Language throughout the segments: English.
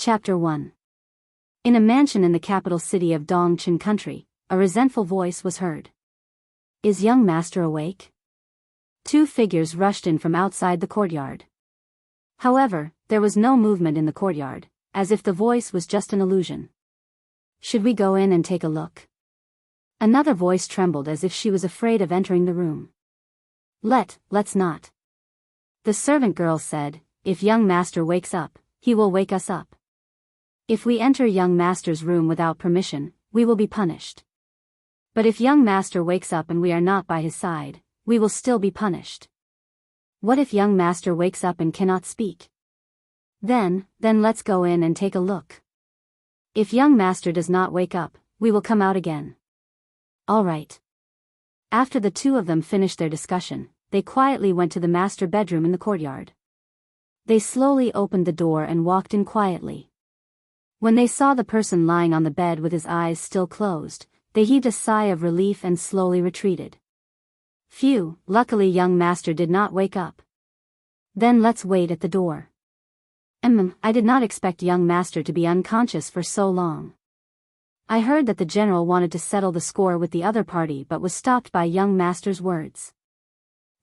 Chapter 1. In a mansion in the capital city of Dongchen country, a resentful voice was heard. Is young master awake? Two figures rushed in from outside the courtyard. However, there was no movement in the courtyard, as if the voice was just an illusion. Should we go in and take a look? Another voice trembled as if she was afraid of entering the room. Let's not. The servant girl said, if young master wakes up, he will wake us up. If we enter young master's room without permission, we will be punished. But if young master wakes up and we are not by his side, we will still be punished. What if young master wakes up and cannot speak? Then let's go in and take a look. If young master does not wake up, we will come out again. All right. After the two of them finished their discussion, they quietly went to the master bedroom in the courtyard. They slowly opened the door and walked in quietly. When they saw the person lying on the bed with his eyes still closed, they heaved a sigh of relief and slowly retreated. Phew, luckily young master did not wake up. Then let's wait at the door. I did not expect young master to be unconscious for so long. I heard that the general wanted to settle the score with the other party but was stopped by young master's words.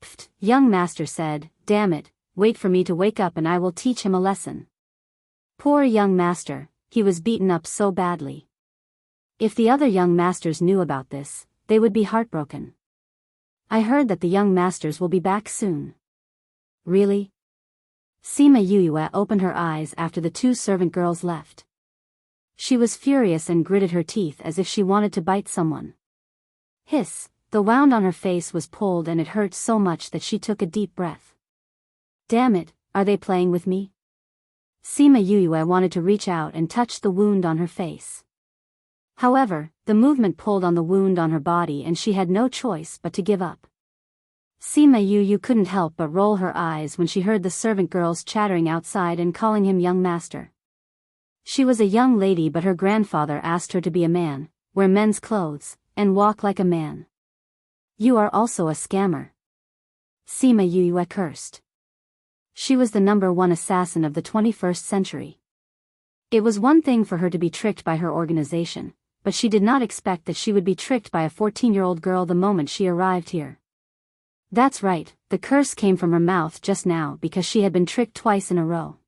Pfft, young master said, damn it, wait for me to wake up and I will teach him a lesson. Poor young master, he was beaten up so badly. If the other young masters knew about this, they would be heartbroken. I heard that the young masters will be back soon. Really? Sima Yuyue opened her eyes after the two servant girls left. She was furious and gritted her teeth as if she wanted to bite someone. Hiss, the wound on her face was pulled and it hurt so much that she took a deep breath. Damn it, are they playing with me? Sima Yuyue wanted to reach out and touch the wound on her face. However, the movement pulled on the wound on her body and she had no choice but to give up. Sima Yuyue couldn't help but roll her eyes when she heard the servant girls chattering outside and calling him young master. She was a young lady but her grandfather asked her to be a man, wear men's clothes, and walk like a man. You are also a scammer. Sima Yuyue cursed. She was the #1 assassin of the 21st century. It was one thing for her to be tricked by her organization, but she did not expect that she would be tricked by a 14-year-old girl the moment she arrived here. That's right, the curse came from her mouth just now because she had been tricked twice in a row.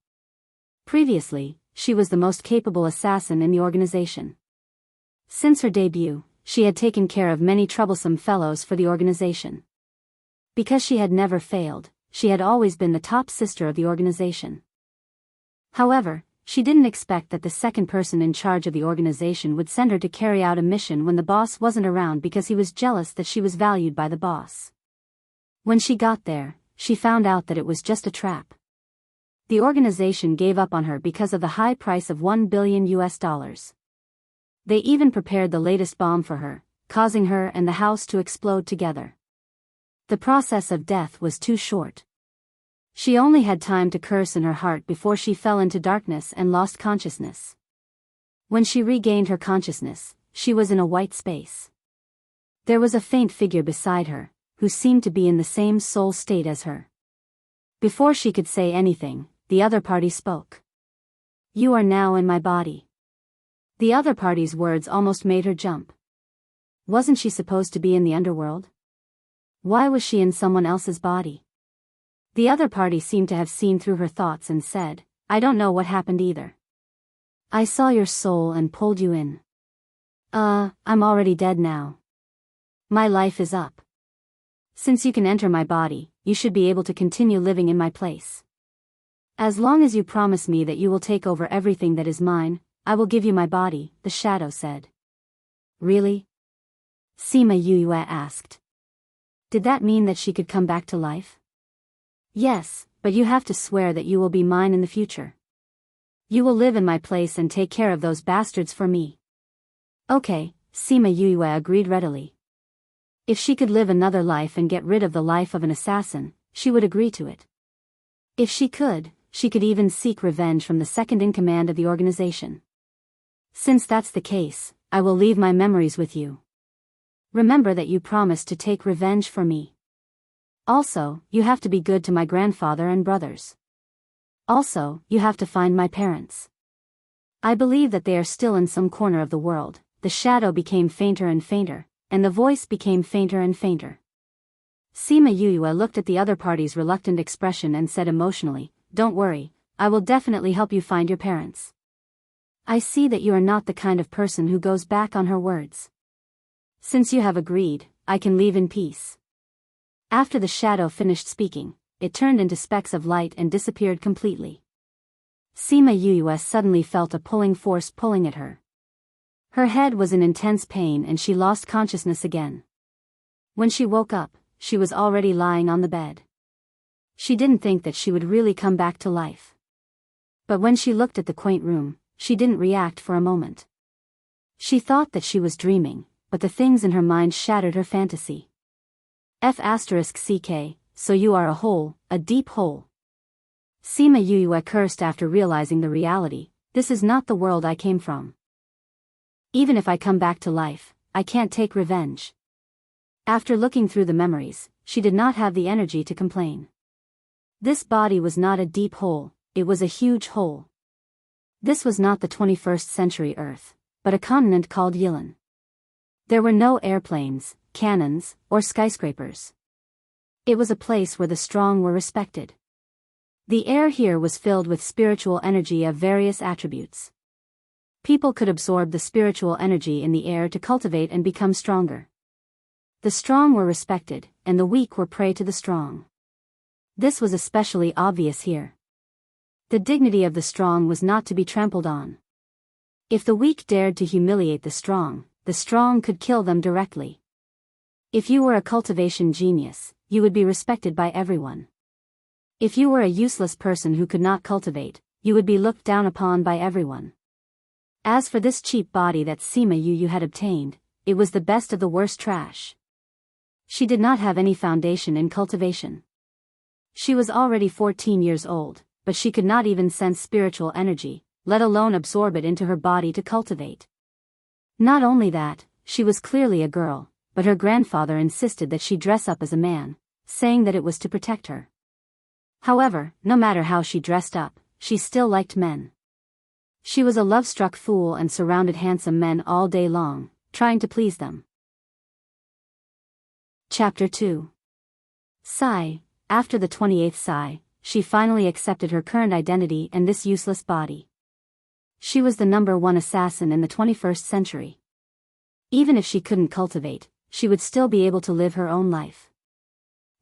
Previously, she was the most capable assassin in the organization. Since her debut, she had taken care of many troublesome fellows for the organization. Because she had never failed, she had always been the top sister of the organization. However, she didn't expect that the second person in charge of the organization would send her to carry out a mission when the boss wasn't around because he was jealous that she was valued by the boss. When she got there, she found out that it was just a trap. The organization gave up on her because of the high price of $1 billion. They even prepared the latest bomb for her, causing her and the house to explode together. The process of death was too short. She only had time to curse in her heart before she fell into darkness and lost consciousness. When she regained her consciousness, she was in a white space. There was a faint figure beside her, who seemed to be in the same soul state as her. Before she could say anything, the other party spoke. You are now in my body. The other party's words almost made her jump. Wasn't she supposed to be in the underworld? Why was she in someone else's body? The other party seemed to have seen through her thoughts and said, I don't know what happened either. I saw your soul and pulled you in. I'm already dead now. My life is up. Since you can enter my body, you should be able to continue living in my place. As long as you promise me that you will take over everything that is mine, I will give you my body, the shadow said. Really? Sima Yuyue asked. Did that mean that she could come back to life? Yes, but you have to swear that you will be mine in the future. You will live in my place and take care of those bastards for me. Okay, Sima Yuyue agreed readily. If she could live another life and get rid of the life of an assassin, she would agree to it. If she could even seek revenge from the second in command of the organization. Since that's the case, I will leave my memories with you. Remember that you promised to take revenge for me. Also, you have to be good to my grandfather and brothers. Also, you have to find my parents. I believe that they are still in some corner of the world. The shadow became fainter and fainter, and the voice became fainter and fainter. Sima Yuyue looked at the other party's reluctant expression and said emotionally, "Don't worry, I will definitely help you find your parents. I see that you are not the kind of person who goes back on her words. Since you have agreed, I can leave in peace." After the shadow finished speaking, it turned into specks of light and disappeared completely. Sima Yuyue suddenly felt a pulling force pulling at her. Her head was in intense pain and she lost consciousness again. When she woke up, she was already lying on the bed. She didn't think that she would really come back to life. But when she looked at the quaint room, she didn't react for a moment. She thought that she was dreaming, but the things in her mind shattered her fantasy. F***ck, so you are a hole, a deep hole. Sima Yuyue cursed after realizing the reality. This is not the world I came from. Even if I come back to life, I can't take revenge. After looking through the memories, she did not have the energy to complain. This body was not a deep hole, it was a huge hole. This was not the 21st century Earth, but a continent called Yilan. There were no airplanes, cannons, or skyscrapers. It was a place where the strong were respected. The air here was filled with spiritual energy of various attributes. People could absorb the spiritual energy in the air to cultivate and become stronger. The strong were respected, and the weak were prey to the strong. This was especially obvious here. The dignity of the strong was not to be trampled on. If the weak dared to humiliate the strong could kill them directly. If you were a cultivation genius, you would be respected by everyone. If you were a useless person who could not cultivate, you would be looked down upon by everyone. As for this cheap body that Sima Yuyue had obtained, it was the best of the worst trash. She did not have any foundation in cultivation. She was already 14 years old, but she could not even sense spiritual energy, let alone absorb it into her body to cultivate. Not only that, she was clearly a girl, but her grandfather insisted that she dress up as a man, saying that it was to protect her. However, no matter how she dressed up, she still liked men. She was a love-struck fool and surrounded handsome men all day long, trying to please them. Chapter 2. Sigh. After the 28th sigh, she finally accepted her current identity and this useless body. She was the #1 assassin in the 21st century. Even if she couldn't cultivate, she would still be able to live her own life.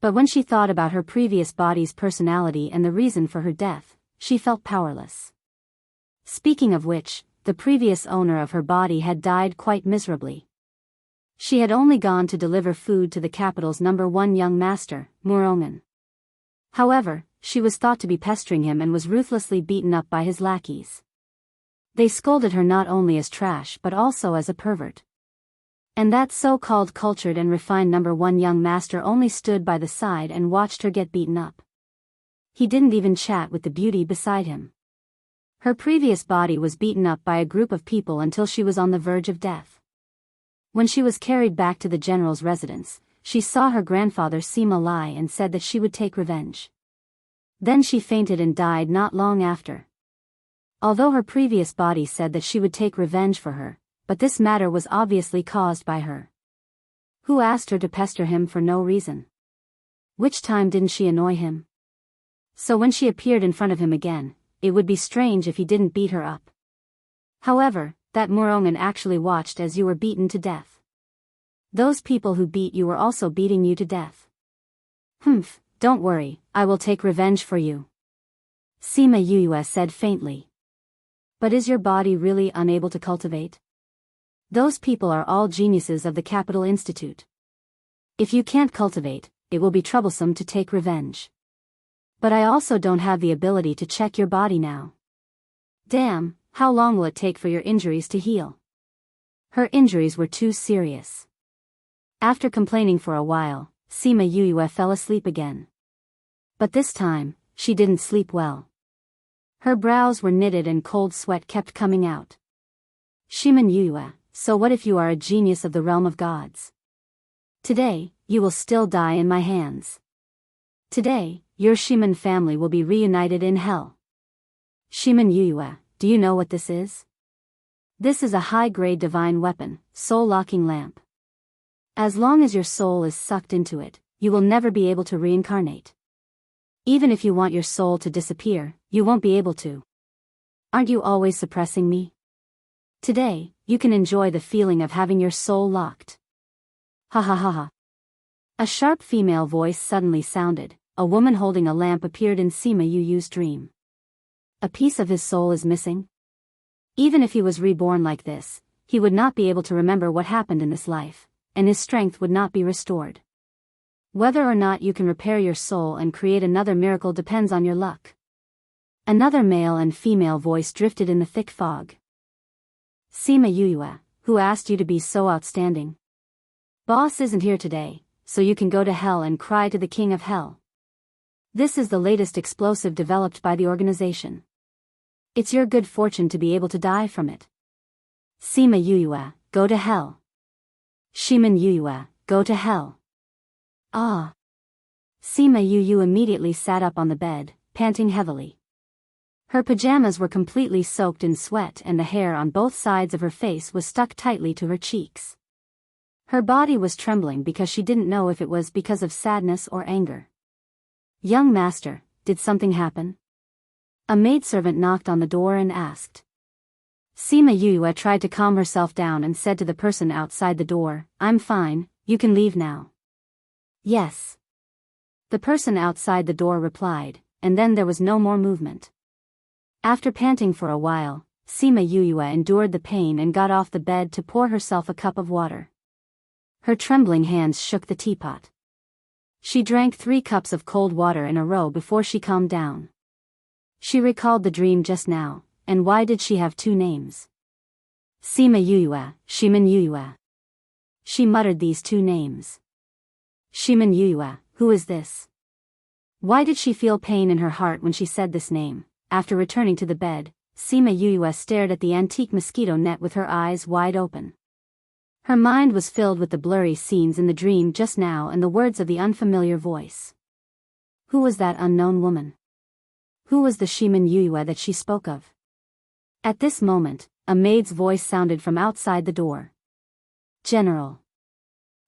But when she thought about her previous body's personality and the reason for her death, she felt powerless. Speaking of which, the previous owner of her body had died quite miserably. She had only gone to deliver food to the capital's #1 young master, Murongan. However, she was thought to be pestering him and was ruthlessly beaten up by his lackeys. They scolded her not only as trash but also as a pervert. And that so-called cultured and refined #1 young master only stood by the side and watched her get beaten up. He didn't even chat with the beauty beside him. Her previous body was beaten up by a group of people until she was on the verge of death. When she was carried back to the general's residence, she saw her grandfather Sima lie and said that she would take revenge. Then she fainted and died not long after. Although her previous body said that she would take revenge for her, but this matter was obviously caused by her. Who asked her to pester him for no reason? Which time didn't she annoy him? So when she appeared in front of him again, it would be strange if he didn't beat her up. However, that Murongan actually watched as you were beaten to death. Those people who beat you were also beating you to death. Humph, don't worry, I will take revenge for you. Sima Yuyue said faintly. But is your body really unable to cultivate? Those people are all geniuses of the Capital Institute. If you can't cultivate, it will be troublesome to take revenge. But I also don't have the ability to check your body now. Damn, how long will it take for your injuries to heal? Her injuries were too serious. After complaining for a while, Sima Yuyue fell asleep again. But this time, she didn't sleep well. Her brows were knitted and cold sweat kept coming out. Sima Yuyue, so what if you are a genius of the realm of gods? Today, you will still die in my hands. Today, your Shiman family will be reunited in hell. Shiman Yuyue, do you know what this is? This is a high-grade divine weapon, soul-locking lamp. As long as your soul is sucked into it, you will never be able to reincarnate. Even if you want your soul to disappear, you won't be able to. Aren't you always suppressing me? Today, you can enjoy the feeling of having your soul locked. Ha ha ha ha. A sharp female voice suddenly sounded. A woman holding a lamp appeared in Sima Yuyu's dream. A piece of his soul is missing? Even if he was reborn like this, he would not be able to remember what happened in this life, and his strength would not be restored. Whether or not you can repair your soul and create another miracle depends on your luck. Another male and female voice drifted in the thick fog. Sima Yuyue, who asked you to be so outstanding? Boss isn't here today, so you can go to hell and cry to the king of hell. This is the latest explosive developed by the organization. It's your good fortune to be able to die from it. Sima Yuyue, go to hell. Shimin Yuyue, go to hell. Ah. Sima Yuyu immediately sat up on the bed, panting heavily. Her pajamas were completely soaked in sweat and the hair on both sides of her face was stuck tightly to her cheeks. Her body was trembling because she didn't know if it was because of sadness or anger. Young master, did something happen? A maidservant knocked on the door and asked. Sima Yuyue tried to calm herself down and said to the person outside the door, I'm fine, you can leave now. Yes. The person outside the door replied, and then there was no more movement. After panting for a while, Sima Yuyue endured the pain and got off the bed to pour herself a cup of water. Her trembling hands shook the teapot. She drank 3 cups of cold water in a row before she calmed down. She recalled the dream just now, and why did she have 2 names? Sima Yuyue, Shimin Yuyue. She muttered these 2 names. Shimin Yuyue, who is this? Why did she feel pain in her heart when she said this name? After returning to the bed, Sima Yuyue stared at the antique mosquito net with her eyes wide open. Her mind was filled with the blurry scenes in the dream just now and the words of the unfamiliar voice. Who was that unknown woman? Who was the Shimin Yuyue that she spoke of? At this moment, a maid's voice sounded from outside the door. General.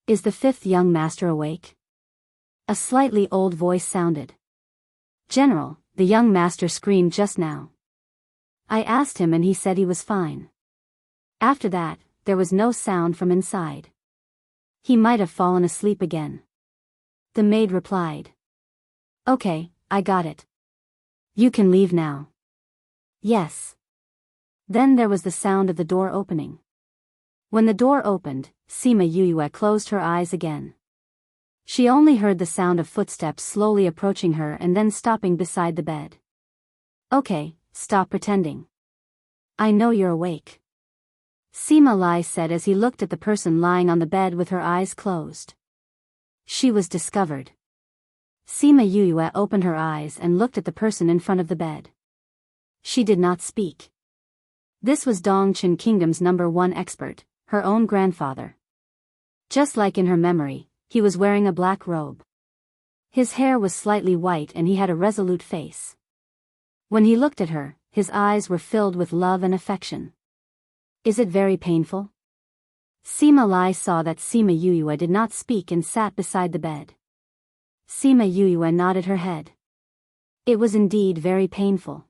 Is the 5th young master awake? A slightly old voice sounded. General, the young master screamed just now. I asked him and he said he was fine. After that, there was no sound from inside. He might have fallen asleep again. The maid replied. Okay, I got it. You can leave now. Yes. Then there was the sound of the door opening. When the door opened, Sima Yuyue closed her eyes again. She only heard the sound of footsteps slowly approaching her and then stopping beside the bed. Okay, stop pretending. I know you're awake. Sima Lai said as he looked at the person lying on the bed with her eyes closed. She was discovered. Sima Yuyue opened her eyes and looked at the person in front of the bed. She did not speak. This was Dongchen Kingdom's #1 expert, her own grandfather. Just like in her memory, he was wearing a black robe. His hair was slightly white and he had a resolute face. When he looked at her, his eyes were filled with love and affection. Is it very painful? Sima Lai saw that Sima Yuyue did not speak and sat beside the bed. Sima Yuyue nodded her head. It was indeed very painful.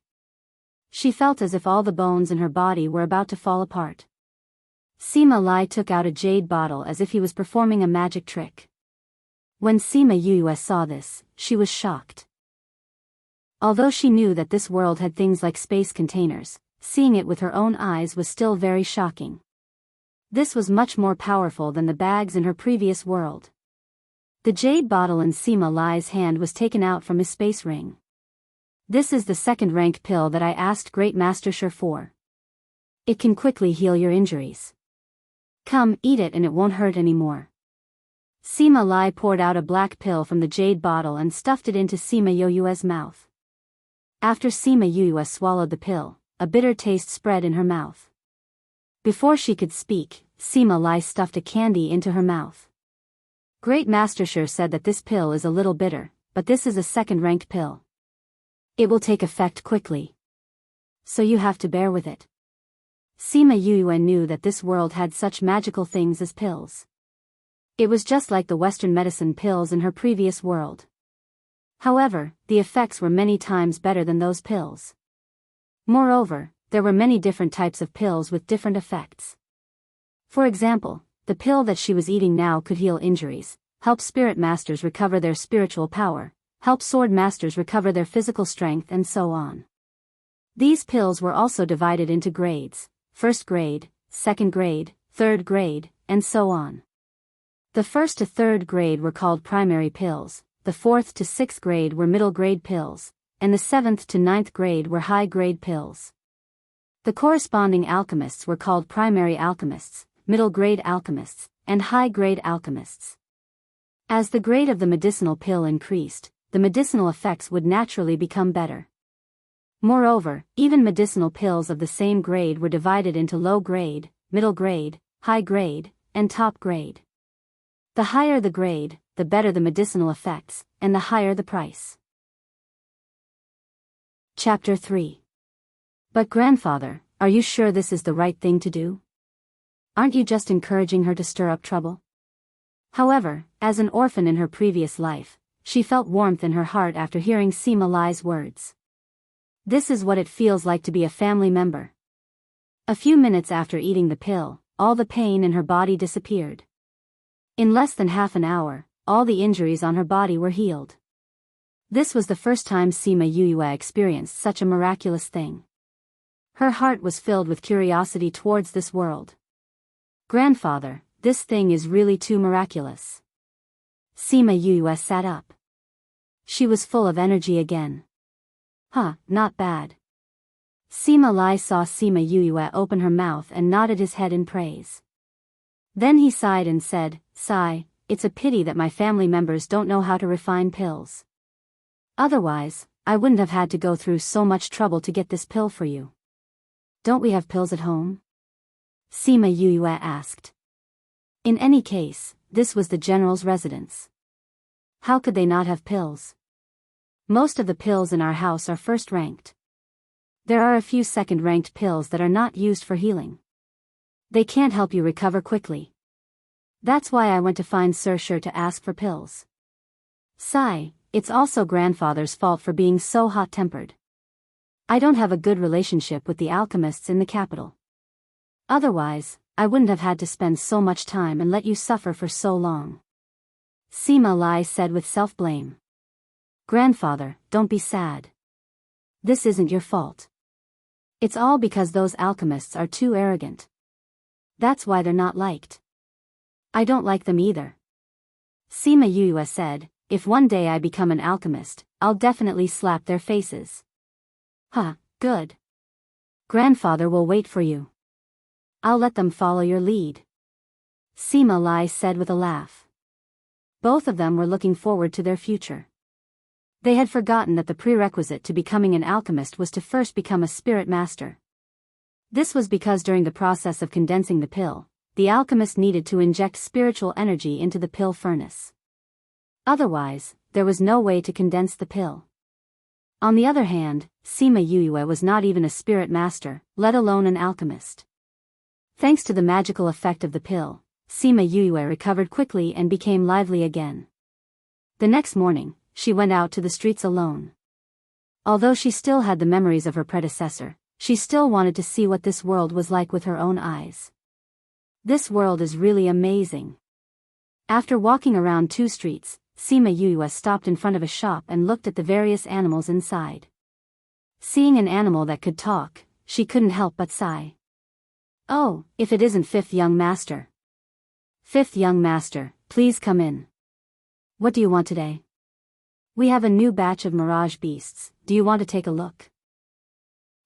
She felt as if all the bones in her body were about to fall apart. Sima Lai took out a jade bottle as if he was performing a magic trick. When Sima Yuyue saw this, she was shocked. Although she knew that this world had things like space containers, seeing it with her own eyes was still very shocking. This was much more powerful than the bags in her previous world. The jade bottle in Sima Lai's hand was taken out from his space ring. This is the 2nd rank pill that I asked Great Master Shi for. It can quickly heal your injuries. Come, eat it and it won't hurt anymore. Sima Lai poured out a black pill from the jade bottle and stuffed it into Sima Yuyue's mouth. After Sima Yuyue swallowed the pill, a bitter taste spread in her mouth. Before she could speak, Sima Lai stuffed a candy into her mouth. Great Master Shi said that this pill is a little bitter, but this is a 2nd-ranked pill. It will take effect quickly. So you have to bear with it. Sima Yue knew that this world had such magical things as pills. It was just like the Western medicine pills in her previous world. However, the effects were many times better than those pills. Moreover, there were many different types of pills with different effects. For example, the pill that she was eating now could heal injuries, help spirit masters recover their spiritual power, help sword masters recover their physical strength, and so on. These pills were also divided into grades: first grade, second grade, third grade, and so on. The first to third grade were called primary pills, the fourth to sixth grade were middle grade pills, and the seventh to ninth grade were high grade pills. The corresponding alchemists were called primary alchemists, middle grade alchemists, and high grade alchemists. As the grade of the medicinal pill increased, the medicinal effects would naturally become better. Moreover, even medicinal pills of the same grade were divided into low grade, middle grade, high grade, and top grade. The higher the grade, the better the medicinal effects, and the higher the price. Chapter 3. But grandfather, are you sure this is the right thing to do? Aren't you just encouraging her to stir up trouble? However, as an orphan in her previous life, she felt warmth in her heart after hearing Sima Lai's words. This is what it feels like to be a family member. A few minutes after eating the pill, all the pain in her body disappeared. In less than half an hour, all the injuries on her body were healed. This was the first time Sima Yue experienced such a miraculous thing. Her heart was filled with curiosity towards this world. Grandfather, this thing is really too miraculous. Sima Yue sat up. She was full of energy again. Not bad. Sima Lai saw Sima Yue open her mouth and nodded his head in praise. Then he sighed and said, "Sigh, it's a pity that my family members don't know how to refine pills. Otherwise, I wouldn't have had to go through so much trouble to get this pill for you. Don't we have pills at home?" Sima Yue asked. In any case, this was the general's residence. How could they not have pills? Most of the pills in our house are first-ranked. There are a few second-ranked pills that are not used for healing. They can't help you recover quickly. That's why I went to find Sir Sure to ask for pills. Sigh, it's also grandfather's fault for being so hot-tempered. I don't have a good relationship with the alchemists in the capital. Otherwise, I wouldn't have had to spend so much time and let you suffer for so long. Sima Lai said with self-blame. Grandfather, don't be sad. This isn't your fault. It's all because those alchemists are too arrogant. That's why they're not liked. I don't like them either. Sima Yue said, if one day I become an alchemist, I'll definitely slap their faces. Good. Grandfather will wait for you. I'll let them follow your lead. Sima Lai said with a laugh. Both of them were looking forward to their future. They had forgotten that the prerequisite to becoming an alchemist was to first become a spirit master. This was because during the process of condensing the pill, the alchemist needed to inject spiritual energy into the pill furnace. Otherwise, there was no way to condense the pill. On the other hand, Sima Yue was not even a spirit master, let alone an alchemist. Thanks to the magical effect of the pill, Sima Yue recovered quickly and became lively again. The next morning, she went out to the streets alone. Although she still had the memories of her predecessor, she still wanted to see what this world was like with her own eyes. This world is really amazing. After walking around 2 streets, Sima Yue stopped in front of a shop and looked at the various animals inside. Seeing an animal that could talk, she couldn't help but sigh. Oh, if it isn't Fifth Young Master. Fifth Young Master, please come in. What do you want today? We have a new batch of mirage beasts, do you want to take a look?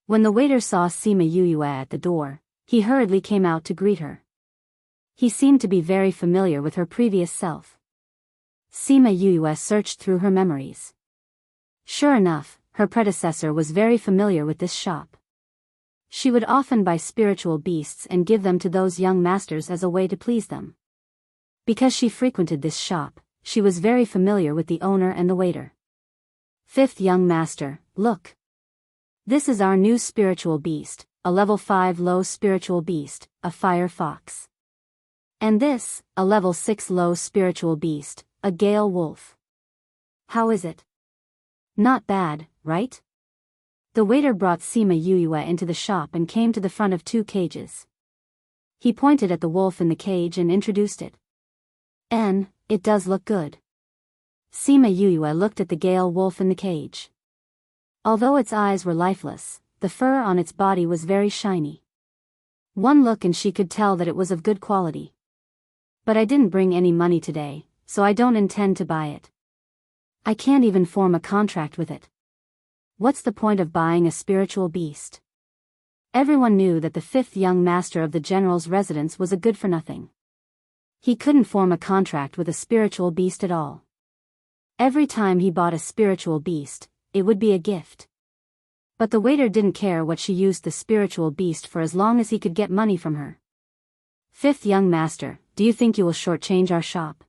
When the waiter saw Sima Yue at the door, he hurriedly came out to greet her. He seemed to be very familiar with her previous self. Sima Yue searched through her memories. Sure enough, her predecessor was very familiar with this shop. She would often buy spiritual beasts and give them to those young masters as a way to please them. Because she frequented this shop, she was very familiar with the owner and the waiter. Fifth Young Master, look. This is our new spiritual beast, a level 5 low spiritual beast, a fire fox. And this, a level 6 low spiritual beast, a gale wolf. How is it? Not bad, right? The waiter brought Sima Yuyue into the shop and came to the front of 2 cages. He pointed at the wolf in the cage and introduced it. It does look good. Sima Yuyue looked at the gale wolf in the cage. Although its eyes were lifeless, the fur on its body was very shiny. One look and she could tell that it was of good quality. But I didn't bring any money today, so I don't intend to buy it. I can't even form a contract with it. What's the point of buying a spiritual beast? Everyone knew that the 5th young master of the general's residence was a good-for-nothing. He couldn't form a contract with a spiritual beast at all. Every time he bought a spiritual beast, it would be a gift. But the waiter didn't care what she used the spiritual beast for as long as he could get money from her. 5th young master, do you think you will shortchange our shop?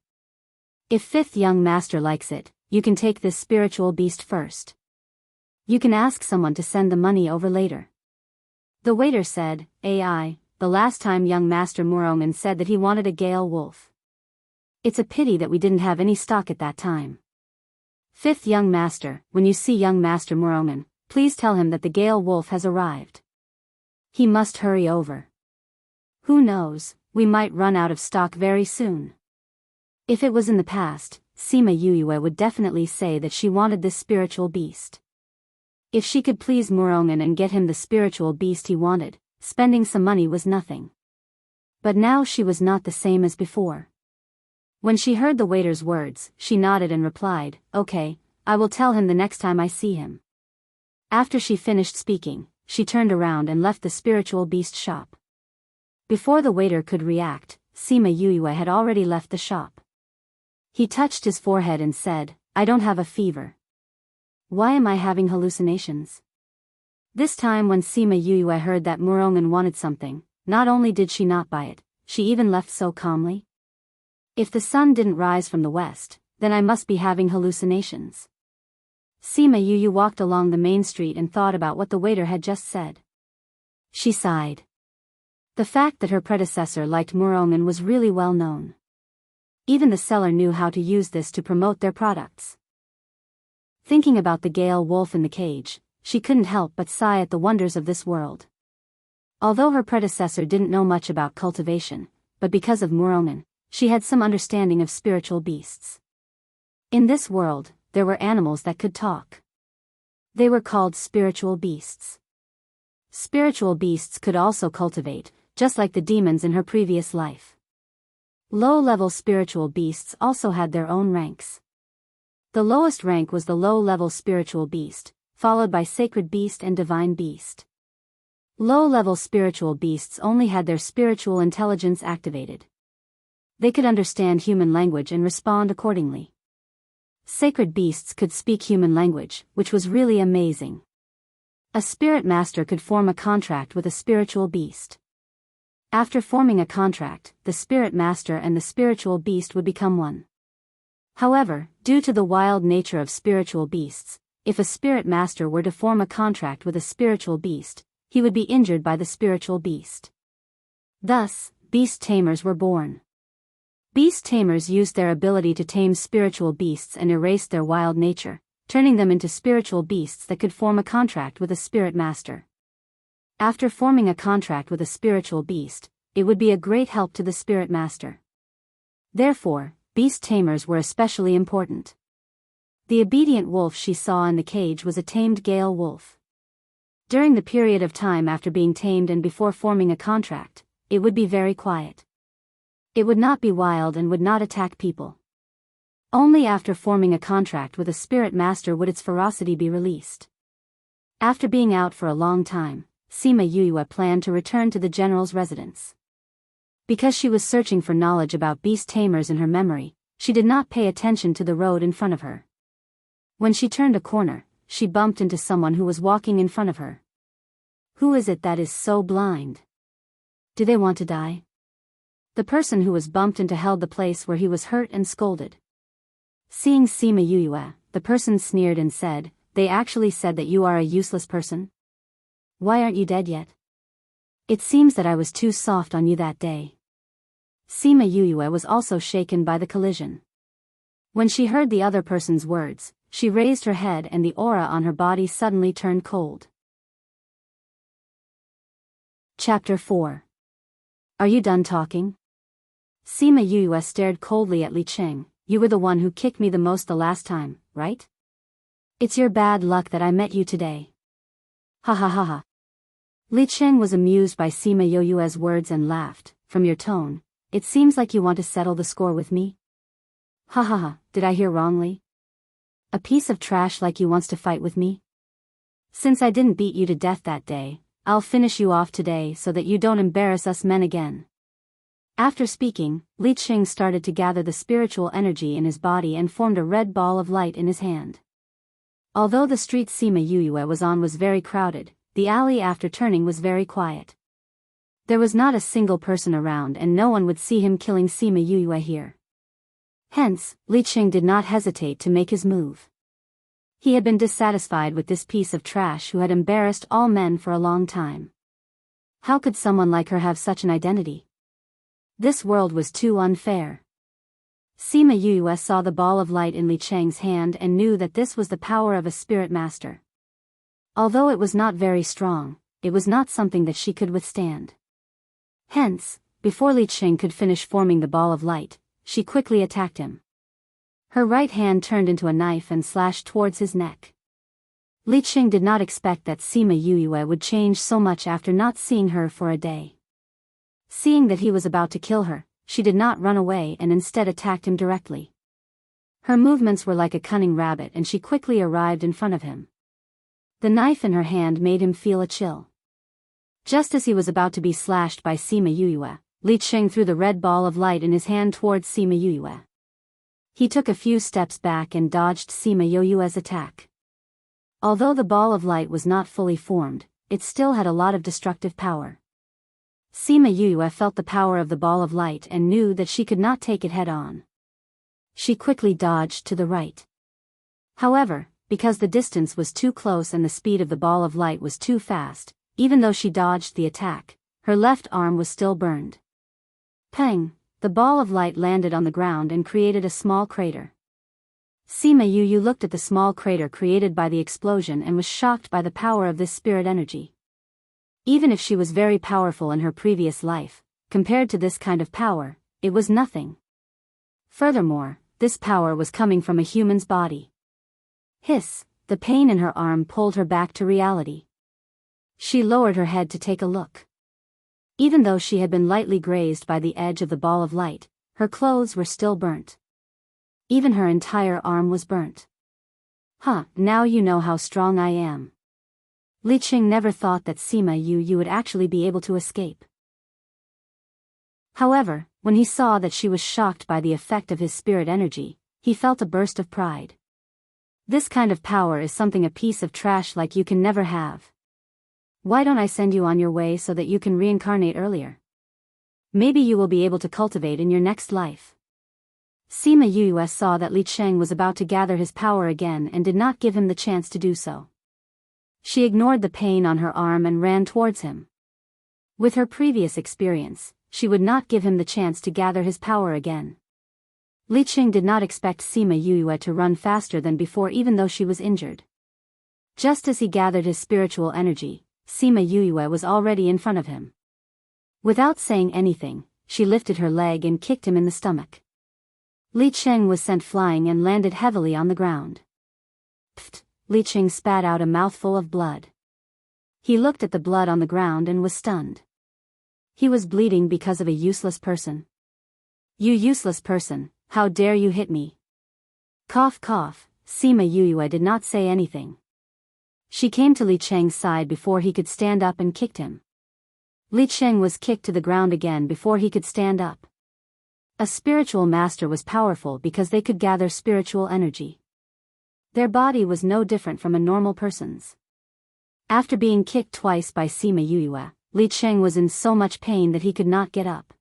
If 5th young master likes it, you can take this spiritual beast first. You can ask someone to send the money over later. The waiter said, "AI, the last time young master Murongan said that he wanted a gale wolf. It's a pity that we didn't have any stock at that time. 5th young master, when you see young master Murongan, please tell him that the gale wolf has arrived. He must hurry over. Who knows, we might run out of stock very soon." If it was in the past, Sima Yuyue would definitely say that she wanted this spiritual beast. If she could please Murongan and get him the spiritual beast he wanted, spending some money was nothing. But now she was not the same as before. When she heard the waiter's words, she nodded and replied, "Okay, I will tell him the next time I see him." After she finished speaking, she turned around and left the spiritual beast shop. Before the waiter could react, Sima Yuyue had already left the shop. He touched his forehead and said, "I don't have a fever. Why am I having hallucinations?" This time when Sima Yuyue heard that Murongan wanted something, not only did she not buy it, she even left so calmly. If the sun didn't rise from the west, then I must be having hallucinations. Sima Yuyue walked along the main street and thought about what the waiter had just said. She sighed. The fact that her predecessor liked Murongan was really well known. Even the seller knew how to use this to promote their products. Thinking about the gale wolf in the cage, she couldn't help but sigh at the wonders of this world. Although her predecessor didn't know much about cultivation, but because of Murongan, she had some understanding of spiritual beasts. In this world, there were animals that could talk. They were called spiritual beasts. Spiritual beasts could also cultivate, just like the demons in her previous life. Low-level spiritual beasts also had their own ranks. The lowest rank was the low-level spiritual beast, followed by sacred beast and divine beast. Low-level spiritual beasts only had their spiritual intelligence activated. They could understand human language and respond accordingly. Sacred beasts could speak human language, which was really amazing. A spirit master could form a contract with a spiritual beast. After forming a contract, the spirit master and the spiritual beast would become one. However, due to the wild nature of spiritual beasts, if a spirit master were to form a contract with a spiritual beast, he would be injured by the spiritual beast. Thus, beast tamers were born. Beast tamers used their ability to tame spiritual beasts and erase their wild nature, turning them into spiritual beasts that could form a contract with a spirit master. After forming a contract with a spiritual beast, it would be a great help to the spirit master. Therefore, beast tamers were especially important. The obedient wolf she saw in the cage was a tamed gale wolf. During the period of time after being tamed and before forming a contract, it would be very quiet. It would not be wild and would not attack people. Only after forming a contract with a spirit master would its ferocity be released. After being out for a long time, Sima Yuyue planned to return to the general's residence. Because she was searching for knowledge about beast tamers in her memory, she did not pay attention to the road in front of her. When she turned a corner, she bumped into someone who was walking in front of her. Who is it that is so blind? Do they want to die? The person who was bumped into held the place where he was hurt and scolded. Seeing Sima Yuyue, the person sneered and said, "They actually said that you are a useless person? Why aren't you dead yet? It seems that I was too soft on you that day. Sima Yuyue was also shaken by the collision. When she heard the other person's words, she raised her head and the aura on her body suddenly turned cold. Chapter 4. Are you done talking? Sima Yuyue stared coldly at Li Qing. You were the one who kicked me the most the last time, right? It's your bad luck that I met you today. Ha ha ha ha. Li Qing was amused by Sima Yuyue's words and laughed. From your tone, it seems like you want to settle the score with me. Ha ha ha, did I hear wrongly? A piece of trash like you wants to fight with me? Since I didn't beat you to death that day, I'll finish you off today so that you don't embarrass us men again. After speaking, Li Qing started to gather the spiritual energy in his body and formed a red ball of light in his hand. Although the street Sima Yuyue was on was very crowded, the alley after turning was very quiet. There was not a single person around and no one would see him killing Sima Yuyue here. Hence, Li Qing did not hesitate to make his move. He had been dissatisfied with this piece of trash who had embarrassed all men for a long time. How could someone like her have such an identity? This world was too unfair. Sima Yuyue saw the ball of light in Li Qing's hand and knew that this was the power of a spirit master. Although it was not very strong, it was not something that she could withstand. Hence, before Li Qing could finish forming the ball of light, she quickly attacked him. Her right hand turned into a knife and slashed towards his neck. Li Qing did not expect that Sima Yuyue would change so much after not seeing her for a day. Seeing that he was about to kill her, she did not run away and instead attacked him directly. Her movements were like a cunning rabbit and she quickly arrived in front of him. The knife in her hand made him feel a chill. Just as he was about to be slashed by Sima Yuyue, Li Qing threw the red ball of light in his hand towards Sima Yuyue. He took a few steps back and dodged Sima Yuyue's attack. Although the ball of light was not fully formed, it still had a lot of destructive power. Sima Yuyue felt the power of the ball of light and knew that she could not take it head-on. She quickly dodged to the right. However, because the distance was too close and the speed of the ball of light was too fast, even though she dodged the attack, her left arm was still burned. Pang! The ball of light landed on the ground and created a small crater. Sima Yuyue looked at the small crater created by the explosion and was shocked by the power of this spirit energy. Even if she was very powerful in her previous life, compared to this kind of power, it was nothing. Furthermore, this power was coming from a human's body. Hiss! The pain in her arm pulled her back to reality. She lowered her head to take a look. Even though she had been lightly grazed by the edge of the ball of light, her clothes were still burnt. Even her entire arm was burnt. Huh, now you know how strong I am. Li Qing never thought that Sima Yuyue would actually be able to escape. However, when he saw that she was shocked by the effect of his spirit energy, he felt a burst of pride. This kind of power is something a piece of trash like you can never have. Why don't I send you on your way so that you can reincarnate earlier? Maybe you will be able to cultivate in your next life. Sima Yuyue saw that Li Qing was about to gather his power again and did not give him the chance to do so. She ignored the pain on her arm and ran towards him. With her previous experience, she would not give him the chance to gather his power again. Li Qing did not expect Sima Yuyue to run faster than before even though she was injured. Just as he gathered his spiritual energy, Sima Yuyue was already in front of him. Without saying anything, she lifted her leg and kicked him in the stomach. Li Qing was sent flying and landed heavily on the ground. Pfft! Li Qing spat out a mouthful of blood. He looked at the blood on the ground and was stunned. He was bleeding because of a useless person. You useless person, how dare you hit me? Cough cough, Sima Yuyue did not say anything. She came to Li Qing's side before he could stand up and kicked him. Li Qing was kicked to the ground again before he could stand up. A spiritual master was powerful because they could gather spiritual energy. Their body was no different from a normal person's. After being kicked twice by Sima Yuyue, Li Qing was in so much pain that he could not get up.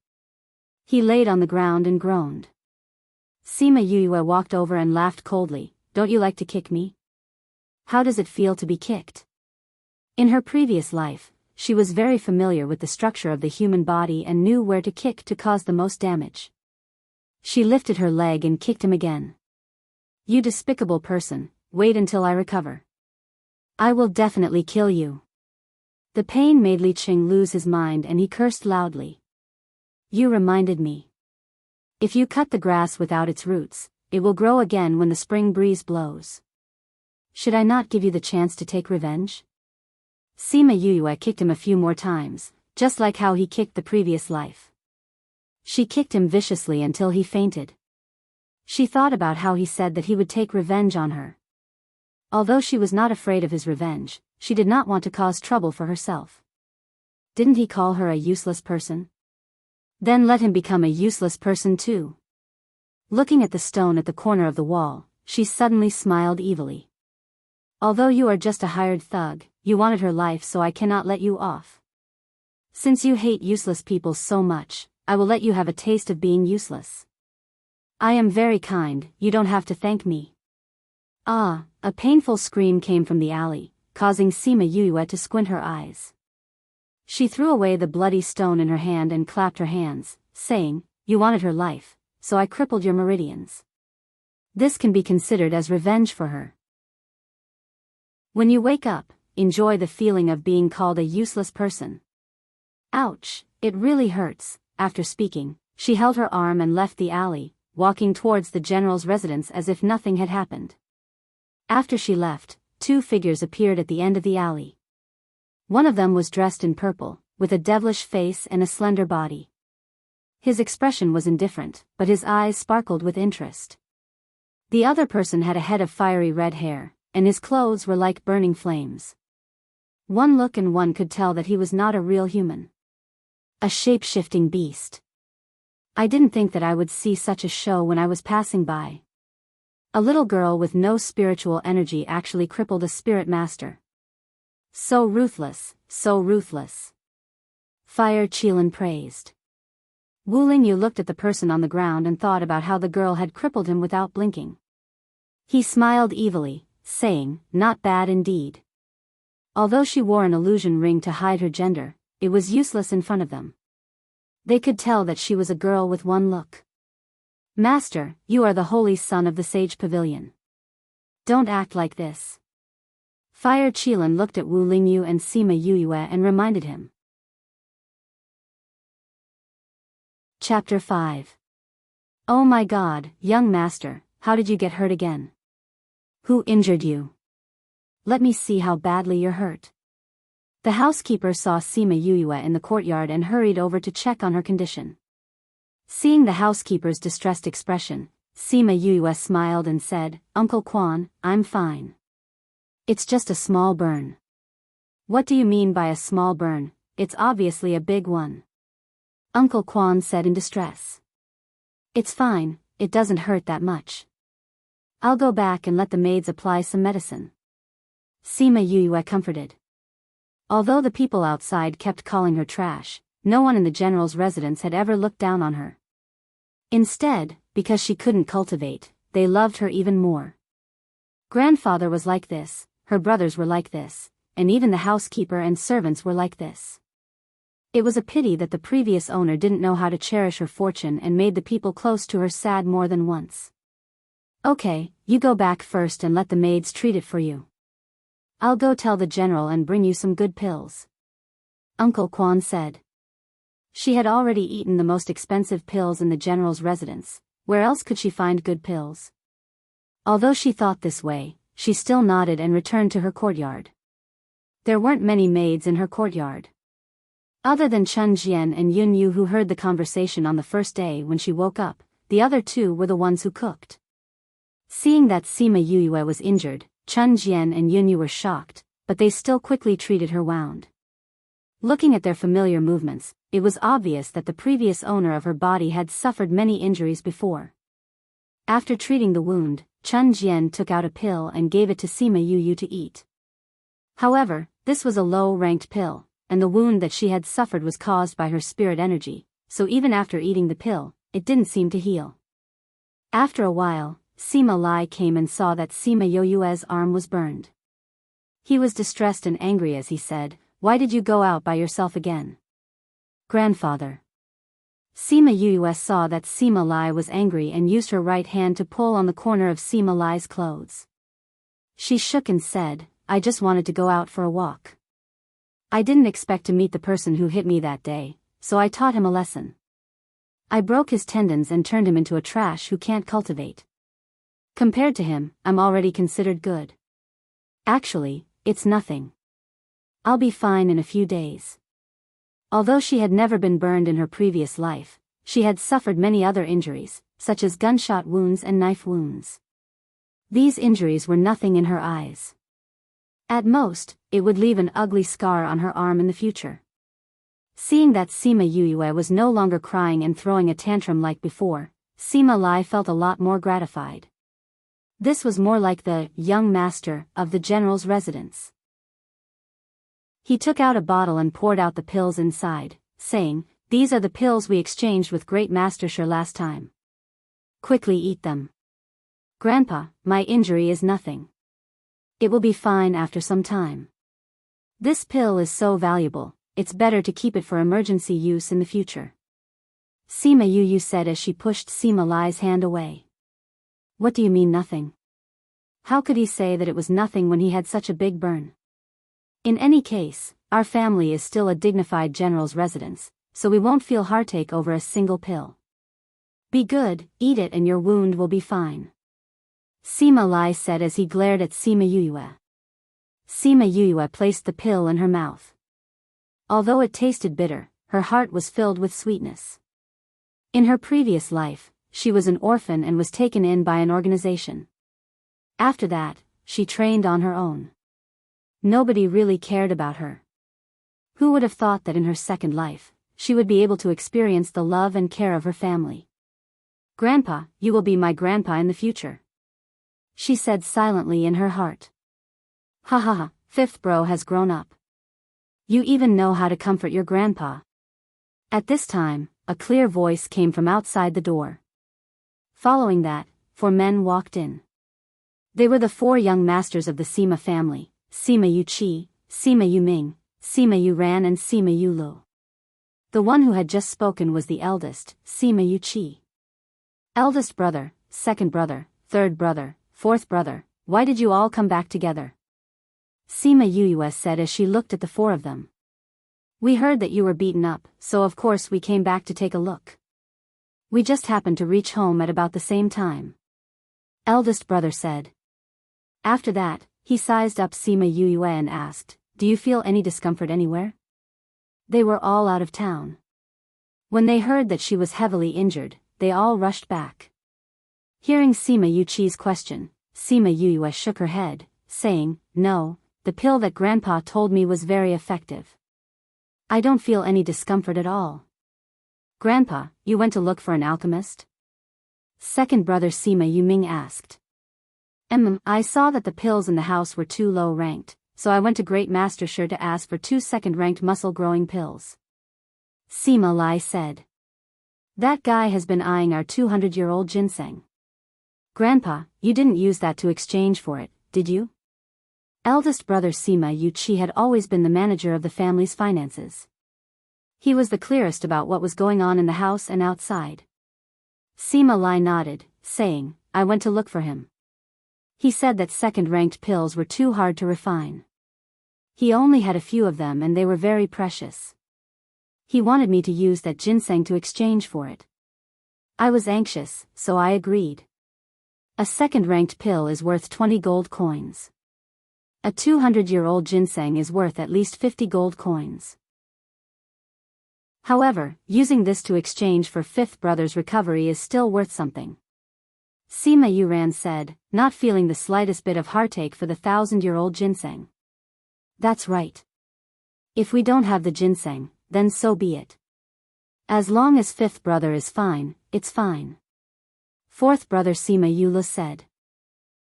He laid on the ground and groaned. Sima Yuyue walked over and laughed coldly. Don't you like to kick me? How does it feel to be kicked? In her previous life, she was very familiar with the structure of the human body and knew where to kick to cause the most damage. She lifted her leg and kicked him again. "You despicable person, wait until I recover. I will definitely kill you." The pain made Li Qing lose his mind and he cursed loudly. "You reminded me. If you cut the grass without its roots, it will grow again when the spring breeze blows. Should I not give you the chance to take revenge?" Sima Yue kicked him a few more times, just like how he kicked the previous life. She kicked him viciously until he fainted. She thought about how he said that he would take revenge on her. Although she was not afraid of his revenge, she did not want to cause trouble for herself. Didn't he call her a useless person? Then let him become a useless person too. Looking at the stone at the corner of the wall, she suddenly smiled evilly. "Although you are just a hired thug, you wanted her life, so I cannot let you off. Since you hate useless people so much, I will let you have a taste of being useless. I am very kind, you don't have to thank me." Ah, a painful scream came from the alley, causing Sima Yue to squint her eyes. She threw away the bloody stone in her hand and clapped her hands, saying, "You wanted her life, so I crippled your meridians. This can be considered as revenge for her. When you wake up, enjoy the feeling of being called a useless person." Ouch, it really hurts. After speaking, she held her arm and left the alley, walking towards the general's residence as if nothing had happened. After she left, two figures appeared at the end of the alley. One of them was dressed in purple, with a devilish face and a slender body. His expression was indifferent, but his eyes sparkled with interest. The other person had a head of fiery red hair, and his clothes were like burning flames. One look and one could tell that he was not a real human. A shape-shifting beast. I didn't think that I would see such a show when I was passing by. A little girl with no spiritual energy actually crippled a spirit master. So ruthless, so ruthless. Fire Qilin praised. Wu Lingyu looked at the person on the ground and thought about how the girl had crippled him without blinking. He smiled evilly, saying, "Not bad indeed." Although she wore an illusion ring to hide her gender, it was useless in front of them. They could tell that she was a girl with one look. "Master, you are the holy son of the Sage Pavilion. Don't act like this." Fire Qilin looked at Wu Lingyu and Sima Yue and reminded him. Chapter 5. "Oh my God, young master, how did you get hurt again? Who injured you? Let me see how badly you're hurt." The housekeeper saw Sima Yue in the courtyard and hurried over to check on her condition. Seeing the housekeeper's distressed expression, Sima Yue smiled and said, "Uncle Quan, I'm fine. It's just a small burn." "What do you mean by a small burn? It's obviously a big one," Uncle Quan said in distress. "It's fine, it doesn't hurt that much. I'll go back and let the maids apply some medicine," Sima Yue comforted. Although the people outside kept calling her trash, no one in the general's residence had ever looked down on her. Instead, because she couldn't cultivate, they loved her even more. Grandfather was like this, her brothers were like this, and even the housekeeper and servants were like this. It was a pity that the previous owner didn't know how to cherish her fortune and made the people close to her sad more than once. "Okay, you go back first and let the maids treat it for you. I'll go tell the general and bring you some good pills," Uncle Quan said. She had already eaten the most expensive pills in the general's residence. Where else could she find good pills? Although she thought this way, she still nodded and returned to her courtyard. There weren't many maids in her courtyard. Other than Chun Jian and Yun Yu, who heard the conversation on the first day when she woke up, the other two were the ones who cooked. Seeing that Sima Yue was injured, Chun Jian and Yun Yu were shocked, but they still quickly treated her wound. Looking at their familiar movements, it was obvious that the previous owner of her body had suffered many injuries before. After treating the wound, Chun Jian took out a pill and gave it to Sima Yue to eat. However, this was a low-ranked pill, and the wound that she had suffered was caused by her spirit energy, so even after eating the pill, it didn't seem to heal. After a while, Sima Lai came and saw that Sima Yue's arm was burned. He was distressed and angry as he said, why did you go out by yourself again? Grandfather. Sima Yuyue saw that Sima Lai was angry and used her right hand to pull on the corner of Sima Lai's clothes. She shook and said, I just wanted to go out for a walk. I didn't expect to meet the person who hit me that day, so I taught him a lesson. I broke his tendons and turned him into a trash who can't cultivate. Compared to him, I'm already considered good. Actually, it's nothing. I'll be fine in a few days. Although she had never been burned in her previous life, she had suffered many other injuries, such as gunshot wounds and knife wounds. These injuries were nothing in her eyes. At most, it would leave an ugly scar on her arm in the future. Seeing that Sima Yuyue was no longer crying and throwing a tantrum like before, Sima Lai felt a lot more gratified. This was more like the young master of the general's residence. He took out a bottle and poured out the pills inside, saying, These are the pills we exchanged with Great Master Shi last time. Quickly eat them. Grandpa, my injury is nothing. It will be fine after some time. This pill is so valuable, it's better to keep it for emergency use in the future. Sima Yuyue said as she pushed Sima Lai's hand away. What do you mean nothing? How could he say that it was nothing when he had such a big burn? In any case, our family is still a dignified general's residence, so we won't feel heartache over a single pill. Be good, eat it and your wound will be fine. Sima Lai said as he glared at Sima Yuyue. Sima Yuyue placed the pill in her mouth. Although it tasted bitter, her heart was filled with sweetness. In her previous life, she was an orphan and was taken in by an organization. After that, she trained on her own. Nobody really cared about her. Who would have thought that in her second life, she would be able to experience the love and care of her family? Grandpa, you will be my grandpa in the future. She said silently in her heart. Ha ha ha, fifth bro has grown up. You even know how to comfort your grandpa. At this time, a clear voice came from outside the door. Following that, 4 men walked in. They were the 4 young masters of the Sima family, Sima Yuqi, Sima Yuming, Sima Yuran and Sima Yulu. The one who had just spoken was the eldest, Sima Yuqi. Eldest brother, second brother, third brother, fourth brother, why did you all come back together? Sima Yuyue said as she looked at the 4 of them. We heard that you were beaten up, so of course we came back to take a look. We just happened to reach home at about the same time. Eldest brother said. After that, he sized up Sima Yuyue and asked, Do you feel any discomfort anywhere? They were all out of town. When they heard that she was heavily injured, they all rushed back. Hearing Sima Yuqi's question, Sima Yuyue shook her head, saying, No, the pill that Grandpa told me was very effective. I don't feel any discomfort at all. Grandpa, you went to look for an alchemist? Second brother Sima Yuming asked. I saw that the pills in the house were too low ranked, so I went to Great Master Shi to ask for 2 second-ranked muscle-growing pills. Sima Lai said. That guy has been eyeing our 200-year-old ginseng. Grandpa, you didn't use that to exchange for it, did you? Eldest brother Sima Yuqi had always been the manager of the family's finances. He was the clearest about what was going on in the house and outside. Sima Lai nodded, saying, I went to look for him. He said that second-ranked pills were too hard to refine. He only had a few of them and they were very precious. He wanted me to use that ginseng to exchange for it. I was anxious, so I agreed. A second-ranked pill is worth 20 gold coins. A 200-year-old ginseng is worth at least 50 gold coins. However, using this to exchange for fifth brother's recovery is still worth something. Sima Yuran said, not feeling the slightest bit of heartache for the 1,000-year-old ginseng. That's right. If we don't have the ginseng, then so be it. As long as fifth brother is fine, it's fine. Fourth brother Sima Yulu said.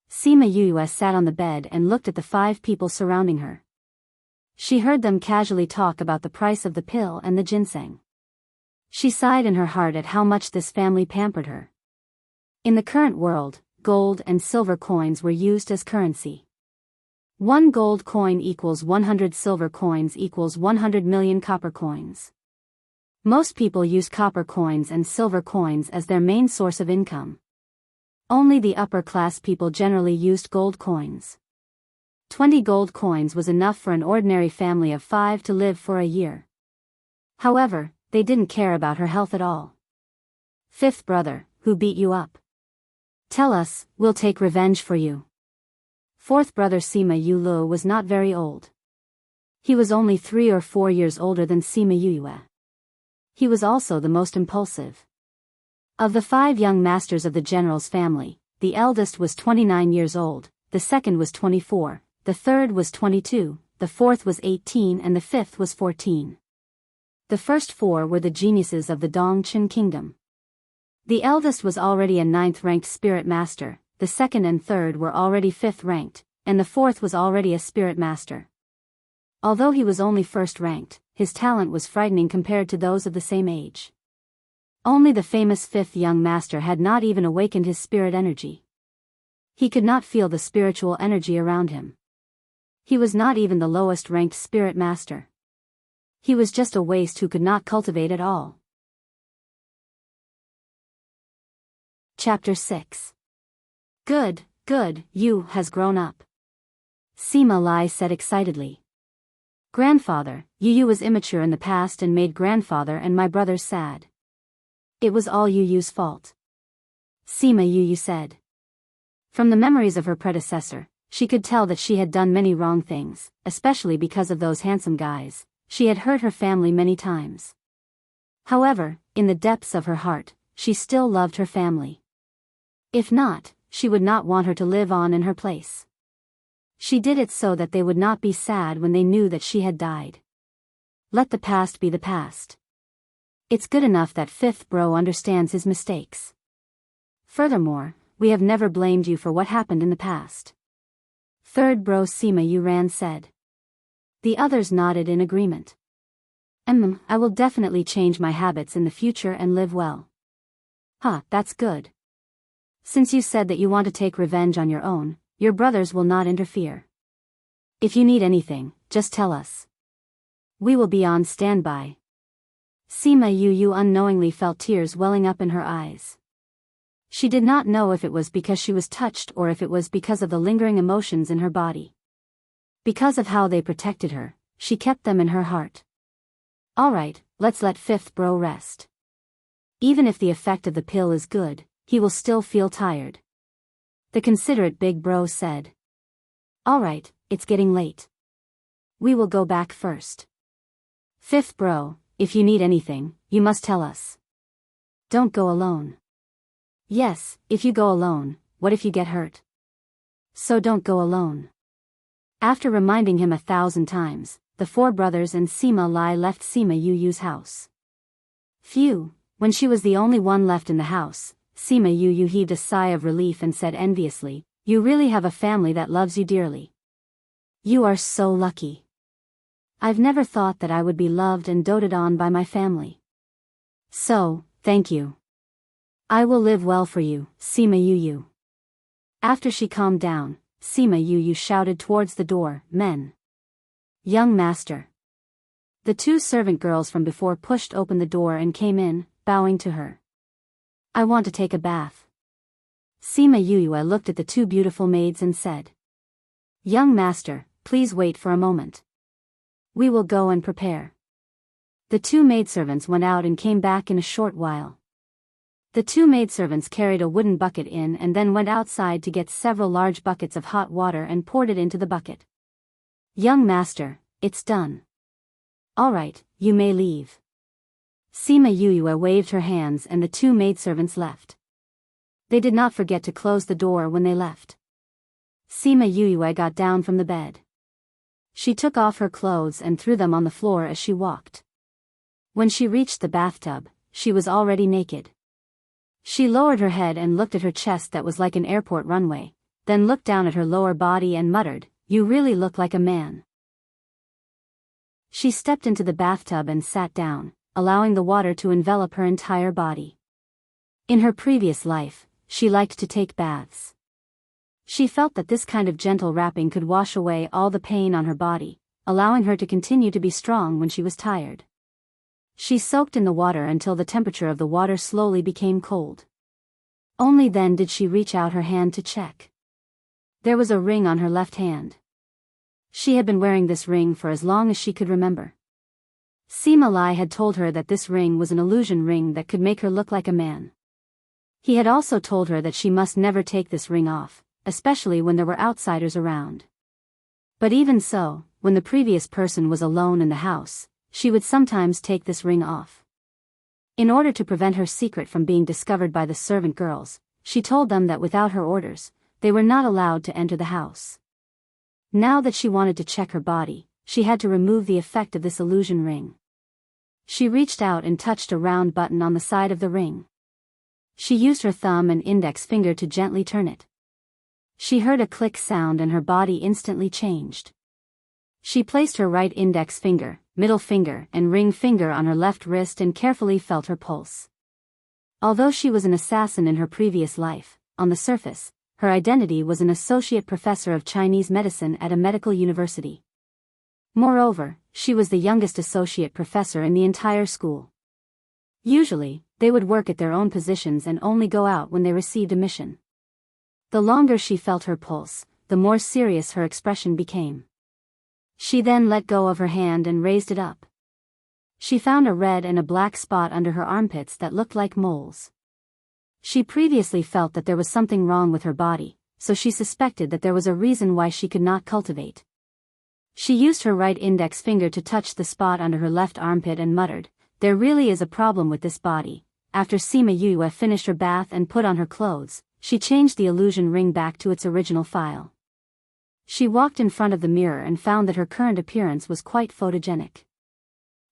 Sima Yuyue sat on the bed and looked at the 5 people surrounding her. She heard them casually talk about the price of the pill and the ginseng. She sighed in her heart at how much this family pampered her. In the current world, gold and silver coins were used as currency. 1 gold coin equals 100 silver coins equals 100 million copper coins. Most people use copper coins and silver coins as their main source of income. Only the upper-class people generally used gold coins. 20 gold coins was enough for an ordinary family of 5 to live for a year. However, they didn't care about her health at all. Fifth brother, who beat you up? Tell us, we'll take revenge for you. Fourth brother Sima Yulu was not very old. He was only 3 or 4 years older than Sima Yue. He was also the most impulsive. Of the 5 young masters of the general's family, the eldest was 29 years old, the second was 24, the third was 22, the fourth was 18 and the fifth was 14. The first 4 were the geniuses of the Dongchen kingdom. The eldest was already a 9th-ranked spirit master, the second and third were already 5th-ranked, and the fourth was already a spirit master. Although he was only 1st-ranked, his talent was frightening compared to those of the same age. Only the famous 5th young master had not even awakened his spirit energy. He could not feel the spiritual energy around him. He was not even the lowest-ranked spirit master. He was just a waste who could not cultivate at all. Chapter 6. Good, you has grown up. Sima Lai said excitedly. Grandfather, Yu was immature in the past and made grandfather and my brothers sad. It was all Yu's fault. Sima Yu said. From the memories of her predecessor, she could tell that she had done many wrong things, especially because of those handsome guys. She had hurt her family many times. However, in the depths of her heart, she still loved her family. If not, she would not want her to live on in her place. She did it so that they would not be sad when they knew that she had died. Let the past be the past. It's good enough that 5th bro understands his mistakes. Furthermore, we have never blamed you for what happened in the past. 3rd bro Sima Yuran said. The others nodded in agreement. I will definitely change my habits in the future and live well. That's good. Since you said that you want to take revenge on your own, your brothers will not interfere. If you need anything, just tell us. We will be on standby. Sima Yu unknowingly felt tears welling up in her eyes. She did not know if it was because she was touched or if it was because of the lingering emotions in her body. Because of how they protected her, she kept them in her heart. Alright, let's let 5th bro rest. Even if the effect of the pill is good, he will still feel tired. The considerate big bro said. Alright, it's getting late. We will go back first. 5th bro, if you need anything, you must tell us. Don't go alone. Yes, if you go alone, what if you get hurt? So don't go alone. After reminding him 1,000 times, the 4 brothers and Sima Lai left Sima Yu's house. Phew, when she was the only one left in the house, Sima Yu heaved a sigh of relief and said enviously, You really have a family that loves you dearly. You are so lucky. I've never thought that I would be loved and doted on by my family. So, thank you. I will live well for you, Sima Yu. After she calmed down, Sima Yu shouted towards the door, Men. Young master. The 2 servant girls from before pushed open the door and came in, bowing to her. I want to take a bath. Sima Yu looked at the 2 beautiful maids and said. Young master, please wait for a moment. We will go and prepare. The 2 maidservants went out and came back in a short while. The 2 maidservants carried a wooden bucket in and then went outside to get several large buckets of hot water and poured it into the bucket. Young master, it's done. Alright, you may leave. Sima Yu waved her hands and the 2 maidservants left. They did not forget to close the door when they left. Sima Yu got down from the bed. She took off her clothes and threw them on the floor as she walked. When she reached the bathtub, she was already naked. She lowered her head and looked at her chest that was like an airport runway, then looked down at her lower body and muttered, You really look like a man. She stepped into the bathtub and sat down, allowing the water to envelop her entire body. In her previous life, she liked to take baths. She felt that this kind of gentle wrapping could wash away all the pain on her body, allowing her to continue to be strong when she was tired. She soaked in the water until the temperature of the water slowly became cold. Only then did she reach out her hand to check. There was a ring on her left hand. She had been wearing this ring for as long as she could remember. Sima Lai had told her that this ring was an illusion ring that could make her look like a man. He had also told her that she must never take this ring off, especially when there were outsiders around. But even so, when the previous person was alone in the house, she would sometimes take this ring off. In order to prevent her secret from being discovered by the servant girls, she told them that without her orders, they were not allowed to enter the house. Now that she wanted to check her body, she had to remove the effect of this illusion ring. She reached out and touched a round button on the side of the ring. She used her thumb and index finger to gently turn it. She heard a click sound and her body instantly changed. She placed her right index finger, middle finger, and ring finger on her left wrist and carefully felt her pulse. Although she was an assassin in her previous life, on the surface, her identity was an associate professor of Chinese medicine at a medical university. Moreover, she was the youngest associate professor in the entire school. Usually, they would work at their own positions and only go out when they received a mission. The longer she felt her pulse, the more serious her expression became. She then let go of her hand and raised it up. She found a red and a black spot under her armpits that looked like moles. She previously felt that there was something wrong with her body, so she suspected that there was a reason why she could not cultivate. She used her right index finger to touch the spot under her left armpit and muttered, "There really is a problem with this body." After Sima Yue finished her bath and put on her clothes, she changed the illusion ring back to its original file. She walked in front of the mirror and found that her current appearance was quite photogenic.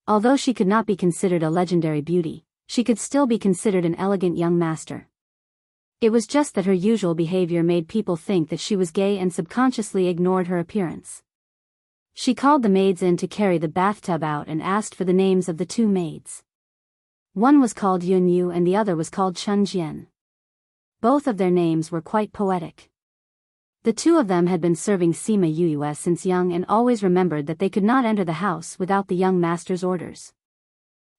Although she could not be considered a legendary beauty, she could still be considered an elegant young master. It was just that her usual behavior made people think that she was gay and subconsciously ignored her appearance. She called the maids in to carry the bathtub out and asked for the names of the two maids. One was called Yun Yu and the other was called Chun Jian. Both of their names were quite poetic. The two of them had been serving Sima Yue since young and always remembered that they could not enter the house without the young master's orders.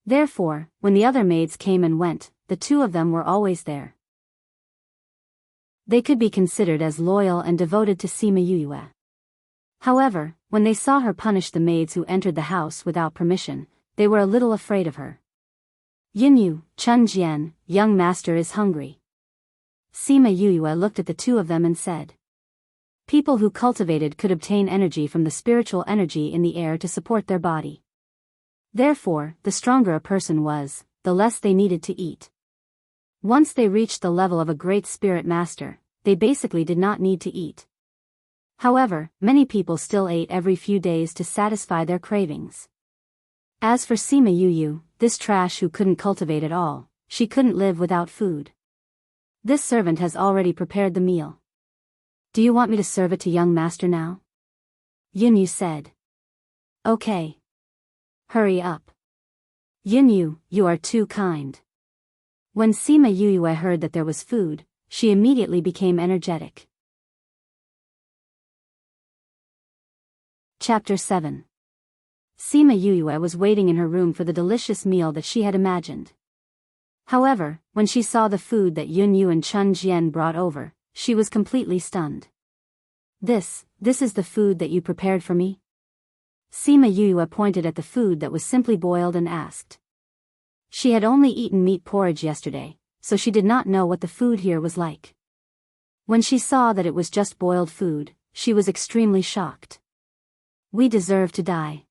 Therefore, when the other maids came and went, the two of them were always there. They could be considered as loyal and devoted to Sima Yue. However, when they saw her punish the maids who entered the house without permission, they were a little afraid of her. "Yunyu, Chun Jian, young master is hungry." Sima Yue looked at the two of them and said. People who cultivated could obtain energy from the spiritual energy in the air to support their body. Therefore, the stronger a person was, the less they needed to eat. Once they reached the level of a great spirit master, they basically did not need to eat. However, many people still ate every few days to satisfy their cravings. As for Sima Yue, this trash who couldn't cultivate at all, she couldn't live without food. This servant has already prepared the meal. "Do you want me to serve it to young master now?" Yunyu said. "Okay. Hurry up. Yunyu, you are too kind." When Sima Yue heard that there was food, she immediately became energetic. Chapter 7. Sima Yue was waiting in her room for the delicious meal that she had imagined. However, when she saw the food that Yunyu and Chun Jian brought over, she was completely stunned. This is the food that you prepared for me?" Sima Yue pointed at the food that was simply boiled and asked. She had only eaten meat porridge yesterday, so she did not know what the food here was like. When she saw that it was just boiled food, she was extremely shocked. "We deserve to die."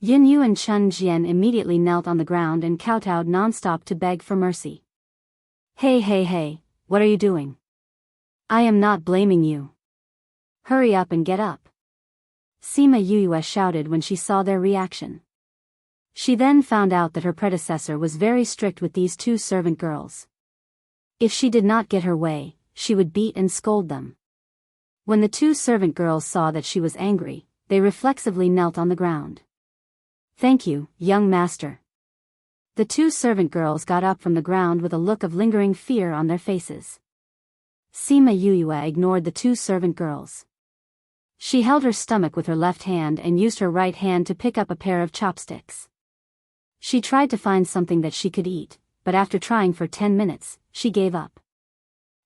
Yunyu and Chun Jian immediately knelt on the ground and kowtowed non-stop to beg for mercy. Hey, what are you doing? I am not blaming you. Hurry up and get up." Sima Yue shouted when she saw their reaction. She then found out that her predecessor was very strict with these two servant girls. If she did not get her way, she would beat and scold them. When the two servant girls saw that she was angry, they reflexively knelt on the ground. "Thank you, young master." The two servant girls got up from the ground with a look of lingering fear on their faces. Sima Yuyue ignored the two servant girls. She held her stomach with her left hand and used her right hand to pick up a pair of chopsticks. She tried to find something that she could eat, but after trying for 10 minutes, she gave up.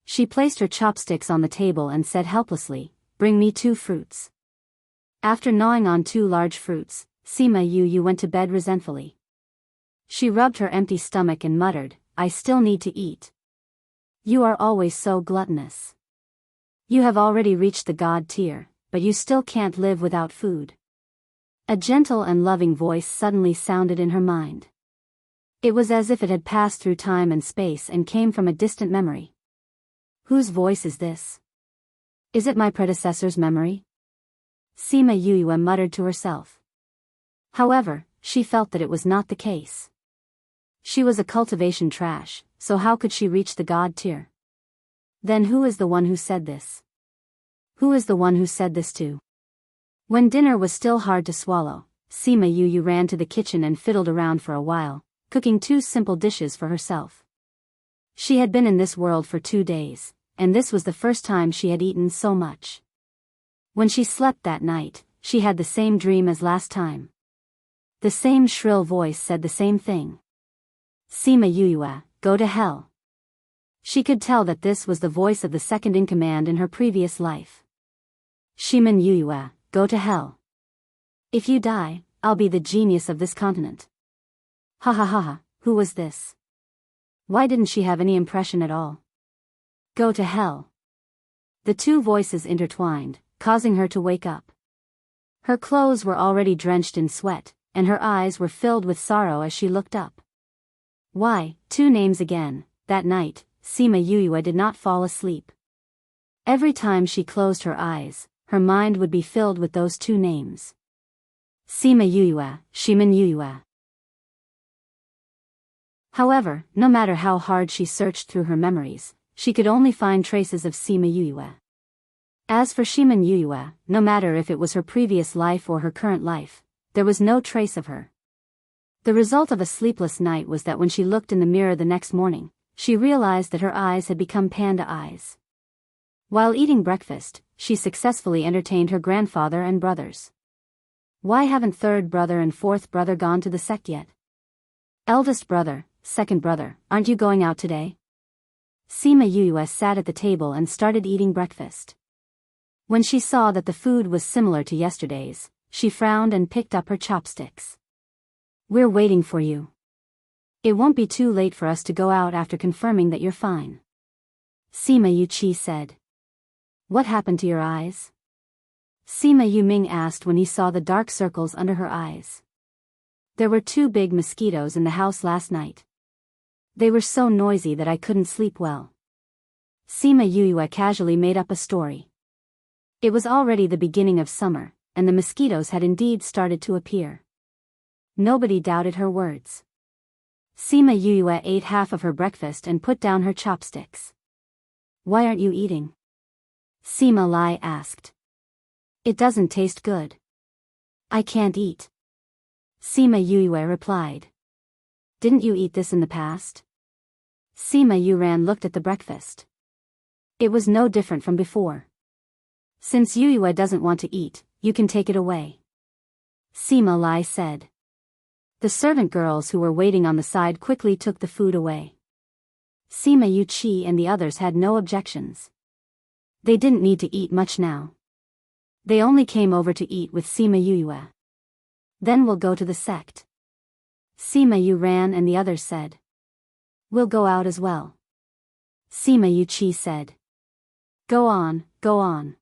She placed her chopsticks on the table and said helplessly, "Bring me 2 fruits." After gnawing on 2 large fruits, Sima Yuyue went to bed resentfully. She rubbed her empty stomach and muttered, "I still need to eat. You are always so gluttonous. You have already reached the god tier, but you still can't live without food." A gentle and loving voice suddenly sounded in her mind. It was as if it had passed through time and space and came from a distant memory. Whose voice is this? Is it my predecessor's memory? Sima Yuyue muttered to herself. However, she felt that it was not the case. She was a cultivation trash, so how could she reach the god tier? Then who is the one who said this? Who is the one who said this to? When dinner was still hard to swallow, Sima Yuyue ran to the kitchen and fiddled around for a while, cooking 2 simple dishes for herself. She had been in this world for 2 days, and this was the first time she had eaten so much. When she slept that night, she had the same dream as last time. The same shrill voice said the same thing. Sima Yuyue, go to hell. She could tell that this was the voice of the second-in-command in her previous life. Shimin Yuyue, go to hell. If you die, I'll be the genius of this continent. Ha ha ha ha, who was this? Why didn't she have any impression at all? Go to hell. The 2 voices intertwined, causing her to wake up. Her clothes were already drenched in sweat, and her eyes were filled with sorrow as she looked up. Why, 2 names again? That night, Sima Yuyue did not fall asleep. Every time she closed her eyes, her mind would be filled with those 2 names. Sima Yuyue, Shimin Yuyue. However, no matter how hard she searched through her memories, she could only find traces of Sima Yuyue. As for Shimin Yuyue, no matter if it was her previous life or her current life, there was no trace of her. The result of a sleepless night was that when she looked in the mirror the next morning, she realized that her eyes had become panda eyes. While eating breakfast, she successfully entertained her grandfather and brothers. Why haven't 3rd brother and 4th brother gone to the sect yet? Eldest brother, 2nd brother, aren't you going out today? Sima Yuyue sat at the table and started eating breakfast. When she saw that the food was similar to yesterday's, she frowned and picked up her chopsticks. We're waiting for you. It won't be too late for us to go out after confirming that you're fine. Sima Yuqi said. What happened to your eyes? Sima Yuming asked when he saw the dark circles under her eyes. There were 2 big mosquitoes in the house last night. They were so noisy that I couldn't sleep well. Sima Yuyue casually made up a story. It was already the beginning of summer, and the mosquitoes had indeed started to appear. Nobody doubted her words. Sima Yuyue ate half of her breakfast and put down her chopsticks. Why aren't you eating? Sima Lai asked. It doesn't taste good. I can't eat. Sima Yuyue replied. Didn't you eat this in the past? Sima Yuran looked at the breakfast. It was no different from before. Since Yuyue doesn't want to eat, you can take it away. Sima Lai said. The servant girls who were waiting on the side quickly took the food away. Sima Yuqi and the others had no objections. They didn't need to eat much now. They only came over to eat with Sima Yuyue. Then we'll go to the sect. Sima Yuran and the others said. We'll go out as well. Sima Yuqi said. Go on, go on.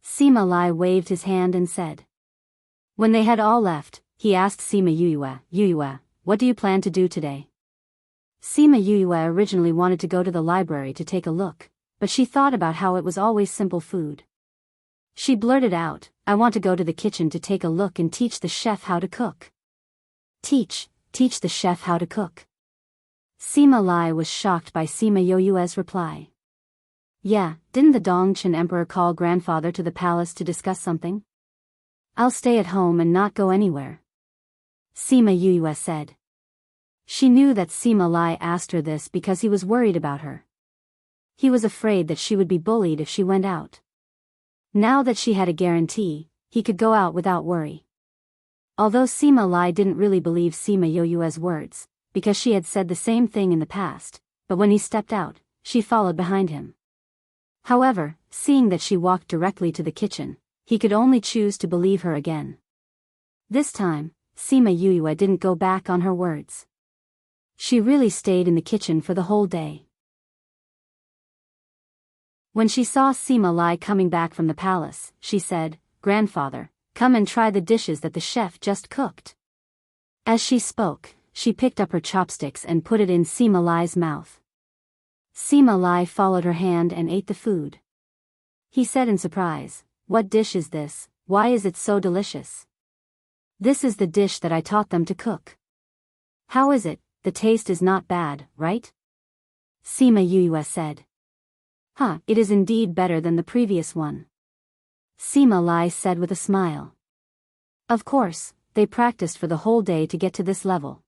Sima Lai waved his hand and said. When they had all left, he asked Sima Yuyue, Yuyue, what do you plan to do today? Sima Yuyue originally wanted to go to the library to take a look, but she thought about how it was always simple food. She blurted out, I want to go to the kitchen to take a look and teach the chef how to cook. Teach the chef how to cook. Sima Lai was shocked by Sima Yoyue's reply. Yeah, didn't the Dongchen emperor call grandfather to the palace to discuss something? I'll stay at home and not go anywhere. Sima Yuyue said. She knew that Sima Lai asked her this because he was worried about her. He was afraid that she would be bullied if she went out. Now that she had a guarantee, he could go out without worry. Although Sima Lai didn't really believe Sima Yoyue's words, because she had said the same thing in the past, but when he stepped out, she followed behind him. However, seeing that she walked directly to the kitchen, he could only choose to believe her again. This time, Sima Yoyue didn't go back on her words. She really stayed in the kitchen for the whole day. When she saw Sima Lai coming back from the palace, she said, "Grandfather, come and try the dishes that the chef just cooked." As she spoke, she picked up her chopsticks and put it in Sima Lai's mouth. Sima Lai followed her hand and ate the food. He said in surprise, "What dish is this? Why is it so delicious?" "This is the dish that I taught them to cook." "How is it? The taste is not bad, right?" Sima Yoyue said. It is indeed better than the previous one," Sima Lai said with a smile. "Of course, they practiced for the whole day to get to this level,"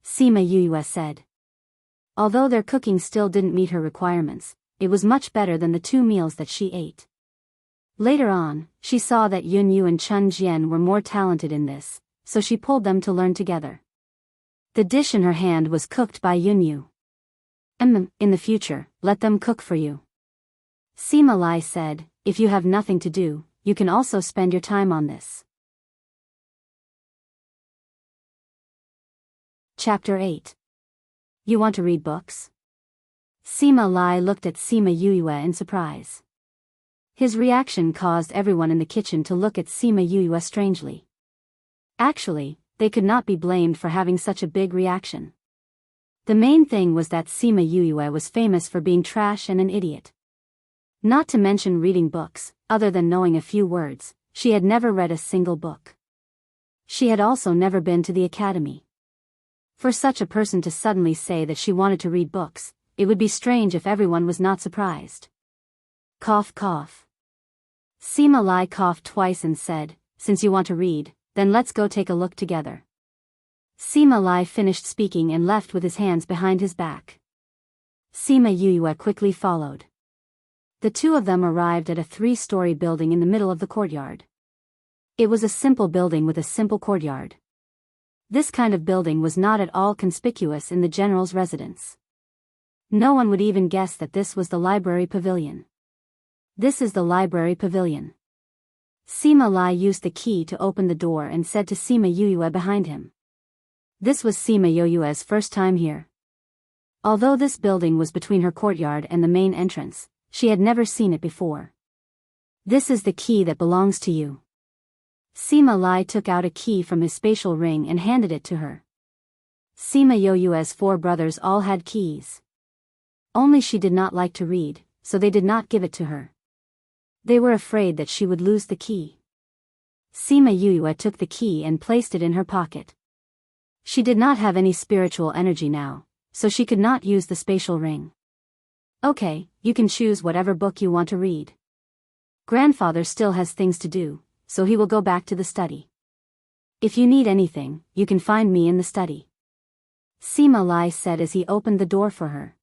Sima Yoyue said. Although their cooking still didn't meet her requirements, it was much better than the 2 meals that she ate. Later on, she saw that Yun Yu and Chun Jian were more talented in this, so she pulled them to learn together. The dish in her hand was cooked by Yun Yu. In the future, let them cook for you," Sima Lai said. "If you have nothing to do, you can also spend your time on this." Chapter 8. You want to read books? Sima Lai looked at Sima Yoyue in surprise. His reaction caused everyone in the kitchen to look at Sima Yoyue strangely. Actually, they could not be blamed for having such a big reaction. The main thing was that Sima Yoyue was famous for being trash and an idiot. Not to mention reading books, other than knowing a few words, she had never read a single book. She had also never been to the academy. For such a person to suddenly say that she wanted to read books, it would be strange if everyone was not surprised. Cough cough. Sima Lai coughed twice and said, "Since you want to read, then let's go take a look together." Sima Lai finished speaking and left with his hands behind his back. Sima Yoyue quickly followed. The two of them arrived at a 3-story building in the middle of the courtyard. It was a simple building with a simple courtyard. This kind of building was not at all conspicuous in the general's residence. No one would even guess that this was the library pavilion. "This is the library pavilion." Sima Lai used the key to open the door and said to Sima Yoyue behind him. This was Sima Yoyue's first time here. Although this building was between her courtyard and the main entrance, she had never seen it before. "This is the key that belongs to you." Sima Lai took out a key from his spatial ring and handed it to her. Sima Yoyue's 4 brothers all had keys. Only she did not like to read, so they did not give it to her. They were afraid that she would lose the key. Sima Yoyue took the key and placed it in her pocket. She did not have any spiritual energy now, so she could not use the spatial ring. "Okay, you can choose whatever book you want to read. Grandfather still has things to do, so he will go back to the study. If you need anything, you can find me in the study," Sima Lai said as he opened the door for her.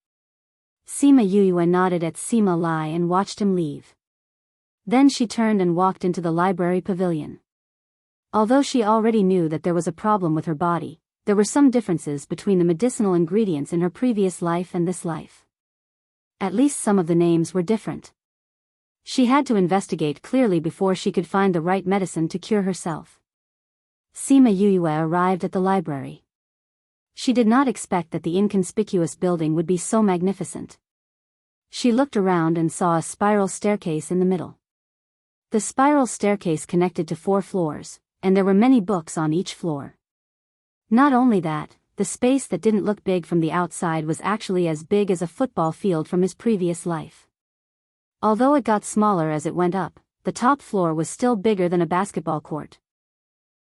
Sima Yoyue nodded at Sima Lai and watched him leave. Then she turned and walked into the library pavilion. Although she already knew that there was a problem with her body, there were some differences between the medicinal ingredients in her previous life and this life. At least some of the names were different. She had to investigate clearly before she could find the right medicine to cure herself. Sima Yoyue arrived at the library. She did not expect that the inconspicuous building would be so magnificent. She looked around and saw a spiral staircase in the middle. The spiral staircase connected to 4 floors, and there were many books on each floor. Not only that, the space that didn't look big from the outside was actually as big as a football field from his previous life. Although it got smaller as it went up, the top floor was still bigger than a basketball court.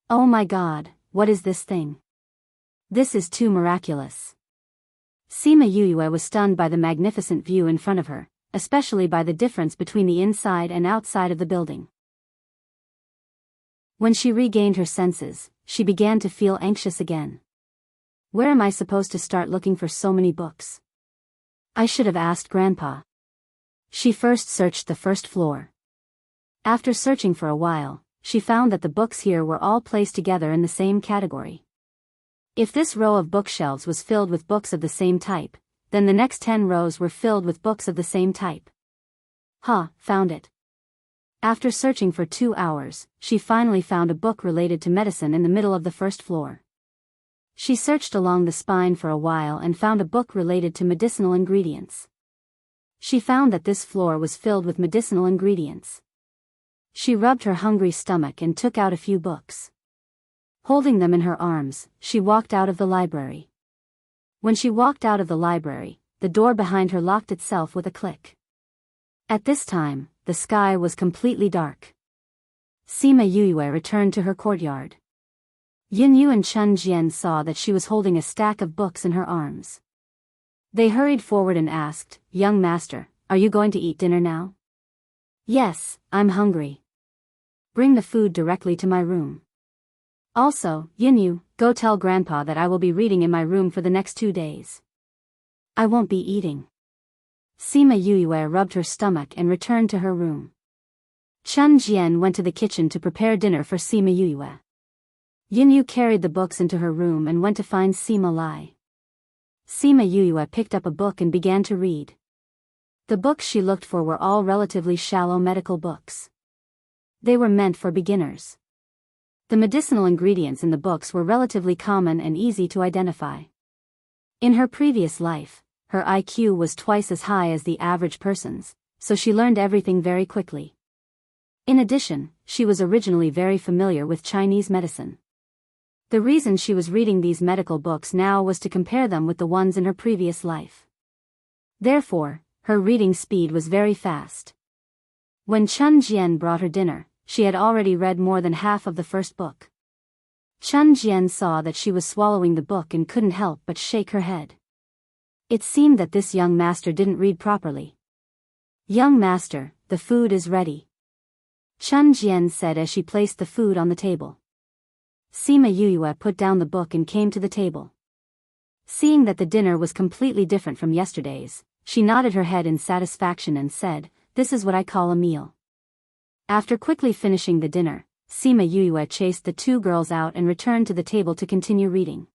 "Oh my God, what is this thing? This is too miraculous." Sima Yoyue was stunned by the magnificent view in front of her, especially by the difference between the inside and outside of the building. When she regained her senses, she began to feel anxious again. Where am I supposed to start looking for so many books? I should have asked Grandpa. She first searched the first floor. After searching for a while, she found that the books here were all placed together in the same category. If this row of bookshelves was filled with books of the same type, then the next 10 rows were filled with books of the same type. Found it. After searching for 2 hours, she finally found a book related to medicine in the middle of the first floor. She searched along the spine for a while and found a book related to medicinal ingredients. She found that this floor was filled with medicinal ingredients. She rubbed her hungry stomach and took out a few books. Holding them in her arms, she walked out of the library. When she walked out of the library, the door behind her locked itself with a click. At this time, the sky was completely dark. Sima Yuyue returned to her courtyard. Yinyu and Chun Jian saw that she was holding a stack of books in her arms. They hurried forward and asked, "Young master, are you going to eat dinner now?" "Yes, I'm hungry." "Bring the food directly to my room. Also, Yinyu, go tell Grandpa that I will be reading in my room for the next 2 days." "I won't be eating." Sima Yuyue rubbed her stomach and returned to her room. Chun Jian went to the kitchen to prepare dinner for Sima Yuyue. Yinyu carried the books into her room and went to find Sima Lai. Sima Yuyue picked up a book and began to read. The books she looked for were all relatively shallow medical books. They were meant for beginners. The medicinal ingredients in the books were relatively common and easy to identify. In her previous life, her IQ was twice as high as the average person's, so she learned everything very quickly. In addition, she was originally very familiar with Chinese medicine. The reason she was reading these medical books now was to compare them with the ones in her previous life. Therefore, her reading speed was very fast. When Chun Jian brought her dinner, she had already read more than half of the first book. Chun Jian saw that she was swallowing the book and couldn't help but shake her head. It seemed that this young master didn't read properly. "Young master, the food is ready," Chun Jian said as she placed the food on the table. Sima Yuyue put down the book and came to the table. Seeing that the dinner was completely different from yesterday's, she nodded her head in satisfaction and said, "This is what I call a meal." After quickly finishing the dinner, Sima Yuyue chased the 2 girls out and returned to the table to continue reading.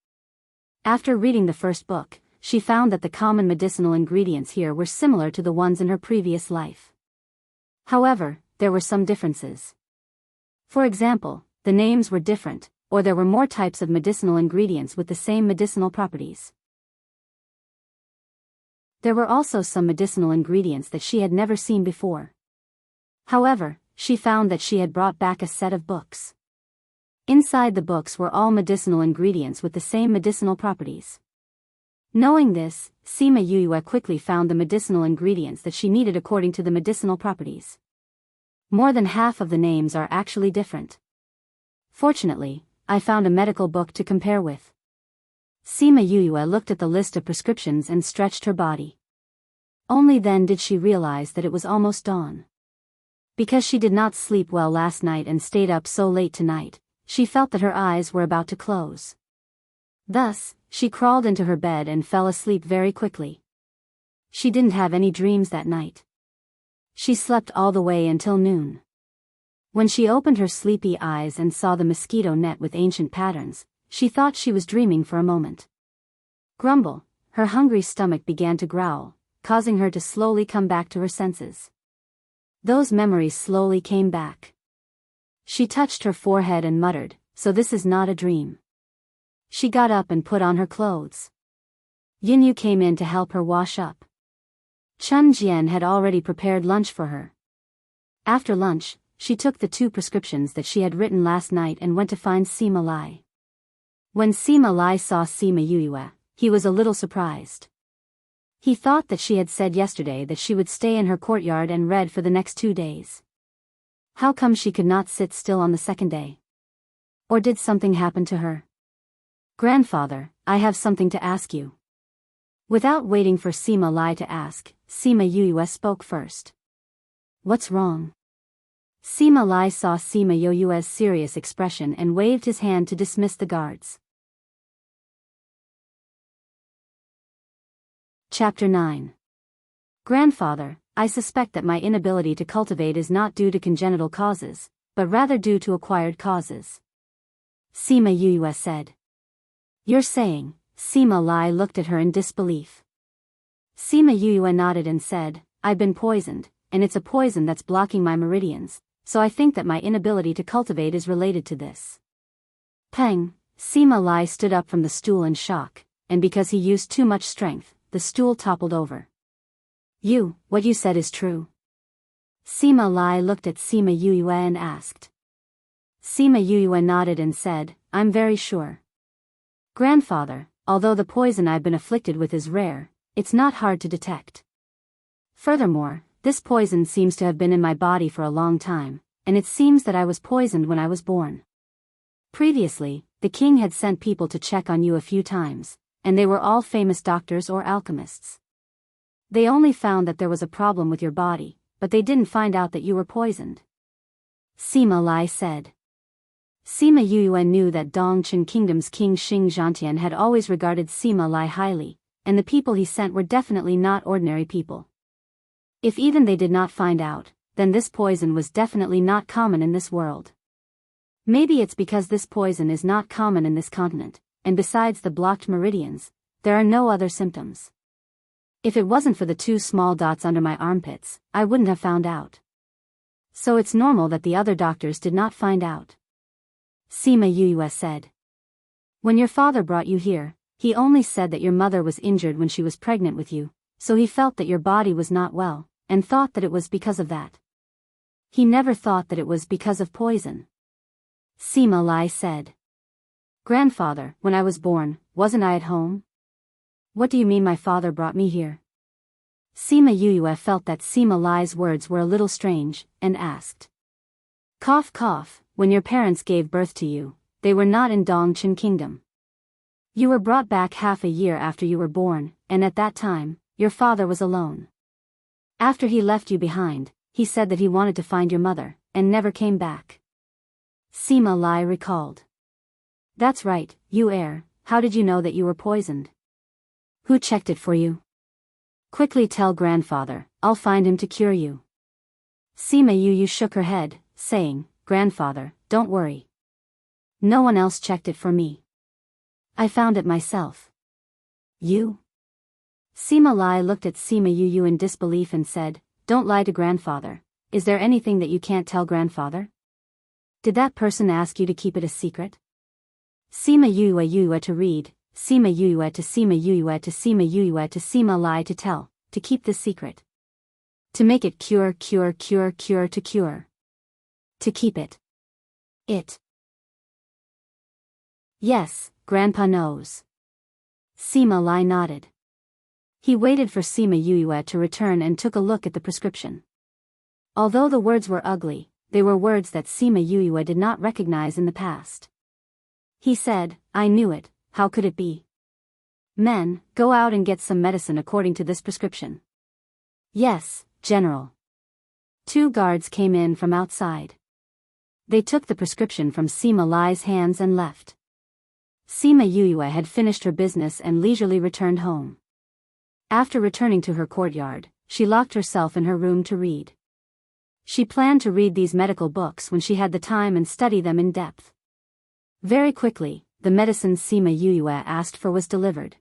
After reading the first book, she found that the common medicinal ingredients here were similar to the ones in her previous life. However, there were some differences. For example, the names were different, or there were more types of medicinal ingredients with the same medicinal properties. There were also some medicinal ingredients that she had never seen before. However, she found that she had brought back a set of books. Inside the books were all medicinal ingredients with the same medicinal properties. Knowing this, Sima Yuyue quickly found the medicinal ingredients that she needed according to the medicinal properties. More than half of the names are actually different. Fortunately, I found a medical book to compare with. Sima Yuyue looked at the list of prescriptions and stretched her body. Only then did she realize that it was almost dawn. Because she did not sleep well last night and stayed up so late tonight, she felt that her eyes were about to close. Thus, she crawled into her bed and fell asleep very quickly. She didn't have any dreams that night. She slept all the way until noon. When she opened her sleepy eyes and saw the mosquito net with ancient patterns, she thought she was dreaming for a moment. Grumble, her hungry stomach began to growl, causing her to slowly come back to her senses. Those memories slowly came back. She touched her forehead and muttered, "So this is not a dream." She got up and put on her clothes. Yinyu came in to help her wash up. Chun Jian had already prepared lunch for her. After lunch, she took the 2 prescriptions that she had written last night and went to find Sima Lai. When Sima Lai saw Sima Yuyue, he was a little surprised. He thought that she had said yesterday that she would stay in her courtyard and read for the next 2 days. How come she could not sit still on the second day? Or did something happen to her? "Grandfather, I have something to ask you." Without waiting for Sima Lai to ask, Sima Yuyue spoke first. "What's wrong?" Sima Lai saw Sima Yuyue's serious expression and waved his hand to dismiss the guards. Chapter 9. Grandfather, I suspect that my inability to cultivate is not due to congenital causes, but rather due to acquired causes. Sima Yue said. You're saying? Sima Lai looked at her in disbelief. Sima Yue nodded and said, I've been poisoned, and it's a poison that's blocking my meridians, so I think that my inability to cultivate is related to this. Peng, Sima Lai stood up from the stool in shock, and because he used too much strength, the stool toppled over. What you said is true. Sima Lai looked at Sima Yue and asked. Sima Yue nodded and said, I'm very sure. Grandfather, although the poison I've been afflicted with is rare, it's not hard to detect. Furthermore, this poison seems to have been in my body for a long time, and it seems that I was poisoned when I was born. Previously, the king had sent people to check on you a few times, and they were all famous doctors or alchemists. They only found that there was a problem with your body, but they didn't find out that you were poisoned. Sima Lai said. Sima Yue knew that Dongchen Kingdom's King Xing Zhantian had always regarded Sima Lai highly, and the people he sent were definitely not ordinary people. If even they did not find out, then this poison was definitely not common in this world. Maybe it's because this poison is not common in this continent, and besides the blocked meridians, there are no other symptoms. If it wasn't for the 2 small dots under my armpits, I wouldn't have found out. So it's normal that the other doctors did not find out. Sima Yue said. When your father brought you here, he only said that your mother was injured when she was pregnant with you, so he felt that your body was not well, and thought that it was because of that. He never thought that it was because of poison. Sima Lai said. Grandfather, when I was born, wasn't I at home? What do you mean my father brought me here? Sima Yue felt that Sima Lai's words were a little strange, and asked. Cough cough, when your parents gave birth to you, they were not in Dongchen Kingdom. You were brought back half a year after you were born, and at that time, your father was alone. After he left you behind, he said that he wanted to find your mother, and never came back. Sima Lai recalled. That's right, you heir, how did you know that you were poisoned? Who checked it for you? Quickly tell grandfather, I'll find him to cure you. Sima Yue shook her head, saying, Grandfather, don't worry. No one else checked it for me. I found it myself. You? Sima Lai looked at Sima Yue in disbelief and said, Don't lie to grandfather. Is there anything that you can't tell grandfather? Did that person ask you to keep it a secret? Sima Yue to read, Sima Yue to Sima Yue to Sima Yue to Sima Lai to tell, to keep this secret. To make it cure to cure. To keep it. Yes, Grandpa knows. Sima Lai nodded. He waited for Sima Yue to return and took a look at the prescription. Although the words were ugly, they were words that Sima Yue did not recognize in the past. He said, I knew it, how could it be? Men, go out and get some medicine according to this prescription. Yes, General. 2 guards came in from outside. They took the prescription from Sima Lai's hands and left. Sima Yue had finished her business and leisurely returned home. After returning to her courtyard, she locked herself in her room to read. She planned to read these medical books when she had the time and study them in depth. Very quickly, the medicine Sima Yue asked for was delivered.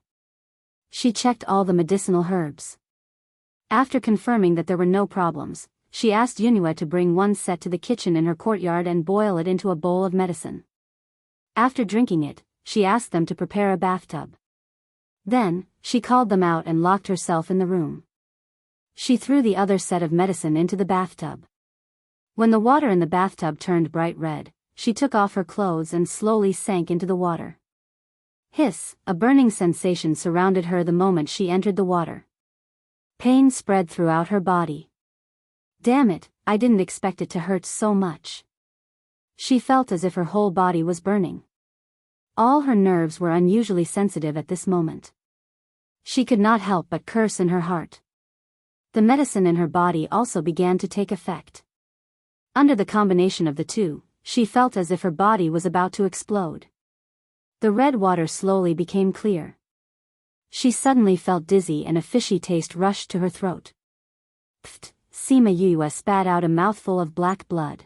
She checked all the medicinal herbs. After confirming that there were no problems, she asked Yunue to bring 1 set to the kitchen in her courtyard and boil it into a bowl of medicine. After drinking it, she asked them to prepare a bathtub. Then, she called them out and locked herself in the room. She threw the other set of medicine into the bathtub. When the water in the bathtub turned bright red, she took off her clothes and slowly sank into the water. Hiss, a burning sensation surrounded her the moment she entered the water. Pain spread throughout her body. Damn it, I didn't expect it to hurt so much. She felt as if her whole body was burning. All her nerves were unusually sensitive at this moment. She could not help but curse in her heart. The medicine in her body also began to take effect. Under the combination of the two, she felt as if her body was about to explode. The red water slowly became clear. She suddenly felt dizzy and a fishy taste rushed to her throat. Pfft, Sima Yue spat out a mouthful of black blood.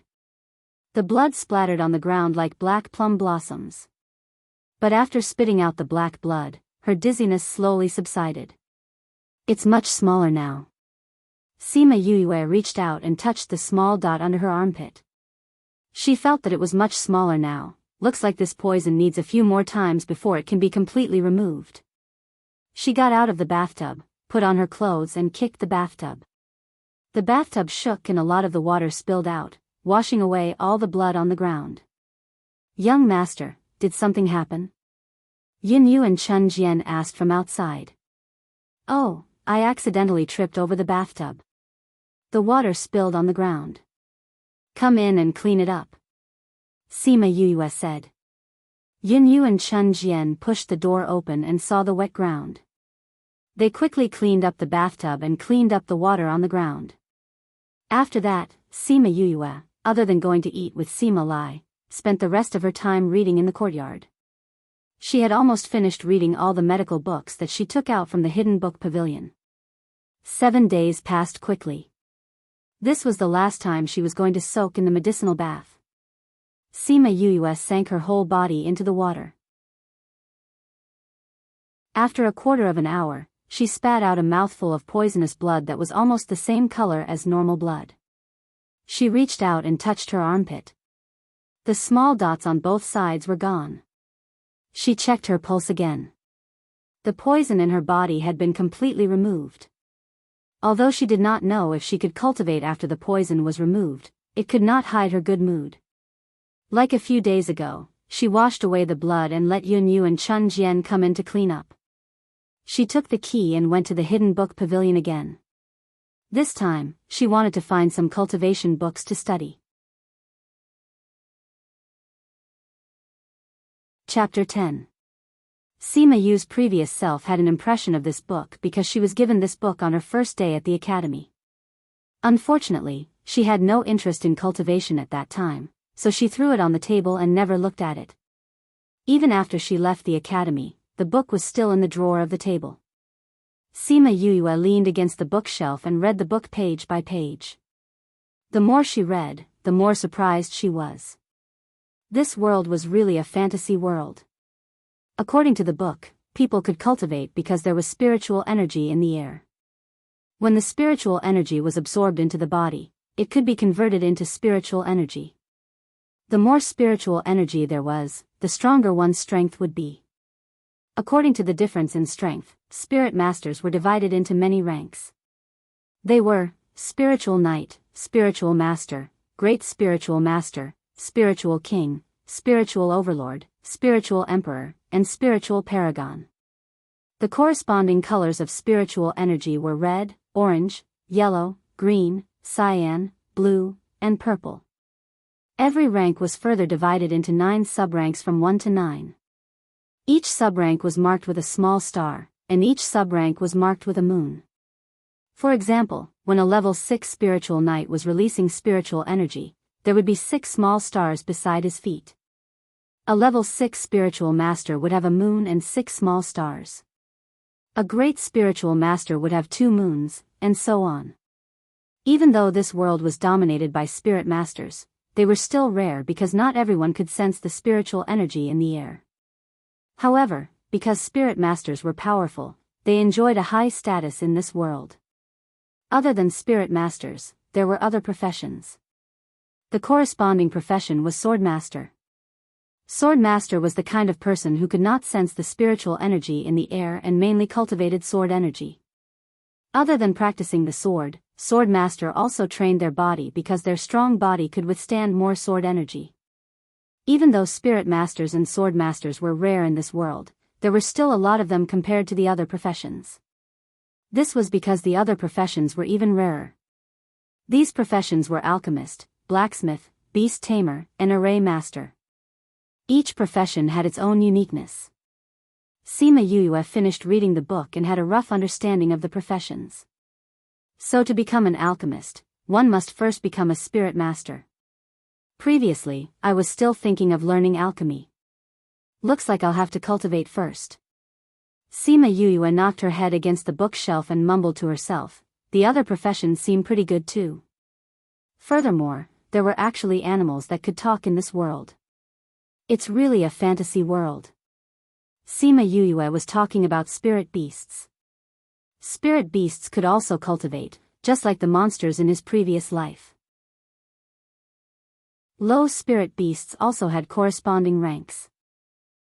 The blood splattered on the ground like black plum blossoms. But after spitting out the black blood, her dizziness slowly subsided. It's much smaller now. Sima Yue reached out and touched the small dot under her armpit. She felt that it was much smaller now. Looks like this poison needs a few more times before it can be completely removed. She got out of the bathtub, put on her clothes and kicked the bathtub. The bathtub shook and a lot of the water spilled out, washing away all the blood on the ground. Young master, did something happen? Yin Yu and Chun Jian asked from outside. Oh, I accidentally tripped over the bathtub. The water spilled on the ground. Come in and clean it up, Sima Yue said. Yin Yu and Chun Jian pushed the door open and saw the wet ground. They quickly cleaned up the bathtub and cleaned up the water on the ground. After that, Sima Yue, other than going to eat with Sima Lai, spent the rest of her time reading in the courtyard. She had almost finished reading all the medical books that she took out from the hidden book pavilion. 7 days passed quickly. This was the last time she was going to soak in the medicinal bath. Sima Yue sank her whole body into the water. After a quarter of an hour, she spat out a mouthful of poisonous blood that was almost the same color as normal blood. She reached out and touched her armpit. The small dots on both sides were gone. She checked her pulse again. The poison in her body had been completely removed. Although she did not know if she could cultivate after the poison was removed, it could not hide her good mood. Like a few days ago, she washed away the blood and let Yun Yu and Chun Jian come in to clean up. She took the key and went to the hidden book pavilion again. This time, she wanted to find some cultivation books to study. Chapter 10. Sima Yu's previous self had an impression of this book because she was given this book on her first day at the academy. Unfortunately, she had no interest in cultivation at that time, so she threw it on the table and never looked at it. Even after she left the academy, the book was still in the drawer of the table. Sima Yue leaned against the bookshelf and read the book page by page. The more she read, the more surprised she was. This world was really a fantasy world. According to the book, people could cultivate because there was spiritual energy in the air. When the spiritual energy was absorbed into the body, it could be converted into spiritual energy. The more spiritual energy there was, the stronger one's strength would be. According to the difference in strength, spirit masters were divided into many ranks. They were spiritual knight, spiritual master, great spiritual master, spiritual king, spiritual overlord, spiritual emperor, and spiritual paragon. The corresponding colors of spiritual energy were red, orange, yellow, green, cyan, blue, and purple. Every rank was further divided into 9 subranks from 1 to 9. Each subrank was marked with a small star, and each subrank was marked with a moon. For example, when a level 6 spiritual knight was releasing spiritual energy, there would be 6 small stars beside his feet. A level 6 spiritual master would have a moon and 6 small stars. A great spiritual master would have 2 moons, and so on. Even though this world was dominated by spirit masters, they were still rare because not everyone could sense the spiritual energy in the air. However, because spirit masters were powerful, they enjoyed a high status in this world. Other than spirit masters, there were other professions. The corresponding profession was swordmaster. Swordmaster was the kind of person who could not sense the spiritual energy in the air and mainly cultivated sword energy. Other than practicing the sword, swordmaster also trained their body because their strong body could withstand more sword energy. Even though spirit masters and sword masters were rare in this world, there were still a lot of them compared to the other professions. This was because the other professions were even rarer. These professions were alchemist, blacksmith, beast tamer, and array master. Each profession had its own uniqueness. Sima Yue finished reading the book and had a rough understanding of the professions. So to become an alchemist, one must first become a spirit master. Previously, I was still thinking of learning alchemy. Looks like I'll have to cultivate first. Sima Yue knocked her head against the bookshelf and mumbled to herself, the other professions seem pretty good too. Furthermore, there were actually animals that could talk in this world. It's really a fantasy world. Sima Yuyue was talking about spirit beasts. Spirit beasts could also cultivate, just like the monsters in his previous life. Low spirit beasts also had corresponding ranks.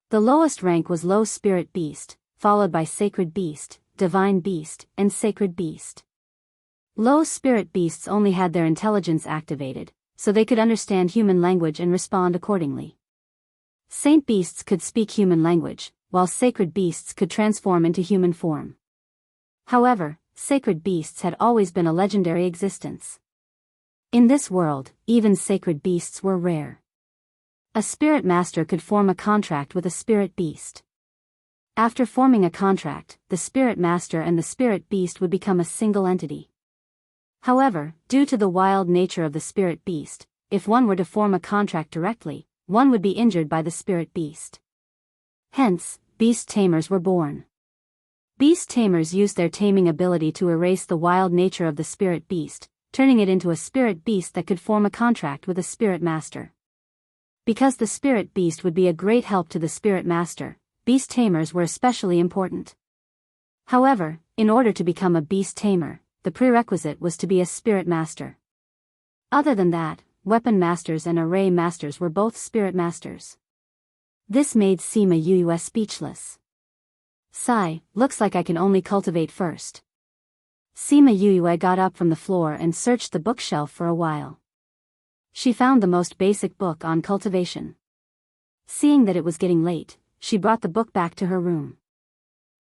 The lowest rank was low spirit beast, followed by sacred beast, divine beast, and sacred beast. Low spirit beasts only had their intelligence activated, so they could understand human language and respond accordingly. Saint beasts could speak human language, while sacred beasts could transform into human form. However, sacred beasts had always been a legendary existence. In this world, even sacred beasts were rare. A spirit master could form a contract with a spirit beast. After forming a contract, the spirit master and the spirit beast would become a single entity. However, due to the wild nature of the spirit beast, if one were to form a contract directly, one would be injured by the spirit beast. Hence, beast tamers were born. Beast tamers used their taming ability to erase the wild nature of the spirit beast, turning it into a spirit beast that could form a contract with a spirit master. Because the spirit beast would be a great help to the spirit master, beast tamers were especially important. However, in order to become a beast tamer, the prerequisite was to be a spirit master. Other than that, weapon masters and array masters were both spirit masters. This made Sima Yuyue speechless. Sigh, looks like I can only cultivate first. Sima Yuyue got up from the floor and searched the bookshelf for a while. She found the most basic book on cultivation. Seeing that it was getting late, she brought the book back to her room.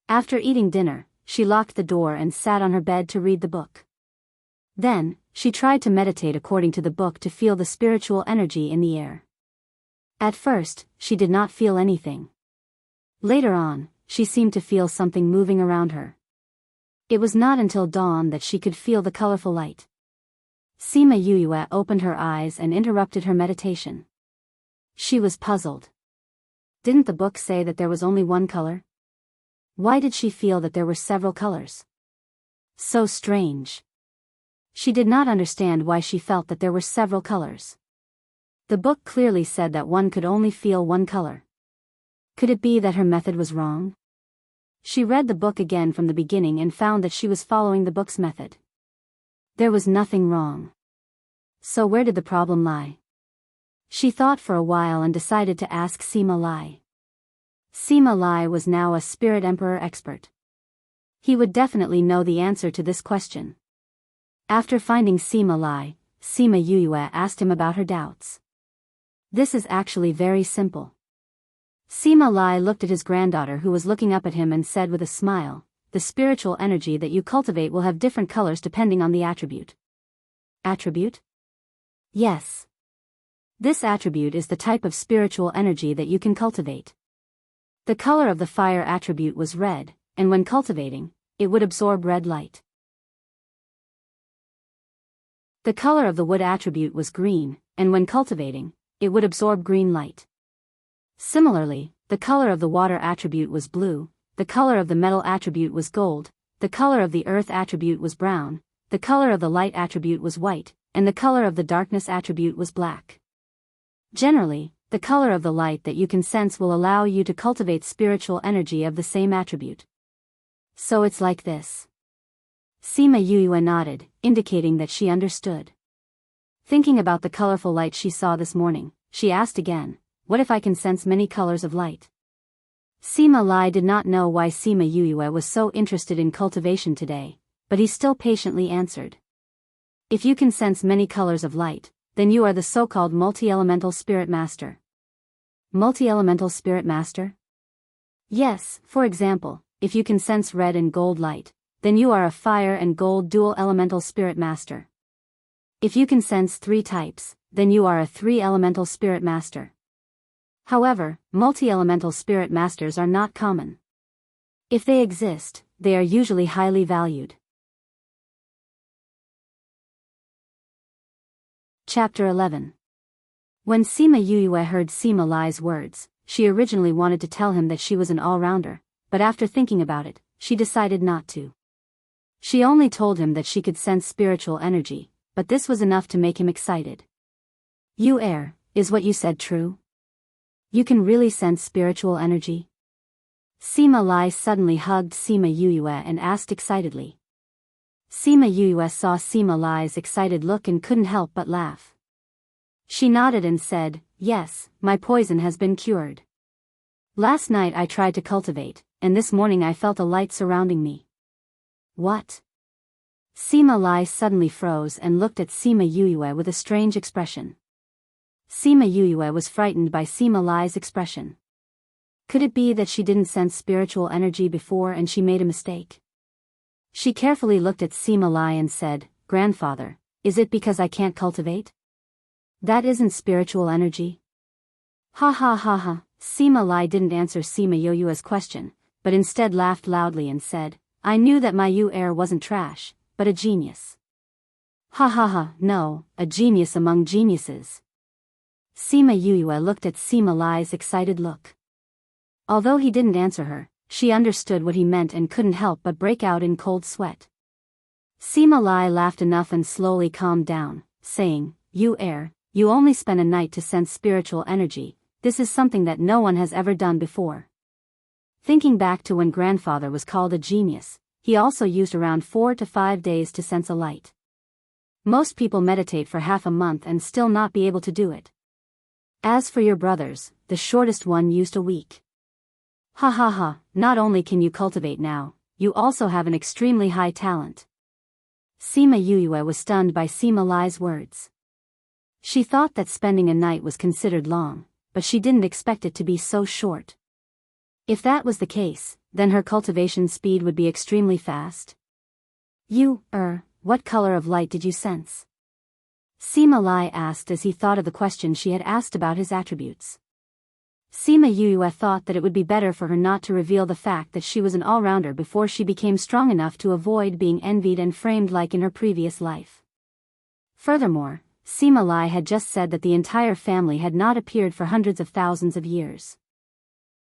After eating dinner, she locked the door and sat on her bed to read the book. Then, she tried to meditate according to the book to feel the spiritual energy in the air. At first, she did not feel anything. Later on, she seemed to feel something moving around her. It was not until dawn that she could feel the colorful light. Sima Yuyue opened her eyes and interrupted her meditation. She was puzzled. Didn't the book say that there was only one color? Why did she feel that there were several colors? So strange. She did not understand why she felt that there were several colors. The book clearly said that one could only feel one color. Could it be that her method was wrong? She read the book again from the beginning and found that she was following the book's method. There was nothing wrong. So where did the problem lie? She thought for a while and decided to ask Sima Lai. Sima Lai was now a spirit emperor expert. He would definitely know the answer to this question. After finding Sima Lai, Sima Yuyue asked him about her doubts. This is actually very simple. Sima Lai looked at his granddaughter who was looking up at him and said with a smile, "The spiritual energy that you cultivate will have different colors depending on the attribute." Attribute? Yes. This attribute is the type of spiritual energy that you can cultivate. The color of the fire attribute was red, and when cultivating, it would absorb red light. The color of the wood attribute was green, and when cultivating, it would absorb green light. Similarly, the color of the water attribute was blue, the color of the metal attribute was gold, the color of the earth attribute was brown, the color of the light attribute was white, and the color of the darkness attribute was black. Generally, the color of the light that you can sense will allow you to cultivate spiritual energy of the same attribute. So it's like this. Sima Yuyue nodded, indicating that she understood. Thinking about the colorful light she saw this morning, she asked again, "What if I can sense many colors of light?" Sima Lai did not know why Sima Yuyue was so interested in cultivation today, but he still patiently answered. "If you can sense many colors of light, then you are the so-called multi-elemental spirit master." Multi-elemental spirit master? Yes, for example, if you can sense red and gold light, then you are a fire and gold dual elemental spirit master. If you can sense 3 types, then you are a 3-elemental spirit master. However, multi-elemental spirit masters are not common. If they exist, they are usually highly valued. Chapter 11. When Sima Yuyue heard Sima Lai's words, she originally wanted to tell him that she was an all-rounder, but after thinking about it, she decided not to. She only told him that she could sense spiritual energy, but this was enough to make him excited. You heir, is what you said true? You can really sense spiritual energy? Sima Lai suddenly hugged Sima Yue and asked excitedly. Sima Yue saw Sima Lai's excited look and couldn't help but laugh. She nodded and said, yes, my poison has been cured. Last night I tried to cultivate, and this morning I felt a light surrounding me. What? Sima Lai suddenly froze and looked at Sima Yue with a strange expression. Sima Yue was frightened by Sima Lai's expression. Could it be that she didn't sense spiritual energy before and she made a mistake? She carefully looked at Sima Lai and said, Grandfather, is it because I can't cultivate? That isn't spiritual energy. Ha ha ha ha. Sima Lai didn't answer Sima Yue's question, but instead laughed loudly and said, I knew that my heir wasn't trash, but a genius. Ha ha ha, no, a genius among geniuses. Sima Yue looked at Sima Lai's excited look. Although he didn't answer her, she understood what he meant and couldn't help but break out in cold sweat. Sima Lai laughed enough and slowly calmed down, saying, You heir, you only spent a night to sense spiritual energy, this is something that no one has ever done before. Thinking back to when grandfather was called a genius, he also used around 4 to 5 days to sense a light. Most people meditate for half a month and still not be able to do it. As for your brothers, the shortest one used a week. Ha ha ha, not only can you cultivate now, you also have an extremely high talent. Sima Yue was stunned by Sima Lai's words. She thought that spending a night was considered long, but she didn't expect it to be so short. If that was the case, then her cultivation speed would be extremely fast. What color of light did you sense? Sima Lai asked as he thought of the question she had asked about his attributes. Sima Yue thought that it would be better for her not to reveal the fact that she was an all-rounder before she became strong enough to avoid being envied and framed like in her previous life. Furthermore, Sima Lai had just said that the entire family had not appeared for hundreds of thousands of years.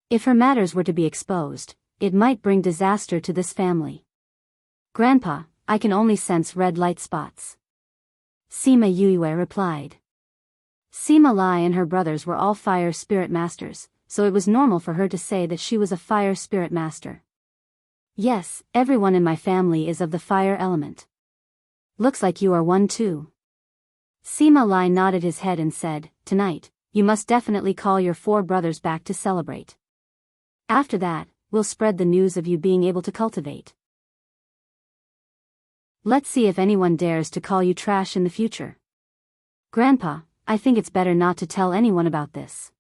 If her matters were to be exposed, it might bring disaster to this family. Grandpa, I can only sense red light spots. Sima Yue replied. Sima Lai and her brothers were all fire spirit masters, so it was normal for her to say that she was a fire spirit master. Yes, everyone in my family is of the fire element. Looks like you are one too. Sima Lai nodded his head and said, Tonight, you must definitely call your 4 brothers back to celebrate. After that, we'll spread the news of you being able to cultivate. Let's see if anyone dares to call you trash in the future. Grandpa, I think it's better not to tell anyone about this.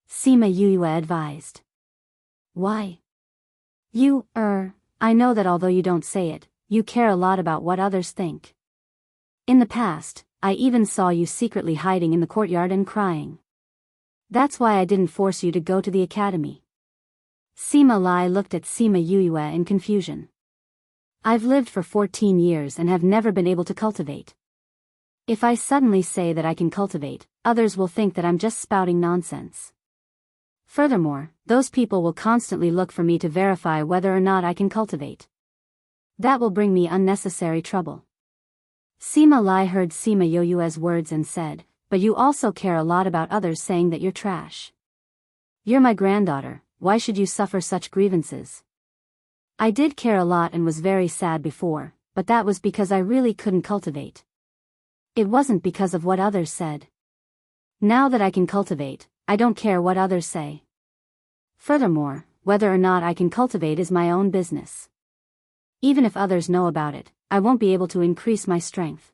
Sima Yue advised. Why? I know that although you don't say it, you care a lot about what others think. In the past, I even saw you secretly hiding in the courtyard and crying. That's why I didn't force you to go to the academy. Sima Lai looked at Sima Yue in confusion. I've lived for 14 years and have never been able to cultivate. If I suddenly say that I can cultivate, others will think that I'm just spouting nonsense. Furthermore, those people will constantly look for me to verify whether or not I can cultivate. That will bring me unnecessary trouble. Sima Lai heard Sima Yue's words and said, But you also care a lot about others saying that you're trash. You're my granddaughter, why should you suffer such grievances? I did care a lot and was very sad before, but that was because I really couldn't cultivate. It wasn't because of what others said. Now that I can cultivate, I don't care what others say. Furthermore, whether or not I can cultivate is my own business. Even if others know about it, I won't be able to increase my strength.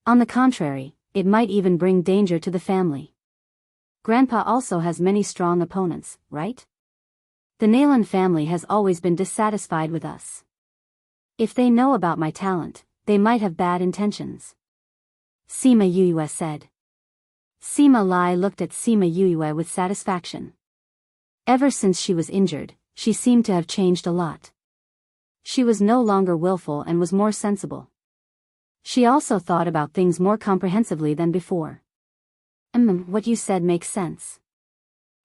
On the contrary, it might even bring danger to the family. Grandpa also has many strong opponents, right? The Nalan family has always been dissatisfied with us. If they know about my talent, they might have bad intentions. Sima Yue said. Sima Lai looked at Sima Yue with satisfaction. Ever since she was injured, she seemed to have changed a lot. She was no longer willful and was more sensible. She also thought about things more comprehensively than before. What you said makes sense.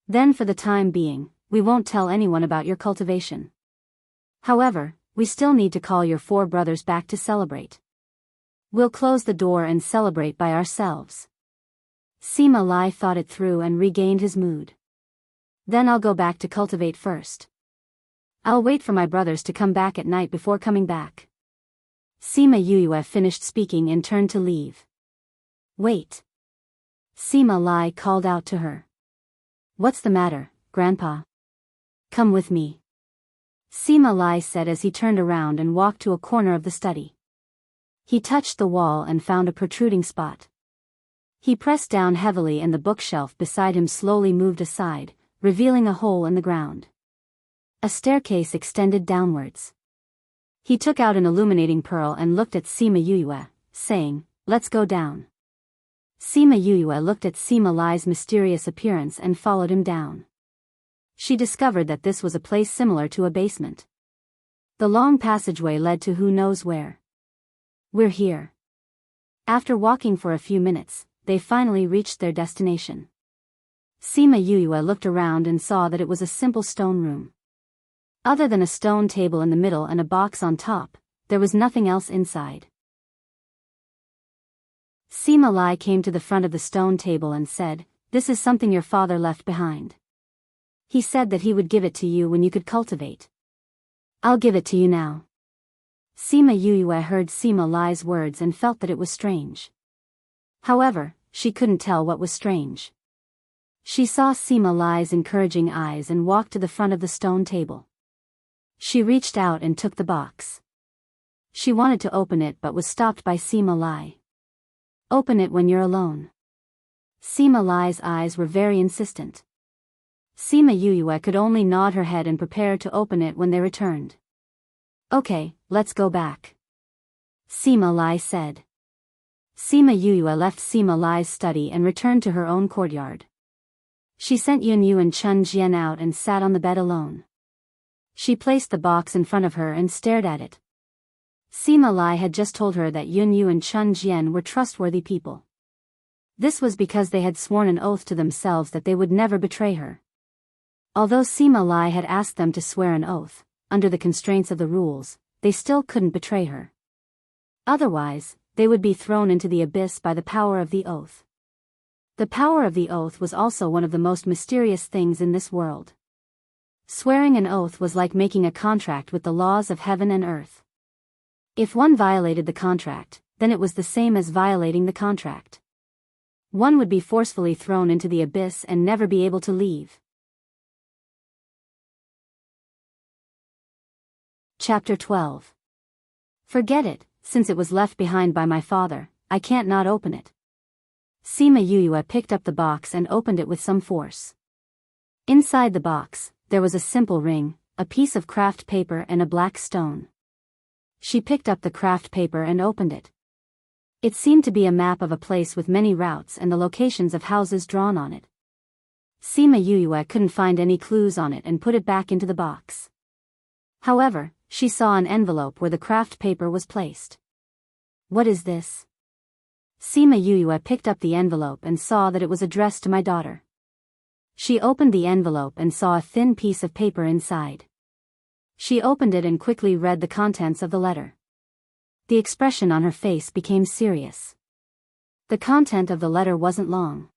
Then for the time being, we won't tell anyone about your cultivation. However, We still need to call your 4 brothers back to celebrate. We'll close the door and celebrate by ourselves. Sima Lai thought it through and regained his mood. Then I'll go back to cultivate first. I'll wait for my brothers to come back at night before coming back. Sima Yuyue finished speaking and turned to leave. Wait. Sima Lai called out to her. What's the matter, Grandpa? Come with me. Sima Lai said as he turned around and walked to a corner of the study. He touched the wall and found a protruding spot. He pressed down heavily and the bookshelf beside him slowly moved aside, revealing a hole in the ground. A staircase extended downwards. He took out an illuminating pearl and looked at Sima Yuyue, saying, "Let's go down." Sima Yuyue looked at Sima Lai's mysterious appearance and followed him down. She discovered that this was a place similar to a basement. The long passageway led to who knows where. We're here. After walking for a few minutes, they finally reached their destination. Sima Yuyue looked around and saw that it was a simple stone room. Other than a stone table in the middle and a box on top, there was nothing else inside. Sima Lai came to the front of the stone table and said, "This is something your father left behind. He said that he would give it to you when you could cultivate. I'll give it to you now." Sima Yuyue heard Sima Lai's words and felt that it was strange. However, she couldn't tell what was strange. She saw Sima Lai's encouraging eyes and walked to the front of the stone table. She reached out and took the box. She wanted to open it but was stopped by Sima Lai. "Open it when you're alone." Sima Lai's eyes were very insistent. Sima Yuyue could only nod her head and prepare to open it when they returned. "Okay, let's go back," Sima Lai said. Sima Yuyue left Sima Lai's study and returned to her own courtyard. She sent Yun Yu and Chun Jian out and sat on the bed alone. She placed the box in front of her and stared at it. Sima Lai had just told her that Yun Yu and Chun Jian were trustworthy people. This was because they had sworn an oath to themselves that they would never betray her. Although Sima Lai had asked them to swear an oath, under the constraints of the rules, they still couldn't betray her. Otherwise, they would be thrown into the abyss by the power of the oath. The power of the oath was also one of the most mysterious things in this world. Swearing an oath was like making a contract with the laws of heaven and earth. If one violated the contract, then it was the same as violating the contract. One would be forcefully thrown into the abyss and never be able to leave. Chapter 12. Forget it, since it was left behind by my father, I can't not open it. Sima Yuyue picked up the box and opened it with some force. Inside the box, there was a simple ring, a piece of craft paper and a black stone. She picked up the craft paper and opened it. It seemed to be a map of a place with many routes and the locations of houses drawn on it. Sima Yuyue couldn't find any clues on it and put it back into the box. However, she saw an envelope where the craft paper was placed. "What is this?" Sima Yuyue picked up the envelope and saw that it was addressed to my daughter. She opened the envelope and saw a thin piece of paper inside. She opened it and quickly read the contents of the letter. The expression on her face became serious. The content of the letter wasn't long.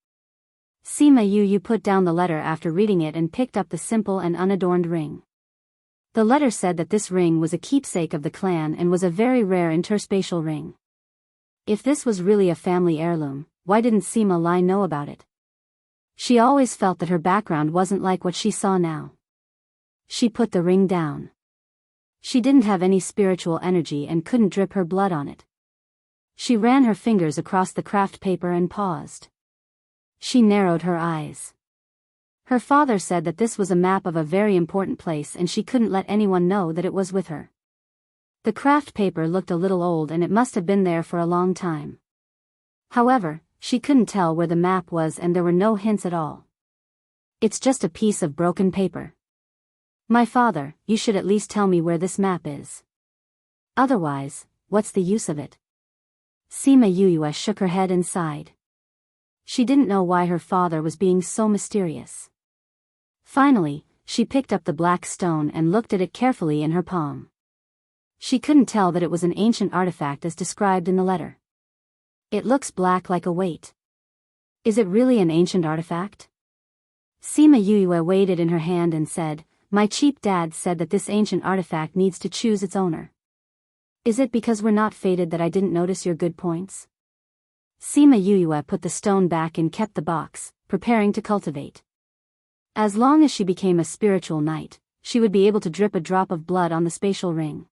Sima Yuyue put down the letter after reading it and picked up the simple and unadorned ring. The letter said that this ring was a keepsake of the clan and was a very rare interspatial ring. If this was really a family heirloom, why didn't Sima Lai know about it? She always felt that her background wasn't like what she saw now. She put the ring down. She didn't have any spiritual energy and couldn't drip her blood on it. She ran her fingers across the craft paper and paused. She narrowed her eyes. Her father said that this was a map of a very important place and she couldn't let anyone know that it was with her. The craft paper looked a little old and it must have been there for a long time. However, she couldn't tell where the map was and there were no hints at all. "It's just a piece of broken paper. My father, you should at least tell me where this map is. Otherwise, what's the use of it?" Sima Yuyue shook her head and sighed. She didn't know why her father was being so mysterious. Finally, she picked up the black stone and looked at it carefully in her palm. She couldn't tell that it was an ancient artifact as described in the letter. It looks black like a weight. Is it really an ancient artifact? Sima Yue weighed it in her hand and said, "My cheap dad said that this ancient artifact needs to choose its owner. Is it because we're not fated that I didn't notice your good points?" Sima Yue put the stone back and kept the box, preparing to cultivate. As long as she became a spiritual knight, she would be able to drip a drop of blood on the spatial ring.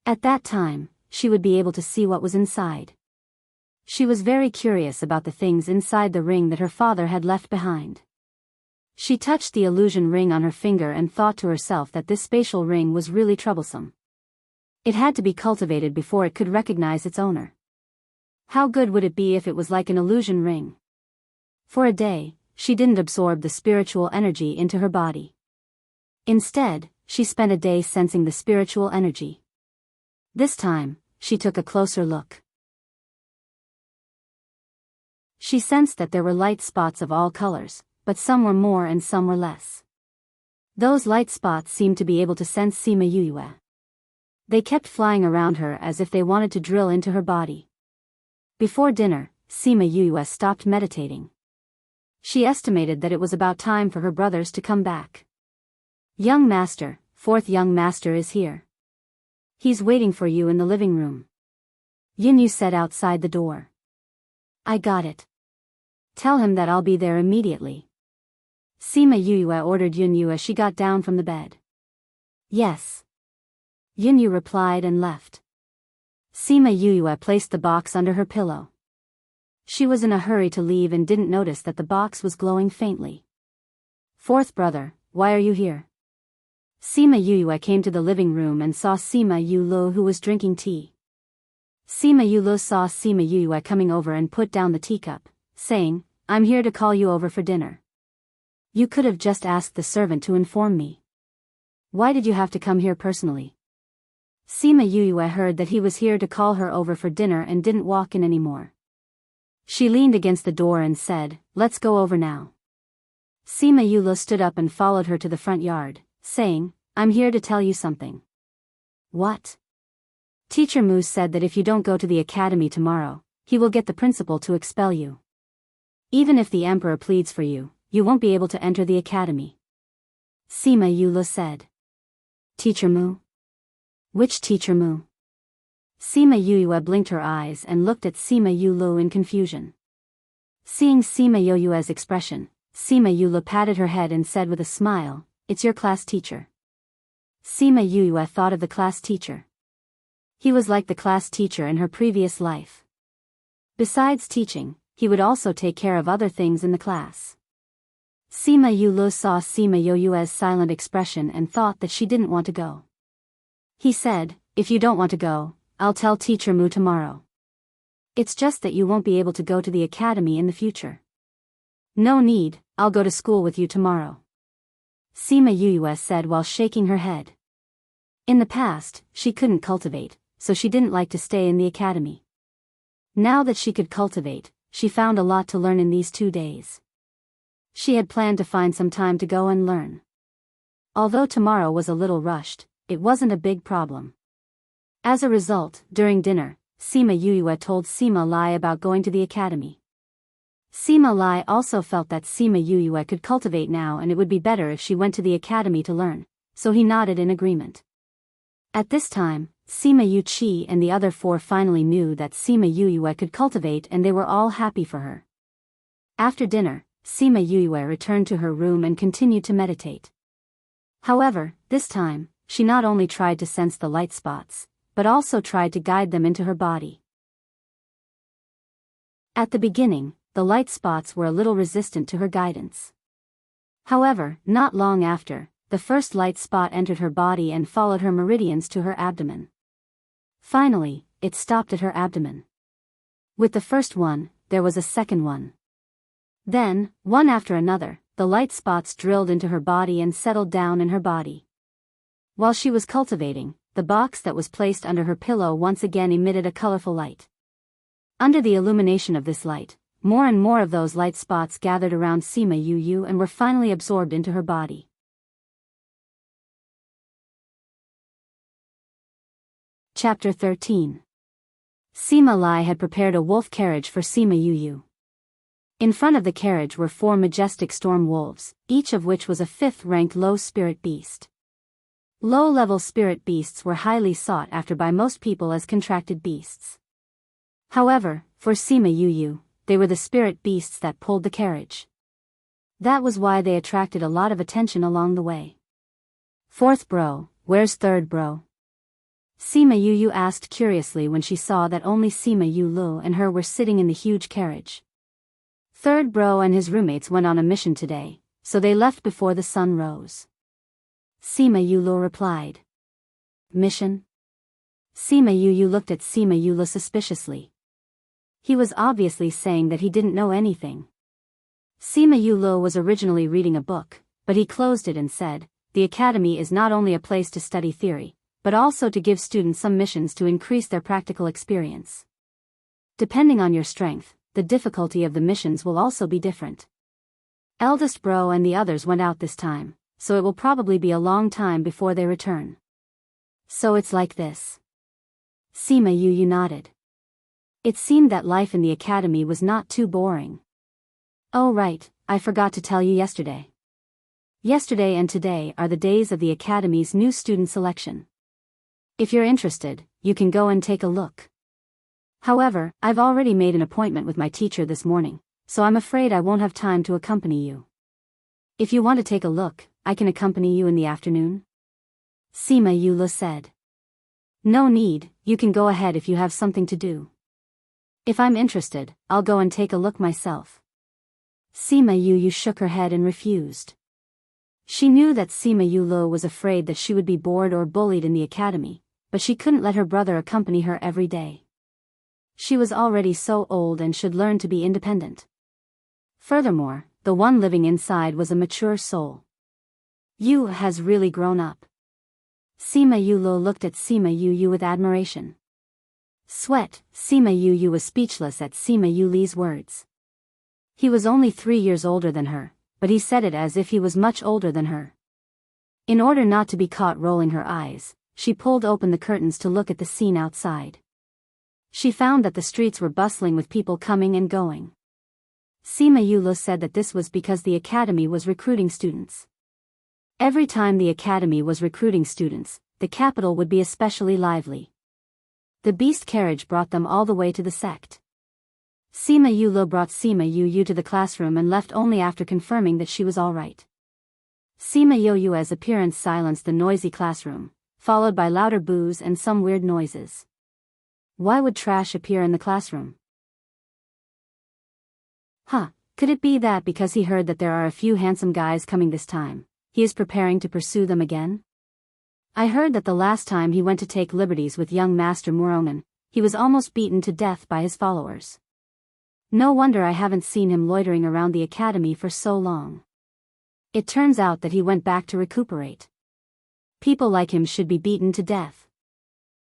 At that time, she would be able to see what was inside. She was very curious about the things inside the ring that her father had left behind. She touched the illusion ring on her finger and thought to herself that this spatial ring was really troublesome. It had to be cultivated before it could recognize its owner. How good would it be if it was like an illusion ring? For a day, she didn't absorb the spiritual energy into her body. Instead, she spent a day sensing the spiritual energy. This time, she took a closer look. She sensed that there were light spots of all colors, but some were more and some were less. Those light spots seemed to be able to sense Sima Yue. They kept flying around her as if they wanted to drill into her body. Before dinner, Sima Yue stopped meditating. She estimated that it was about time for her brothers to come back. "Young master, fourth young master is here. He's waiting for you in the living room," Yunyu said outside the door. "I got it. Tell him that I'll be there immediately." Sima Yue ordered Yunyu as she got down from the bed. "Yes." Yunyu replied and left. Sima Yue placed the box under her pillow. She was in a hurry to leave and didn't notice that the box was glowing faintly. "Fourth brother, why are you here?" Sima Yue came to the living room and saw Sima Yue who was drinking tea. Sima Yue saw Sima Yue coming over and put down the teacup, saying, "I'm here to call you over for dinner. You could have just asked the servant to inform me. Why did you have to come here personally?" Sima Yue heard that he was here to call her over for dinner and didn't walk in anymore. She leaned against the door and said, "Let's go over now." Sima Yue stood up and followed her to the front yard, saying, "I'm here to tell you something." "What?" "Teacher Mu said that if you don't go to the academy tomorrow, he will get the principal to expel you. Even if the emperor pleads for you, you won't be able to enter the academy." Sima Yue said. "Teacher Mu? Which Teacher Mu?" Sima Yue blinked her eyes and looked at Sima Yue in confusion. Seeing Sima Yue's expression, Sima Yue patted her head and said with a smile, "It's your class teacher." Sima Yue thought of the class teacher. He was like the class teacher in her previous life. Besides teaching, he would also take care of other things in the class. Sima Yue saw Sima Yue's silent expression and thought that she didn't want to go. He said, "If you don't want to go, I'll tell Teacher Mu tomorrow. It's just that you won't be able to go to the academy in the future." "No need, I'll go to school with you tomorrow," Sima Yue said while shaking her head. In the past, she couldn't cultivate, so she didn't like to stay in the academy. Now that she could cultivate, she found a lot to learn in these 2 days. She had planned to find some time to go and learn. Although tomorrow was a little rushed, it wasn't a big problem. As a result, during dinner, Sima Yue told Sima Lai about going to the academy. Sima Lai also felt that Sima Yue could cultivate now and it would be better if she went to the academy to learn, so he nodded in agreement. At this time, Sima Yuqi and the other 4 finally knew that Sima Yue could cultivate and they were all happy for her. After dinner, Sima Yue returned to her room and continued to meditate. However, this time, she not only tried to sense the light spots, but also tried to guide them into her body. At the beginning, the light spots were a little resistant to her guidance. However, not long after, the first light spot entered her body and followed her meridians to her abdomen. Finally, it stopped at her abdomen. With the first one, there was a second one. Then, one after another, the light spots drilled into her body and settled down in her body. While she was cultivating, the box that was placed under her pillow once again emitted a colorful light. Under the illumination of this light, more and more of those light spots gathered around Sima Yue and were finally absorbed into her body. Chapter 13. Sima Lai had prepared a wolf carriage for Sima Yu. In front of the carriage were 4 majestic storm wolves, each of which was a 5th-ranked low-spirit beast. Low-level spirit beasts were highly sought after by most people as contracted beasts. However, for Sima Yu, they were the spirit beasts that pulled the carriage. That was why they attracted a lot of attention along the way. "4th bro, where's 3rd bro?" Sima Yu asked curiously when she saw that only Sima Yu and her were sitting in the huge carriage. 3rd bro and his roommates went on a mission today, so they left before the sun rose. Sima Yu replied. "Mission?" Sima Yu looked at Sima Yu suspiciously. He was obviously saying that he didn't know anything. Sima Yu was originally reading a book, but he closed it and said, "The academy is not only a place to study theory, but also to give students some missions to increase their practical experience. Depending on your strength, the difficulty of the missions will also be different. Eldest bro and the others went out this time, so it will probably be a long time before they return." "So it's like this." Sima Yu nodded. It seemed that life in the academy was not too boring. "Oh right, I forgot to tell you yesterday. Yesterday and today are the days of the academy's new student selection. If you're interested, you can go and take a look. However, I've already made an appointment with my teacher this morning, so I'm afraid I won't have time to accompany you. If you want to take a look, I can accompany you in the afternoon." Sima Yu said. "No need, you can go ahead if you have something to do. If I'm interested, I'll go and take a look myself." Sima Yu shook her head and refused. She knew that Sima Yu was afraid that she would be bored or bullied in the academy, but she couldn't let her brother accompany her every day. She was already so old and should learn to be independent. Furthermore, the one living inside was a mature soul. Yu has really grown up. Sima Yu looked at Sima Yu with admiration. Sima Yu was speechless at Sima Yu's words. He was only 3 years older than her, but he said it as if he was much older than her. In order not to be caught rolling her eyes, she pulled open the curtains to look at the scene outside. She found that the streets were bustling with people coming and going. Sima Yu said that this was because the academy was recruiting students. Every time the academy was recruiting students, the capital would be especially lively. The beast carriage brought them all the way to the sect. Sima Yu brought Sima Yu to the classroom and left only after confirming that she was all right. Sima Yu's appearance silenced the noisy classroom, followed by louder boos and some weird noises. Why would trash appear in the classroom? Could it be that because he heard that there are a few handsome guys coming this time, he is preparing to pursue them again? I heard that the last time he went to take liberties with young Master Murongan, he was almost beaten to death by his followers. No wonder I haven't seen him loitering around the academy for so long. It turns out that he went back to recuperate. People like him should be beaten to death.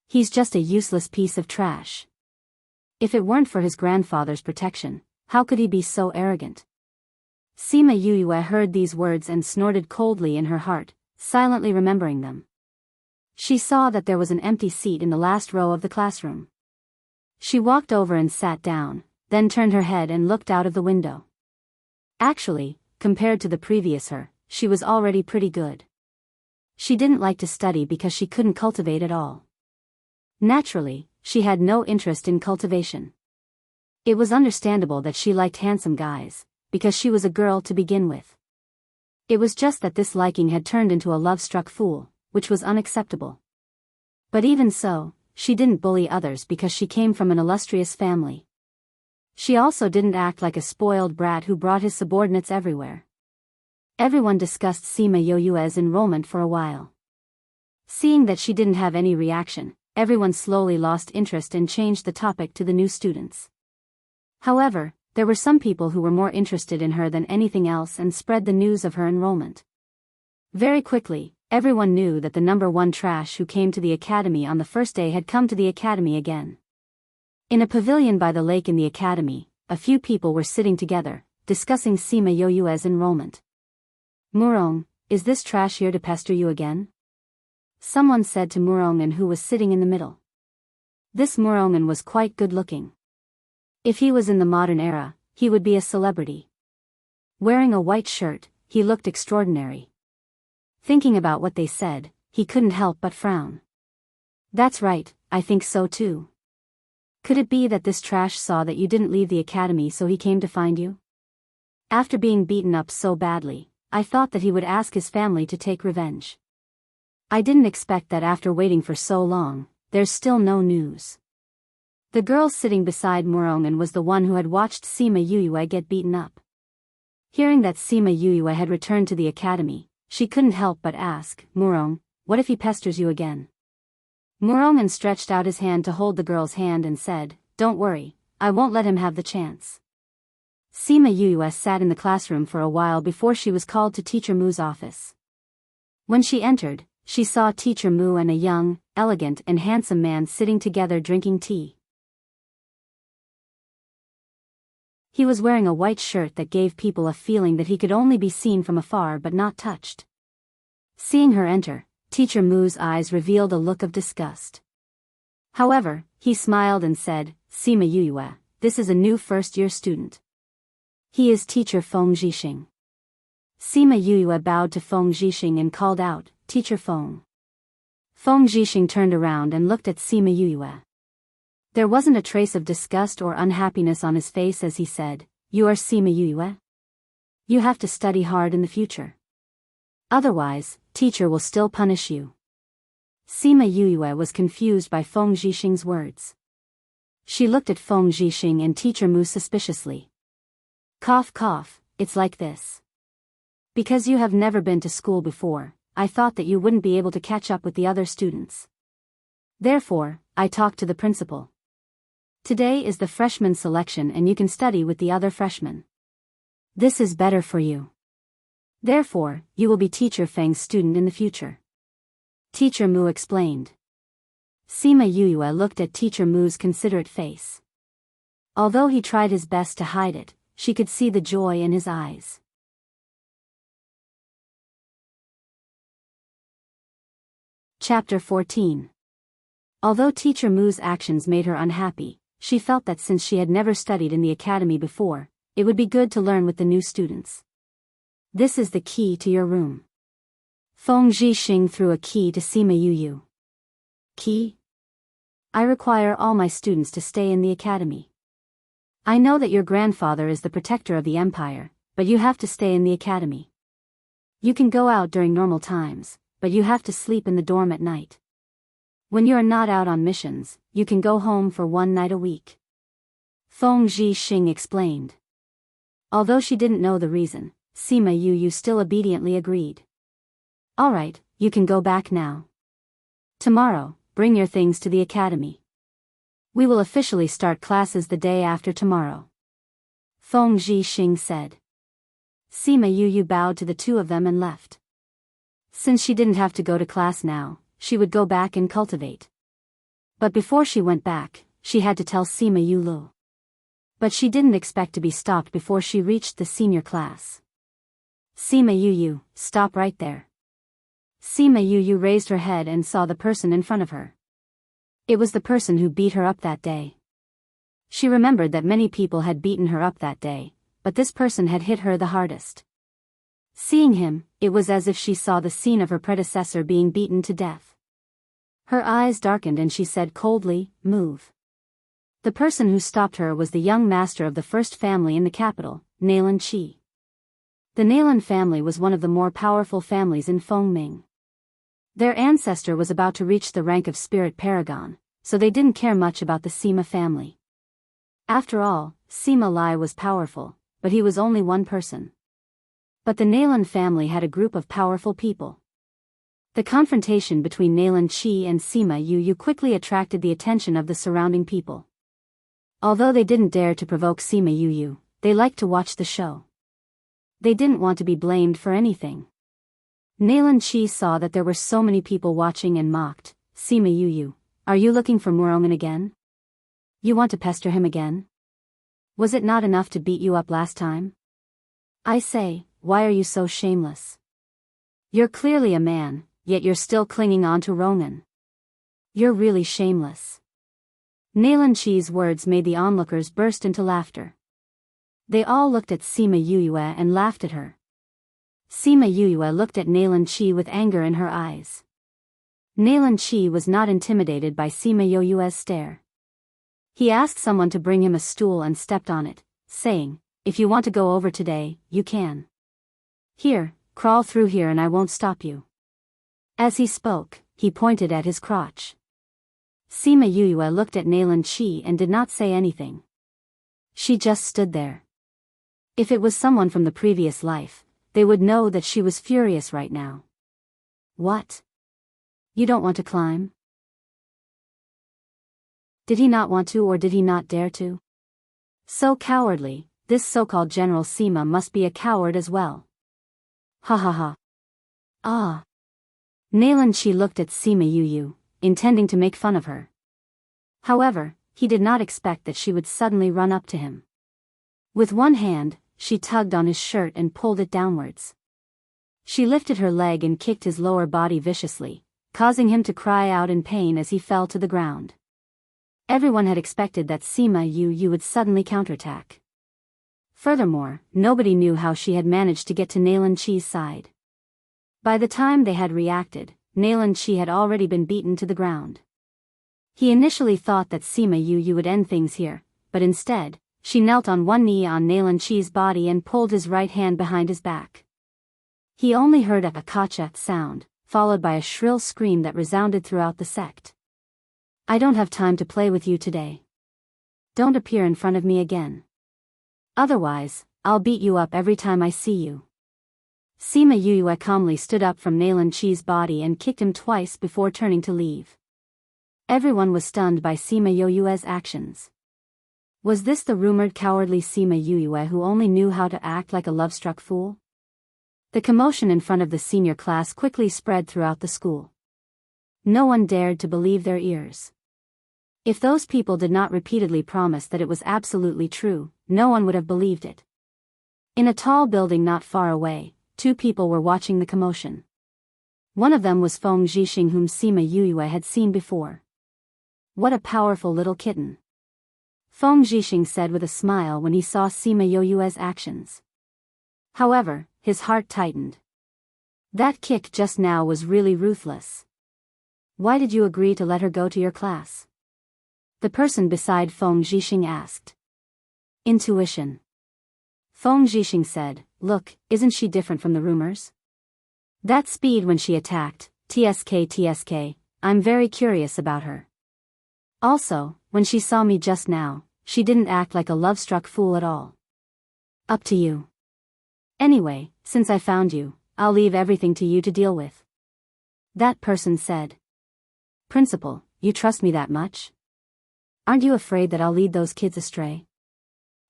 He's just a useless piece of trash. If it weren't for his grandfather's protection, how could he be so arrogant? Sima Yu heard these words and snorted coldly in her heart, silently remembering them. She saw that there was an empty seat in the last row of the classroom. She walked over and sat down, then turned her head and looked out of the window. Actually, compared to the previous her, she was already pretty good. She didn't like to study because she couldn't cultivate at all. Naturally, she had no interest in cultivation. It was understandable that she liked handsome guys, because she was a girl to begin with. It was just that this liking had turned into a love-struck fool, which was unacceptable. But even so, she didn't bully others because she came from an illustrious family. She also didn't act like a spoiled brat who brought his subordinates everywhere. Everyone discussed Sima Yu's enrollment for a while. Seeing that she didn't have any reaction, everyone slowly lost interest and changed the topic to the new students. However, there were some people who were more interested in her than anything else and spread the news of her enrollment. Very quickly, everyone knew that the number 1 trash who came to the academy on the first day had come to the academy again. In a pavilion by the lake in the academy, a few people were sitting together, discussing Sima Yu's enrollment. "Murong, is this trash here to pester you again?" Someone said to Murongan, who was sitting in the middle. This Murongan was quite good-looking. If he was in the modern era, he would be a celebrity. Wearing a white shirt, he looked extraordinary. Thinking about what they said, he couldn't help but frown. That's right, I think so too. Could it be that this trash saw that you didn't leave the academy so he came to find you? After being beaten up so badly, I thought that he would ask his family to take revenge. I didn't expect that after waiting for so long, there's still no news. The girl sitting beside Murongan was the one who had watched Sima Yuyue get beaten up. Hearing that Sima Yuyue had returned to the academy, she couldn't help but ask, Murong, what if he pesters you again? Murongan stretched out his hand to hold the girl's hand and said, don't worry, I won't let him have the chance. Sima Yuyue sat in the classroom for a while before she was called to Teacher Mu's office. When she entered, she saw Teacher Mu and a young, elegant and handsome man sitting together drinking tea. He was wearing a white shirt that gave people a feeling that he could only be seen from afar but not touched. Seeing her enter, Teacher Mu's eyes revealed a look of disgust. However, he smiled and said, Sima Yuyue, this is a new first-year student. He is Teacher Feng Zhixing. Sima Yuyue bowed to Feng Zhixing and called out, Teacher Feng. Feng Zhixing turned around and looked at Sima Yuyue. There wasn't a trace of disgust or unhappiness on his face as he said, you are Sima Yuyue? You have to study hard in the future. Otherwise, teacher will still punish you. Sima Yuyue was confused by Feng Zhixing's words. She looked at Feng Zhixing and Teacher Mu suspiciously. Cough cough, it's like this. Because you have never been to school before, I thought that you wouldn't be able to catch up with the other students. Therefore, I talked to the principal. Today is the freshman selection and you can study with the other freshmen. This is better for you. Therefore, you will be Teacher Feng's student in the future. Teacher Mu explained. Sima Yuyue looked at Teacher Mu's considerate face. Although he tried his best to hide it, she could see the joy in his eyes. Chapter 14. Although Teacher Mu's actions made her unhappy, she felt that since she had never studied in the academy before, it would be good to learn with the new students. This is the key to your room. Feng Zhixing threw a key to Sima Yuyue. Key? I require all my students to stay in the academy. I know that your grandfather is the protector of the empire, but you have to stay in the academy. You can go out during normal times, but you have to sleep in the dorm at night. When you are not out on missions, you can go home for one night a week. Feng Zhixing explained. Although she didn't know the reason, Sima Yuyue still obediently agreed. All right, you can go back now. Tomorrow, bring your things to the academy. We will officially start classes the day after tomorrow. Feng Zhixing said. Sima Yuyue bowed to the two of them and left. Since she didn't have to go to class now, she would go back and cultivate. But before she went back, she had to tell Sima Yuyue. But she didn't expect to be stopped before she reached the senior class. Sima Yuyue, stop right there. Sima Yuyue raised her head and saw the person in front of her. It was the person who beat her up that day. She remembered that many people had beaten her up that day, but this person had hit her the hardest. Seeing him, it was as if she saw the scene of her predecessor being beaten to death. Her eyes darkened and she said coldly, move. The person who stopped her was the young master of the first family in the capital, Nalan Qi. The Nalan family was one of the more powerful families in Fengming. Their ancestor was about to reach the rank of spirit paragon, so they didn't care much about the Sima family. After all, Sima Lai was powerful, but he was only one person. But the Nalan family had a group of powerful people. The confrontation between Nalan Qi and Sima Yuyue quickly attracted the attention of the surrounding people. Although they didn't dare to provoke Sima Yuyue, they liked to watch the show. They didn't want to be blamed for anything. Nalan Qi saw that there were so many people watching and mocked, Sima Yuyue, are you looking for Murongan again? You want to pester him again? Was it not enough to beat you up last time? I say, why are you so shameless? You're clearly a man, yet you're still clinging on to Ronan. You're really shameless. Nalan Chi's words made the onlookers burst into laughter. They all looked at Sima Yuyue and laughed at her. Sima Yuyue looked at Nalan Chi with anger in her eyes. Nalan Chi was not intimidated by Sima Yuyue's stare. He asked someone to bring him a stool and stepped on it, saying, "If you want to go over today, you can. Here, crawl through here and I won't stop you." As he spoke, he pointed at his crotch. Sima Yuyue looked at Nalan Chi and did not say anything. She just stood there. If it was someone from the previous life, they would know that she was furious right now. What? You don't want to climb? Did he not want to, or did he not dare to? So cowardly, this so-called General Sima must be a coward as well. Ha ha ha. Ah. Nalan Chi looked at Sima Yuyue, intending to make fun of her. However, he did not expect that she would suddenly run up to him. With one hand, she tugged on his shirt and pulled it downwards. She lifted her leg and kicked his lower body viciously, causing him to cry out in pain as he fell to the ground. Everyone had expected that Sima Yuyue would suddenly counterattack. Furthermore, nobody knew how she had managed to get to Nalan Chi's side. By the time they had reacted, Nalan Chi had already been beaten to the ground. He initially thought that Sima Yuyue would end things here, but instead, she knelt on one knee on Nalan Chi's body and pulled his right hand behind his back. He only heard a kacha sound, followed by a shrill scream that resounded throughout the sect. "I don't have time to play with you today. Don't appear in front of me again. Otherwise, I'll beat you up every time I see you." Sima Yuyue calmly stood up from Nalan Chi's body and kicked him twice before turning to leave. Everyone was stunned by Sima Yuyue's actions. Was this the rumored cowardly Sima Yuyue who only knew how to act like a love-struck fool? The commotion in front of the senior class quickly spread throughout the school. No one dared to believe their ears. If those people did not repeatedly promise that it was absolutely true, no one would have believed it. In a tall building not far away, two people were watching the commotion. One of them was Feng Zhixing, whom Sima Yuyue had seen before. "What a powerful little kitten," Feng Zhixing said with a smile when he saw Sima Yuyue's actions. However, his heart tightened. That kick just now was really ruthless. "Why did you agree to let her go to your class?" the person beside Feng Zhixing asked. "Intuition," Feng Zhixing said. "Look, isn't she different from the rumors? That speed when she attacked, TSK, I'm very curious about her. Also, when she saw me just now, she didn't act like a love-struck fool at all." "Up to you. Anyway, since I found you, I'll leave everything to you to deal with," that person said. "Principal, you trust me that much? Aren't you afraid that I'll lead those kids astray?"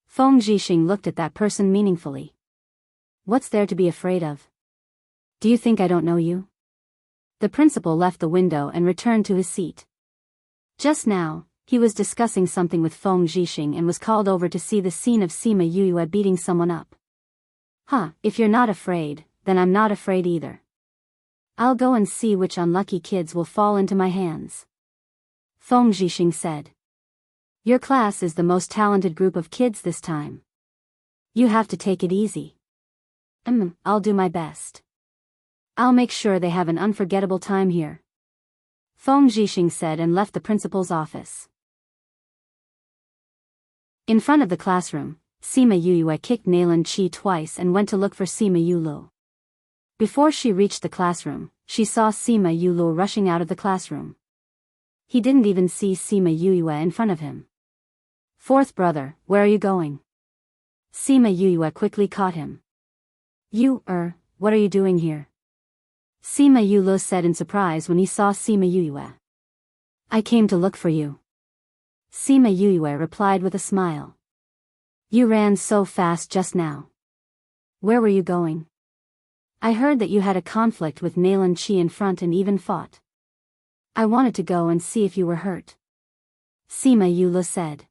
Feng Zhixing looked at that person meaningfully. "What's there to be afraid of? Do you think I don't know you?" The principal left the window and returned to his seat. Just now, he was discussing something with Feng Zhixing and was called over to see the scene of Sima Yuyue beating someone up. If you're not afraid, then I'm not afraid either. I'll go and see which unlucky kids will fall into my hands," Feng Zhixing said. "Your class is the most talented group of kids this time. You have to take it easy." I'll do my best. I'll make sure they have an unforgettable time here," Feng Zhixing said and left the principal's office. In front of the classroom, Sima Yuyue kicked Nalan Chi twice and went to look for Sima Yulu. Before she reached the classroom, she saw Sima Yulu rushing out of the classroom. He didn't even see Sima Yuyue in front of him. "Fourth brother, where are you going?" Sima Yuyue quickly caught him. What are you doing here?" Sima Yulu said in surprise when he saw Sima Yuyue. "I came to look for you," Sima Yuyue replied with a smile. "You ran so fast just now. Where were you going?" "I heard that you had a conflict with Nalan Chi in front and even fought. I wanted to go and see if you were hurt," Sima Yulu said.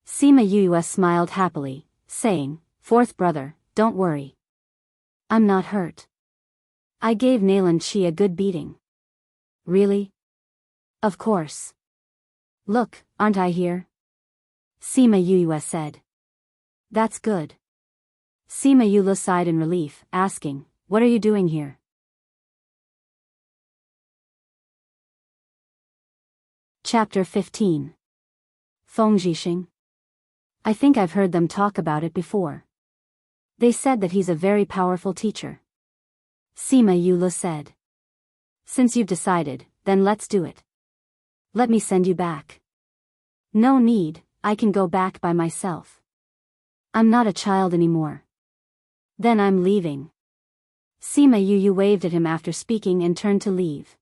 Sima Yuyue smiled happily, saying, "Fourth brother, don't worry. I'm not hurt. I gave Nalan Chi a good beating." "Really?" "Of course. Look, aren't I here? Sima Yuyue said. That's good. Sima Yule sighed in relief, asking, what are you doing here? Chapter 15. Fengzhixing. I think I've heard them talk about it before. They said that he's a very powerful teacher. Sima Yule said. Since you've decided, then let's do it. Let me send you back. No need, I can go back by myself. I'm not a child anymore. Then I'm leaving. Sima Yule waved at him after speaking and turned to leave.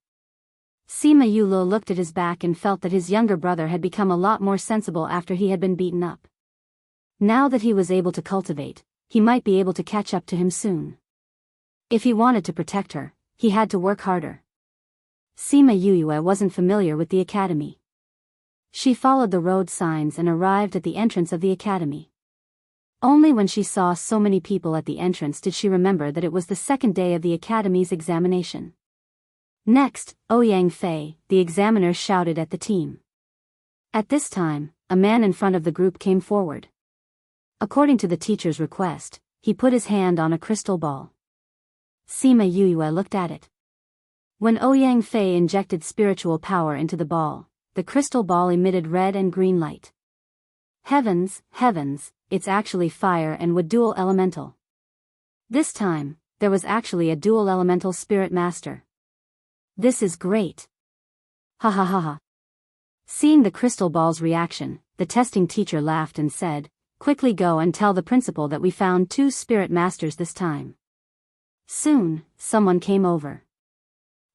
Sima Yule looked at his back and felt that his younger brother had become a lot more sensible after he had been beaten up. Now that he was able to cultivate, he might be able to catch up to him soon. If he wanted to protect her, he had to work harder. Sima Yue wasn't familiar with the academy. She followed the road signs and arrived at the entrance of the academy. Only when she saw so many people at the entrance did she remember that it was the second day of the academy's examination. Next, Ouyang Fei, the examiner, shouted at the team. At this time, a man in front of the group came forward. According to the teacher's request, he put his hand on a crystal ball. Sima Yue looked at it. When Ouyang Fei injected spiritual power into the ball, the crystal ball emitted red and green light. Heavens, heavens, it's actually fire and wood dual elemental. This time, there was actually a dual elemental spirit master. This is great. Ha ha ha ha. Seeing the crystal ball's reaction, the testing teacher laughed and said, quickly go and tell the principal that we found 2 spirit masters this time. Soon, someone came over.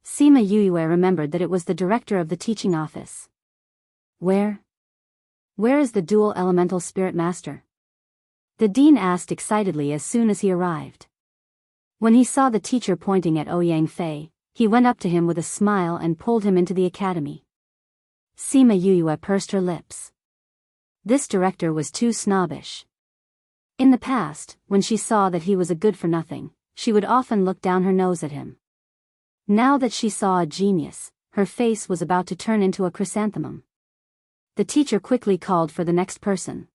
Sima Yue remembered that it was the director of the teaching office. Where is the dual elemental spirit master? The dean asked excitedly as soon as he arrived. When he saw the teacher pointing at Ouyang Fei, he went up to him with a smile and pulled him into the academy. Sima Yue pursed her lips. This director was too snobbish. In the past, when she saw that he was a good-for-nothing, she would often look down her nose at him. Now that she saw a genius, her face was about to turn into a chrysanthemum. The teacher quickly called for the next person.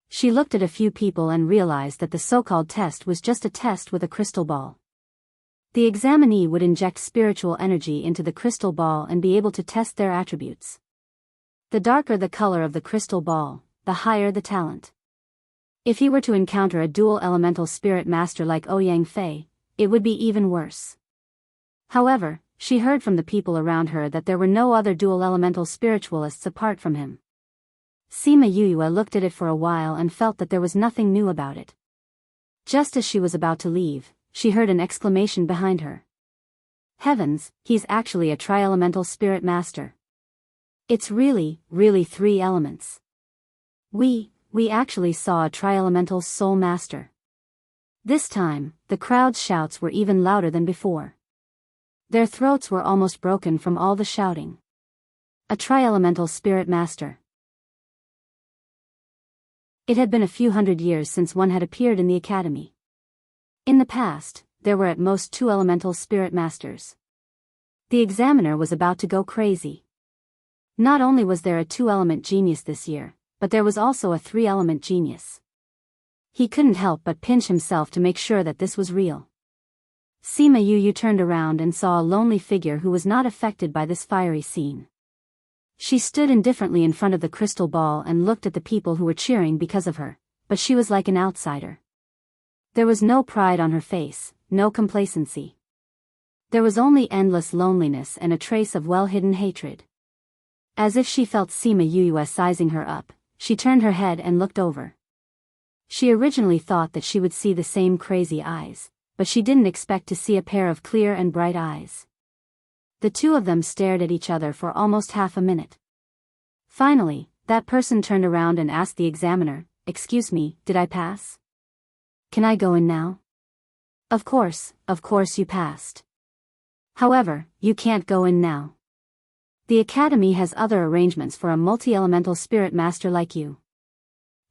She looked at a few people and realized that the so-called test was just a test with a crystal ball. The examinee would inject spiritual energy into the crystal ball and be able to test their attributes. The darker the color of the crystal ball, the higher the talent. If he were to encounter a dual elemental spirit master like Ouyang Fei, it would be even worse. However, she heard from the people around her that there were no other dual elemental spiritualists apart from him. Sima Yue looked at it for a while and felt that there was nothing new about it. Just as she was about to leave, she heard an exclamation behind her. Heavens, he's actually a tri-elemental spirit master. It's really 3 elements. We actually saw a tri-elemental soul master. This time, the crowd's shouts were even louder than before. Their throats were almost broken from all the shouting. A tri-elemental spirit master. It had been a few hundred years since one had appeared in the academy. In the past, there were at most 2 elemental spirit masters. The examiner was about to go crazy. Not only was there a 2-element genius this year, but there was also a 3-element genius. He couldn't help but pinch himself to make sure that this was real. Sima Yue turned around and saw a lonely figure who was not affected by this fiery scene. She stood indifferently in front of the crystal ball and looked at the people who were cheering because of her, but she was like an outsider. There was no pride on her face, no complacency. There was only endless loneliness and a trace of well-hidden hatred. As if she felt Sima Yue sizing her up, she turned her head and looked over. She originally thought that she would see the same crazy eyes, but she didn't expect to see a pair of clear and bright eyes. The 2 of them stared at each other for almost half a minute. Finally, that person turned around and asked the examiner, "Excuse me, did I pass? Can I go in now?" Of course you passed. However, you can't go in now. The academy has other arrangements for a multi-elemental spirit master like you.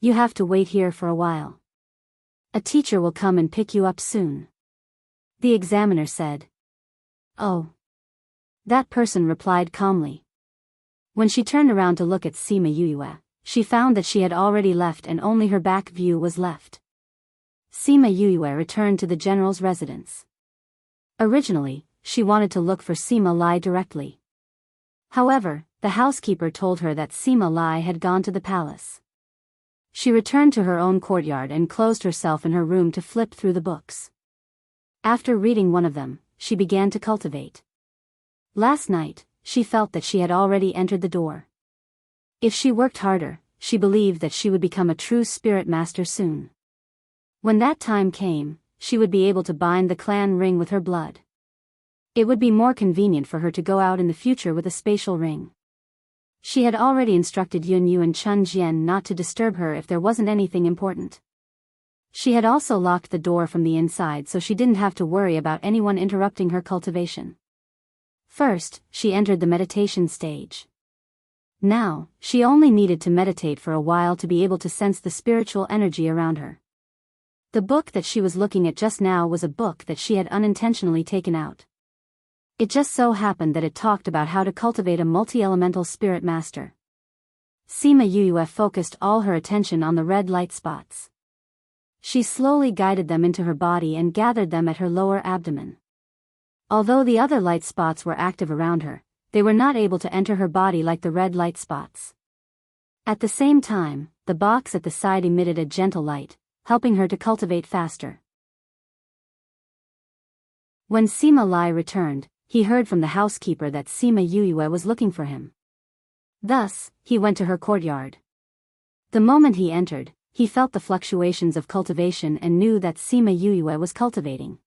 You have to wait here for a while. A teacher will come and pick you up soon. The examiner said. Oh. That person replied calmly. When she turned around to look at Sima Yuyue, she found that she had already left and only her back view was left. Sima Yuyue returned to the general's residence. Originally, she wanted to look for Sima Lai directly. However, the housekeeper told her that Sima Lai had gone to the palace. She returned to her own courtyard and closed herself in her room to flip through the books. After reading one of them, she began to cultivate. Last night, she felt that she had already entered the door. If she worked harder, she believed that she would become a true spirit master soon. When that time came, she would be able to bind the clan ring with her blood. It would be more convenient for her to go out in the future with a spatial ring. She had already instructed Yun Yu and Chun Jian not to disturb her if there wasn't anything important. She had also locked the door from the inside so she didn't have to worry about anyone interrupting her cultivation. First, she entered the meditation stage. Now, she only needed to meditate for a while to be able to sense the spiritual energy around her. The book that she was looking at just now was a book that she had unintentionally taken out. It just so happened that it talked about how to cultivate a multi-elemental spirit master. Sima Yuyue focused all her attention on the red light spots. She slowly guided them into her body and gathered them at her lower abdomen. Although the other light spots were active around her, they were not able to enter her body like the red light spots. At the same time, the box at the side emitted a gentle light, helping her to cultivate faster. When Sima Lai returned, he heard from the housekeeper that Sima Yuyue was looking for him. Thus, he went to her courtyard. The moment he entered, he felt the fluctuations of cultivation and knew that Sima Yuyue was cultivating.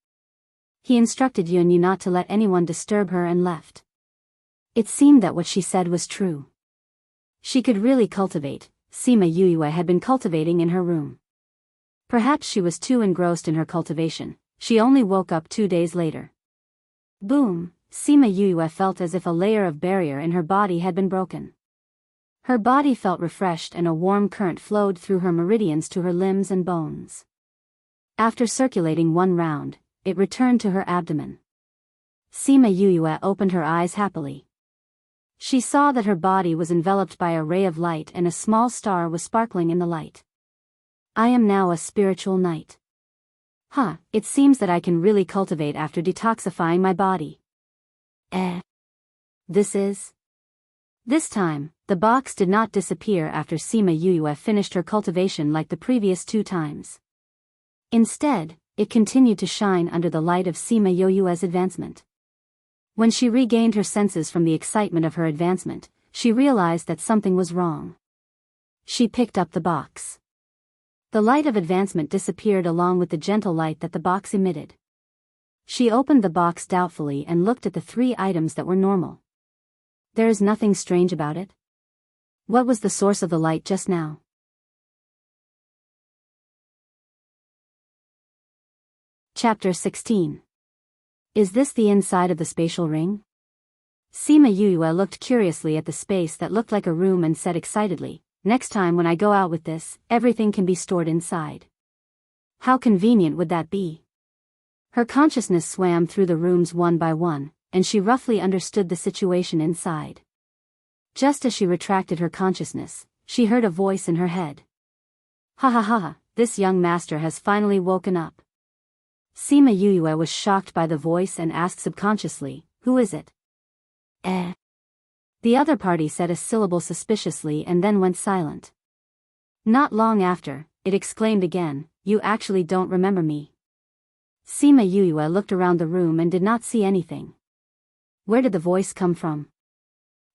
He instructed Yun Yu not to let anyone disturb her and left. It seemed that what she said was true. She could really cultivate. Sima Yuyue had been cultivating in her room. Perhaps she was too engrossed in her cultivation. She only woke up 2 days later. Boom! Sima Yuyue felt as if a layer of barrier in her body had been broken. Her body felt refreshed and a warm current flowed through her meridians to her limbs and bones. After circulating one round, it returned to her abdomen. Sima Yuyue opened her eyes happily. She saw that her body was enveloped by a ray of light and a small star was sparkling in the light. I am now a spiritual knight. It seems that I can really cultivate after detoxifying my body. This time, the box did not disappear after Sima Yuyue finished her cultivation like the previous 2 times. Instead, it continued to shine under the light of Sima Yuyue's advancement. When she regained her senses from the excitement of her advancement, she realized that something was wrong. She picked up the box. The light of advancement disappeared along with the gentle light that the box emitted. She opened the box doubtfully and looked at the 3 items that were normal. There is nothing strange about it. What was the source of the light just now? Chapter 16. Is this the inside of the spatial ring? Sima Yuyue looked curiously at the space that looked like a room and said excitedly, next time when I go out with this, everything can be stored inside. How convenient would that be? Her consciousness swam through the rooms one by one, and she roughly understood the situation inside. Just as she retracted her consciousness, she heard a voice in her head. Ha ha ha, this young master has finally woken up. Sima Yuyue was shocked by the voice and asked subconsciously, who is it? The other party said a syllable suspiciously and then went silent. Not long after, it exclaimed again, you actually don't remember me. Sima Yuyue looked around the room and did not see anything. Where did the voice come from?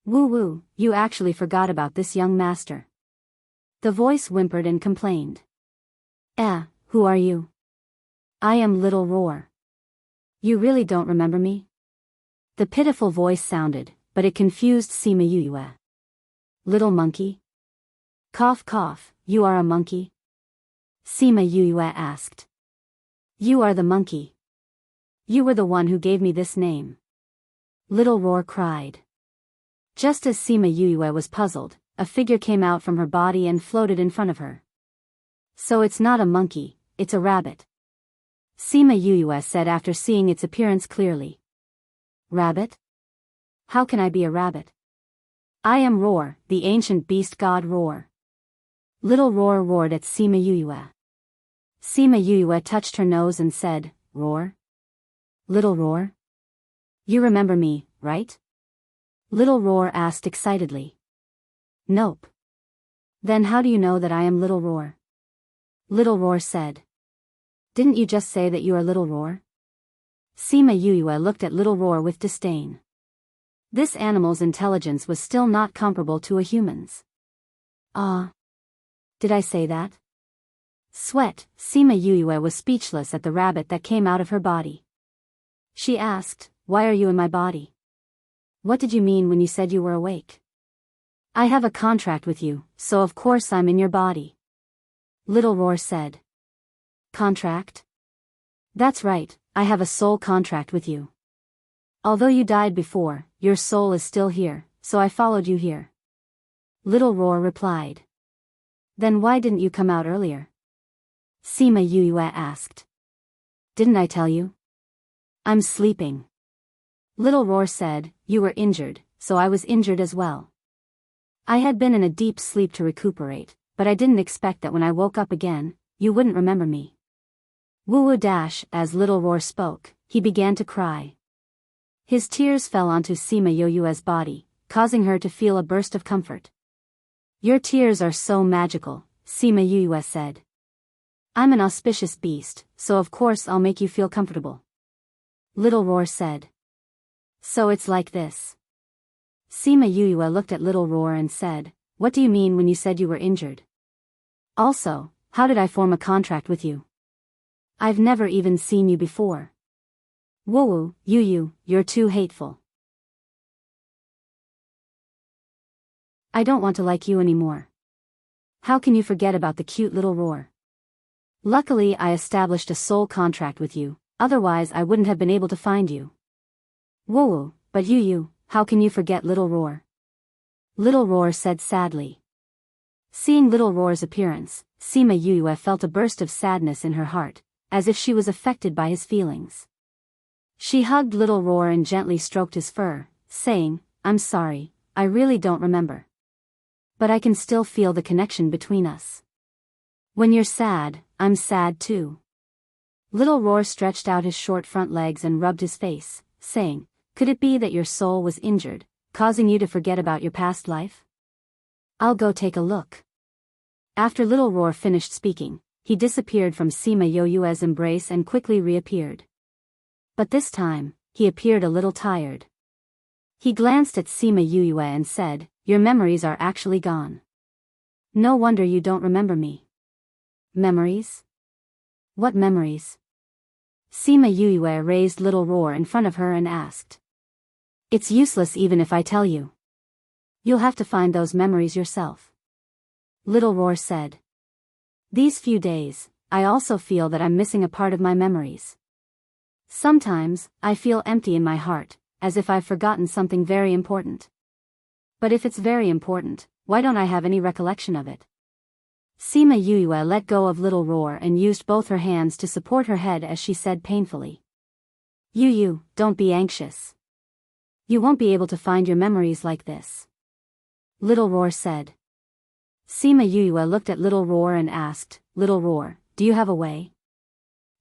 Woo, you actually forgot about this young master. The voice whimpered and complained. Who are you? I am Little Roar. You really don't remember me? The pitiful voice sounded, but it confused Sima Yuyue. Little monkey? Cough cough, you are a monkey? Sima Yuyue asked. You are the monkey. You were the one who gave me this name. Little Roar cried. Just as Sima Yuyue was puzzled, a figure came out from her body and floated in front of her. So it's not a monkey, it's a rabbit. Sima Yuyue said after seeing its appearance clearly. Rabbit? How can I be a rabbit? I am Roar, the ancient beast god Roar. Little Roar roared at Sima Yuyue. Sima Yuyue touched her nose and said, Roar? Little Roar? You remember me, right? Little Roar asked excitedly. Nope. Then how do you know that I am Little Roar? Little Roar said. Didn't you just say that you are Little Roar? Sima Yuyue looked at Little Roar with disdain. This animal's intelligence was still not comparable to a human's. Did I say that? Sweat, Sima Yuyue was speechless at the rabbit that came out of her body. She asked, Why are you in my body? What did you mean when you said you were awake? I have a contract with you, so of course I'm in your body. Little Roar said. Contract? That's right, I have a soul contract with you. Although you died before, your soul is still here, so I followed you here. Little Roar replied. Then why didn't you come out earlier? Sima Yuyue asked. Didn't I tell you? I'm sleeping. Little Roar said, You were injured, so I was injured as well. I had been in a deep sleep to recuperate, but I didn't expect that when I woke up again, you wouldn't remember me. Woo-woo dash, as Little Roar spoke, he began to cry. His tears fell onto Sima Yuyue's body, causing her to feel a burst of comfort. Your tears are so magical, Sima Yuyue said. I'm an auspicious beast, so of course I'll make you feel comfortable. Little Roar said. So it's like this. Sima Yuyue looked at Little Roar and said, What do you mean when you said you were injured? Also, how did I form a contract with you? I've never even seen you before. Woo-woo, you're too hateful. I don't want to like you anymore. How can you forget about the cute Little Roar? Luckily I established a soul contract with you, otherwise I wouldn't have been able to find you. Woo-woo, but how can you forget Little Roar? Little Roar said sadly. Seeing Little Roar's appearance, Sima Yuyue felt a burst of sadness in her heart, as if she was affected by his feelings. She hugged Little Roar and gently stroked his fur, saying, I'm sorry, I really don't remember. But I can still feel the connection between us. When you're sad, I'm sad too. Little Roar stretched out his short front legs and rubbed his face, saying, Could it be that your soul was injured, causing you to forget about your past life? I'll go take a look. After Little Roar finished speaking, he disappeared from Sima Yuyue's embrace and quickly reappeared. But this time, he appeared a little tired. He glanced at Sima Yuyue and said, Your memories are actually gone. No wonder you don't remember me. Memories? What memories? Sima Yuyue raised Little Roar in front of her and asked. It's useless even if I tell you. You'll have to find those memories yourself. Little Roar said. These few days, I also feel that I'm missing a part of my memories. Sometimes, I feel empty in my heart, as if I've forgotten something very important. But if it's very important, why don't I have any recollection of it? Sima Yuyue let go of Little Roar and used both her hands to support her head as she said painfully. Don't be anxious. You won't be able to find your memories like this. Little Roar said. Sima Yuyue looked at Little Roar and asked, Little Roar, do you have a way?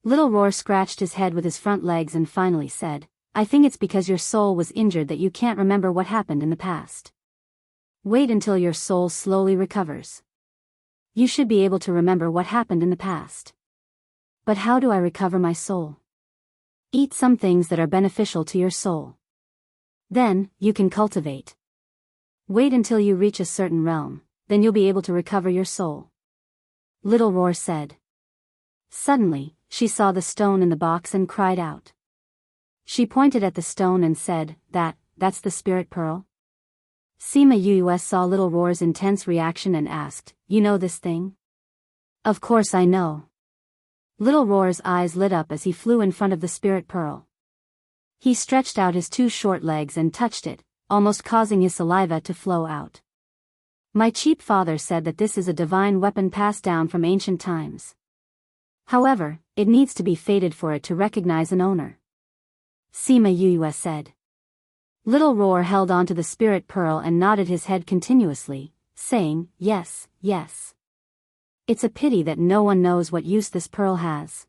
Little Roar scratched his head with his front legs and finally said, I think it's because your soul was injured that you can't remember what happened in the past. Wait until your soul slowly recovers. You should be able to remember what happened in the past. But how do I recover my soul? Eat some things that are beneficial to your soul. Then, you can cultivate. Wait until you reach a certain realm, then you'll be able to recover your soul. Little Roar said. Suddenly, she saw the stone in the box and cried out. She pointed at the stone and said, That's the spirit pearl? Sima Yuyue saw Little Roar's intense reaction and asked, You know this thing? Of course I know. Little Roar's eyes lit up as he flew in front of the spirit pearl. He stretched out his two short legs and touched it, almost causing his saliva to flow out. My cheap father said that this is a divine weapon passed down from ancient times. However, it needs to be fated for it to recognize an owner. Sima Yuyue said. Little Roar held onto the spirit pearl and nodded his head continuously, saying, "Yes, yes. It's a pity that no one knows what use this pearl has.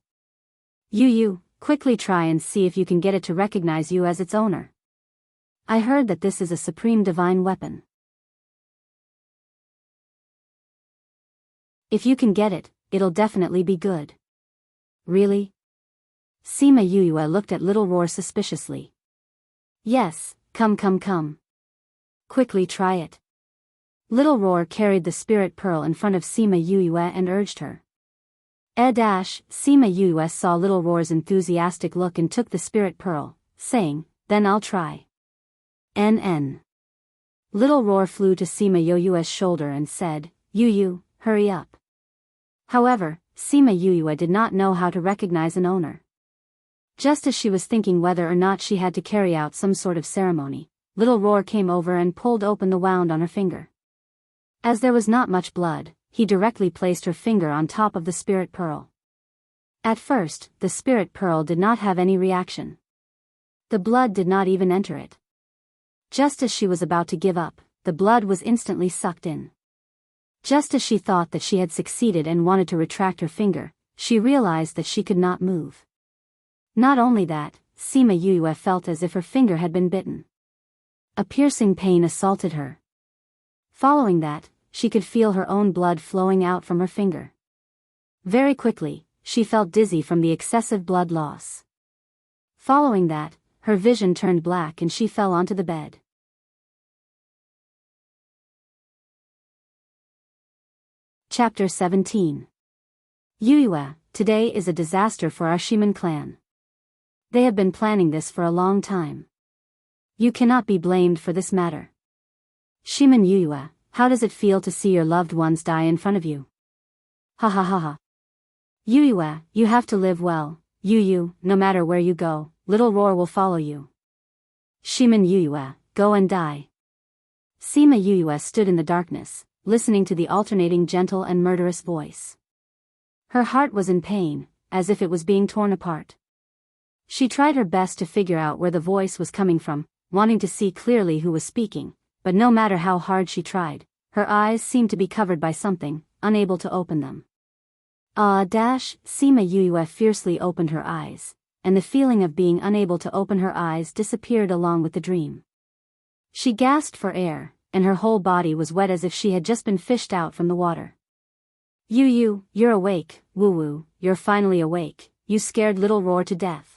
You, quickly try and see if you can get it to recognize you as its owner. I heard that this is a supreme divine weapon. If you can get it, it'll definitely be good." "Really?" Sima Yuyue looked at Little Roar suspiciously. "Yes, come. Quickly try it." Little Roar carried the spirit pearl in front of Sima Yuyue and urged her. Sima Yuyue saw Little Roar's enthusiastic look and took the spirit pearl, saying, "Then I'll try." NN. Little Roar flew to Sima Yuyue's shoulder and said, "Yuyu, hurry up." However, Sima Yuyue did not know how to recognize an owner. Just as she was thinking whether or not she had to carry out some sort of ceremony, Little Roar came over and pulled open the wound on her finger. As there was not much blood, he directly placed her finger on top of the spirit pearl. At first, the spirit pearl did not have any reaction. The blood did not even enter it. Just as she was about to give up, the blood was instantly sucked in. Just as she thought that she had succeeded and wanted to retract her finger, she realized that she could not move. Not only that, Sima Yuyue felt as if her finger had been bitten. A piercing pain assaulted her. Following that, she could feel her own blood flowing out from her finger. Very quickly, she felt dizzy from the excessive blood loss. Following that, her vision turned black and she fell onto the bed. Chapter 17. Yuyue, today is a disaster for our Shiman clan. They have been planning this for a long time. You cannot be blamed for this matter. Shiman Yuyue, how does it feel to see your loved ones die in front of you? Ha ha ha ha. Yuyue, you have to live well. No matter where you go, Little Roar will follow you. Shiman Yuyue, go and die. Sima Yuyue stood in the darkness, listening to the alternating gentle and murderous voice. Her heart was in pain, as if it was being torn apart. She tried her best to figure out where the voice was coming from, wanting to see clearly who was speaking, but no matter how hard she tried, her eyes seemed to be covered by something, unable to open them. Sima Yuyue fiercely opened her eyes, and the feeling of being unable to open her eyes disappeared along with the dream. She gasped for air, and her whole body was wet as if she had just been fished out from the water. You're awake, woo-woo, you're finally awake, you scared Little Roar to death.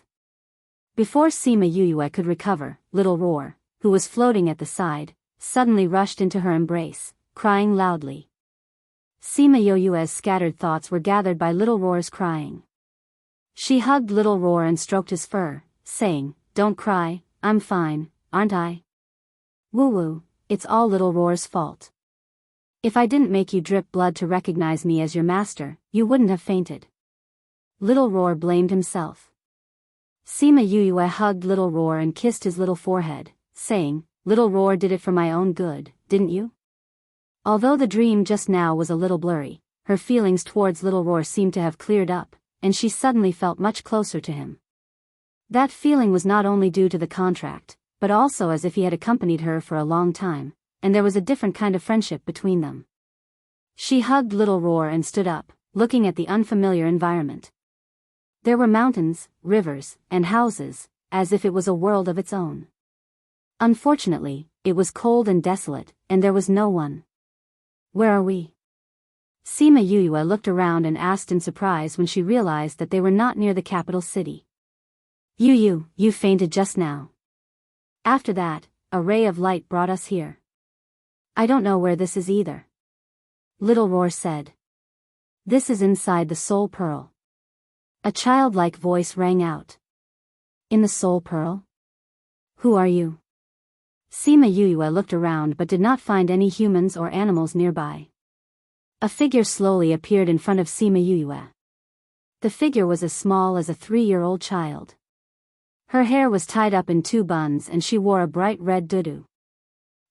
Before Sima Yuyue could recover, Little Roar, who was floating at the side, suddenly rushed into her embrace, crying loudly. Sima Yuyue's scattered thoughts were gathered by Little Roar's crying. She hugged Little Roar and stroked his fur, saying, "Don't cry, I'm fine, aren't I? Woo-woo, it's all Little Roar's fault. If I didn't make you drip blood to recognize me as your master, you wouldn't have fainted." Little Roar blamed himself. Sima Yuyue hugged Little Roar and kissed his little forehead, saying, "Little Roar did it for my own good, didn't you?" Although the dream just now was a little blurry, her feelings towards Little Roar seemed to have cleared up, and she suddenly felt much closer to him. That feeling was not only due to the contract, but also as if he had accompanied her for a long time, and there was a different kind of friendship between them. She hugged Little Roar and stood up, looking at the unfamiliar environment. There were mountains, rivers, and houses, as if it was a world of its own. Unfortunately, it was cold and desolate, and there was no one. "Where are we?" Sima Yuyue looked around and asked in surprise when she realized that they were not near the capital city. You fainted just now. After that, a ray of light brought us here." "I don't know where this is either," Little Roar said. "This is inside the Soul Pearl." A childlike voice rang out. "In the Soul Pearl? Who are you?" Sima Yuyue looked around but did not find any humans or animals nearby. A figure slowly appeared in front of Sima Yuyue. The figure was as small as a 3-year-old child. Her hair was tied up in 2 buns and she wore a bright red dudu.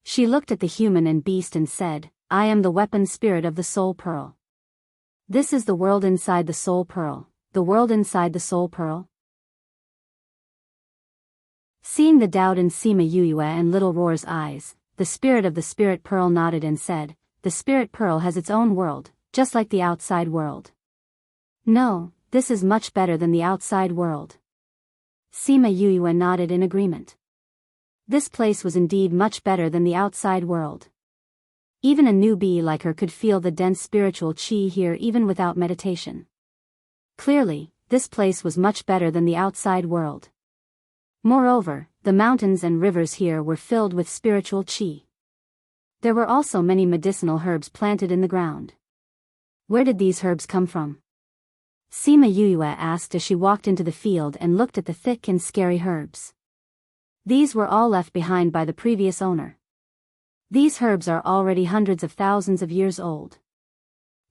She looked at the human and beast and said, "I am the weapon spirit of the Soul Pearl. This is the world inside the Soul Pearl, the world inside the Soul Pearl." Seeing the doubt in Sima Yuyue and Little Roar's eyes, the spirit of the spirit pearl nodded and said, "The spirit pearl has its own world, just like the outside world." "No, this is much better than the outside world." Sima Yuyue nodded in agreement. This place was indeed much better than the outside world. Even a newbie like her could feel the dense spiritual qi here even without meditation. Clearly, this place was much better than the outside world. Moreover, the mountains and rivers here were filled with spiritual qi. There were also many medicinal herbs planted in the ground. Where did these herbs come from? Sima Yuyue asked as she walked into the field and looked at the thick and scary herbs. These were all left behind by the previous owner. These herbs are already hundreds of thousands of years old.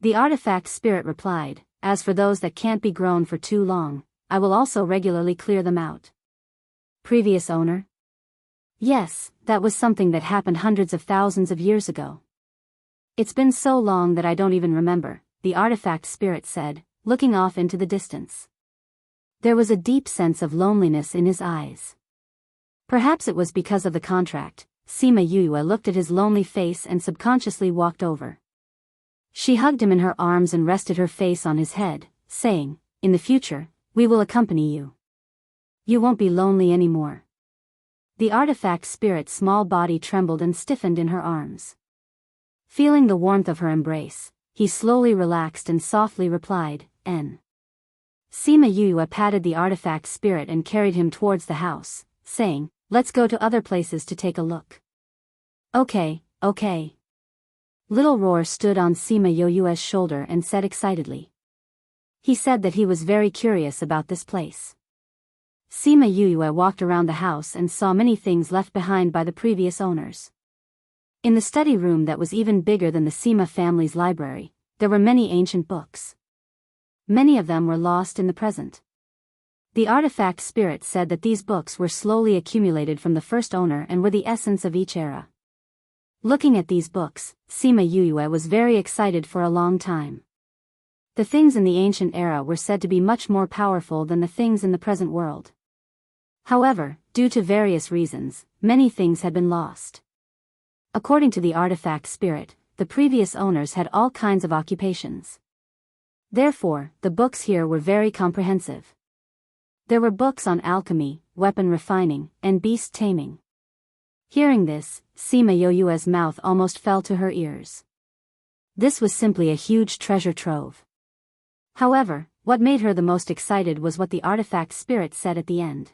The artifact spirit replied, "As for those that can't be grown for too long, I will also regularly clear them out." Previous owner? Yes, that was something that happened hundreds of thousands of years ago. It's been so long that I don't even remember, the artifact spirit said, looking off into the distance. There was a deep sense of loneliness in his eyes. Perhaps it was because of the contract. Sima Yuyue looked at his lonely face and subconsciously walked over. She hugged him in her arms and rested her face on his head, saying, "In the future, we will accompany you. You won't be lonely anymore." The artifact spirit's small body trembled and stiffened in her arms. Feeling the warmth of her embrace, he slowly relaxed and softly replied, "N." Sima Yuyue patted the artifact spirit and carried him towards the house, saying, "Let's go to other places to take a look." Okay. Little Roar stood on Sima Yuyue's shoulder and said excitedly. He said that he was very curious about this place. Sima Yuyue walked around the house and saw many things left behind by the previous owners. In the study room that was even bigger than the Sima family's library, there were many ancient books. Many of them were lost in the present. The artifact spirit said that these books were slowly accumulated from the first owner and were the essence of each era. Looking at these books, Sima Yuyue was very excited for a long time. The things in the ancient era were said to be much more powerful than the things in the present world. However, due to various reasons, many things had been lost. According to the artifact spirit, the previous owners had all kinds of occupations. Therefore, the books here were very comprehensive. There were books on alchemy, weapon refining, and beast taming. Hearing this, Sima Yuyue's mouth almost fell to her ears. This was simply a huge treasure trove. However, what made her the most excited was what the artifact spirit said at the end.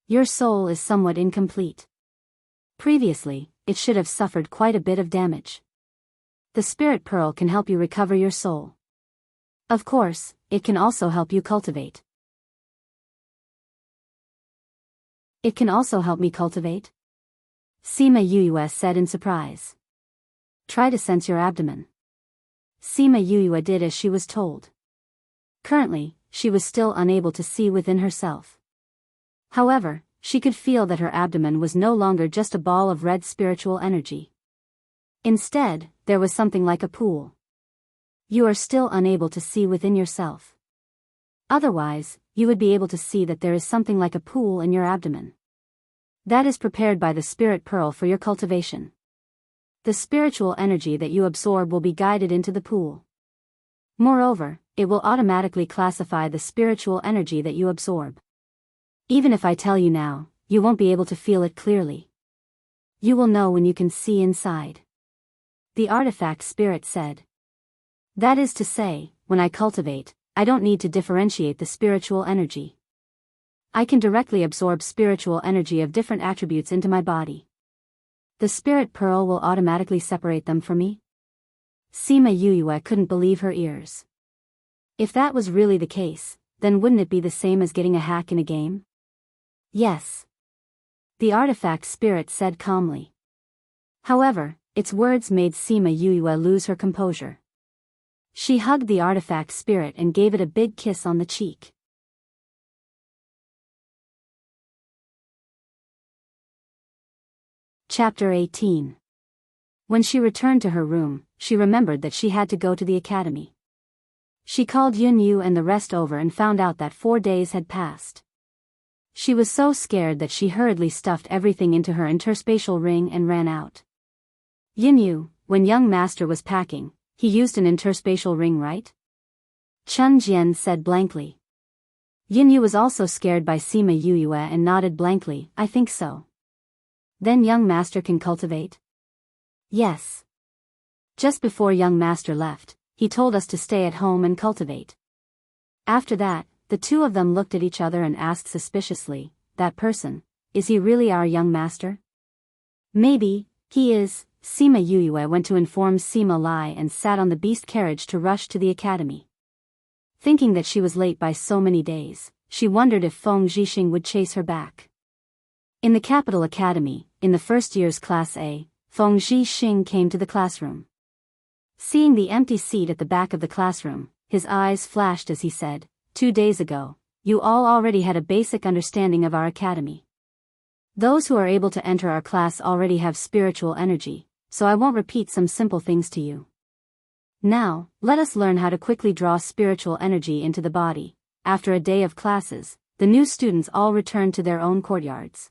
"Your soul is somewhat incomplete. Previously, it should have suffered quite a bit of damage. The spirit pearl can help you recover your soul. Of course, it can also help you cultivate." "It can also help me cultivate?" Sima Yuyue said in surprise. "Try to sense your abdomen." Sima Yuyue did as she was told. Currently, she was still unable to see within herself. However, she could feel that her abdomen was no longer just a ball of red spiritual energy. Instead, there was something like a pool. You are still unable to see within yourself. Otherwise, you would be able to see that there is something like a pool in your abdomen. That is prepared by the spirit pearl for your cultivation. The spiritual energy that you absorb will be guided into the pool. Moreover, it will automatically classify the spiritual energy that you absorb. Even if I tell you now, you won't be able to feel it clearly. You will know when you can see inside. The artifact spirit said. That is to say, when I cultivate, I don't need to differentiate the spiritual energy. I can directly absorb spiritual energy of different attributes into my body. The spirit pearl will automatically separate them for me? Sima Yuyue couldn't believe her ears. If that was really the case, then wouldn't it be the same as getting a hack in a game? Yes. The artifact spirit said calmly. However, its words made Sima Yuyue lose her composure. She hugged the artifact spirit and gave it a big kiss on the cheek. Chapter 18. When she returned to her room, she remembered that she had to go to the academy. She called Yun Yu and the rest over and found out that 4 days had passed. She was so scared that she hurriedly stuffed everything into her interspatial ring and ran out. Yinyu, when young master was packing, he used an interspatial ring, right? Chun Jian said blankly. Yinyu was also scared by Sima Yuyue and nodded blankly, I think so. Then young master can cultivate? Yes. Just before young master left, he told us to stay at home and cultivate. After that, the two of them looked at each other and asked suspiciously, that person, is he really our young master? Maybe, he is. Sima Yuyue went to inform Sima Lai and sat on the beast carriage to rush to the academy. Thinking that she was late by so many days, she wondered if Feng Zhixing would chase her back. In the capital academy, in the first year's class A, Feng Zhixing came to the classroom. Seeing the empty seat at the back of the classroom, his eyes flashed as he said, 2 days ago, you all already had a basic understanding of our academy. Those who are able to enter our class already have spiritual energy, so I won't repeat some simple things to you. Now, let us learn how to quickly draw spiritual energy into the body. After a day of classes, the new students all returned to their own courtyards.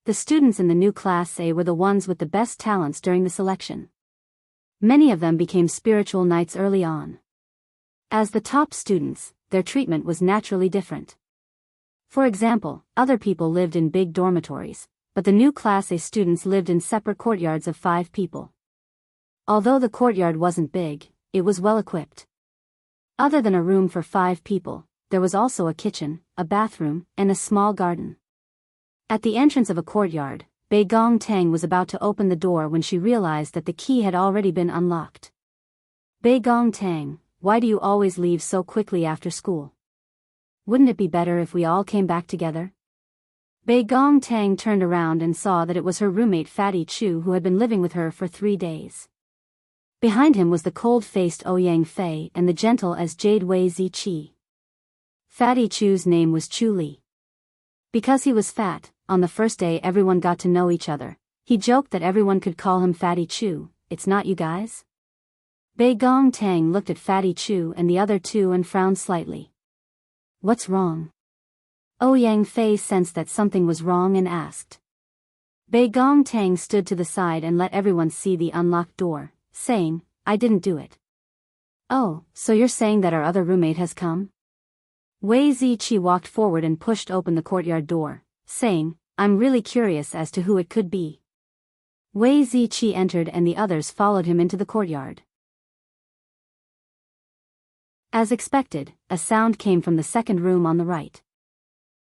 The students in the new Class A were the ones with the best talents during the selection. Many of them became spiritual knights early on. As the top students, their treatment was naturally different. For example, other people lived in big dormitories, but the new Class A students lived in separate courtyards of 5 people. Although the courtyard wasn't big, it was well equipped. Other than a room for 5 people, there was also a kitchen, a bathroom, and a small garden. At the entrance of a courtyard, Bei Gong Tang was about to open the door when she realized that the key had already been unlocked. Bei Gong Tang, why do you always leave so quickly after school? Wouldn't it be better if we all came back together? Bei Gong Tang turned around and saw that it was her roommate Fatty Chu who had been living with her for 3 days. Behind him was the cold-faced Ouyang Fei and the gentle as jade Wei Ziqi. Fatty Chu's name was Chu Li. Because he was fat, on the first day everyone got to know each other. He joked that everyone could call him Fatty Chu, it's not you guys? Bei Gong Tang looked at Fatty Chu and the other two and frowned slightly. What's wrong? Ouyang Fei sensed that something was wrong and asked. Bei Gong Tang stood to the side and let everyone see the unlocked door, saying, I didn't do it. Oh, so you're saying that our other roommate has come? Wei Ziqi walked forward and pushed open the courtyard door, saying, I'm really curious as to who it could be. Wei Ziqi entered and the others followed him into the courtyard. As expected, a sound came from the second room on the right.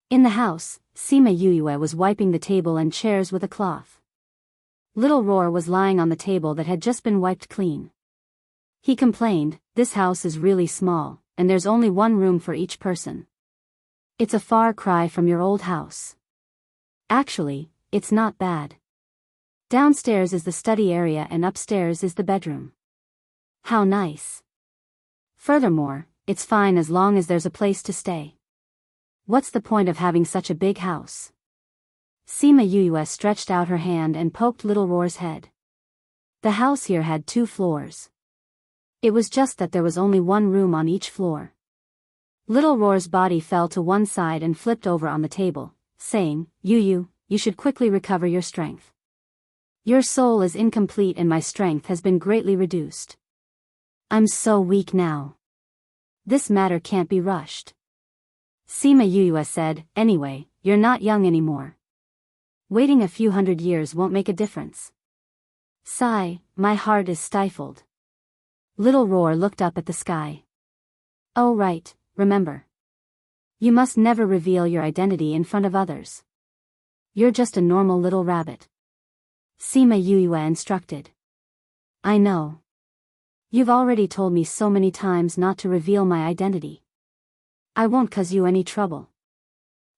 In the house, Sima Yuyue was wiping the table and chairs with a cloth. Little Roar was lying on the table that had just been wiped clean. He complained, this house is really small, and there's only 1 room for each person. It's a far cry from your old house. Actually, it's not bad. Downstairs is the study area and upstairs is the bedroom. How nice. Furthermore, it's fine as long as there's a place to stay. What's the point of having such a big house? Sima Yuyue stretched out her hand and poked Little Roar's head. The house here had 2 floors. It was just that there was only 1 room on each floor. Little Roar's body fell to one side and flipped over on the table, saying, you should quickly recover your strength. Your soul is incomplete and my strength has been greatly reduced. I'm so weak now. This matter can't be rushed. Sima Yuyue said, anyway, you're not young anymore. Waiting a few hundred years won't make a difference. Sigh, my heart is stifled. Little Roar looked up at the sky. Oh right, remember. You must never reveal your identity in front of others. You're just a normal little rabbit. Sima Yuyue instructed. I know. You've already told me so many times not to reveal my identity. I won't cause you any trouble.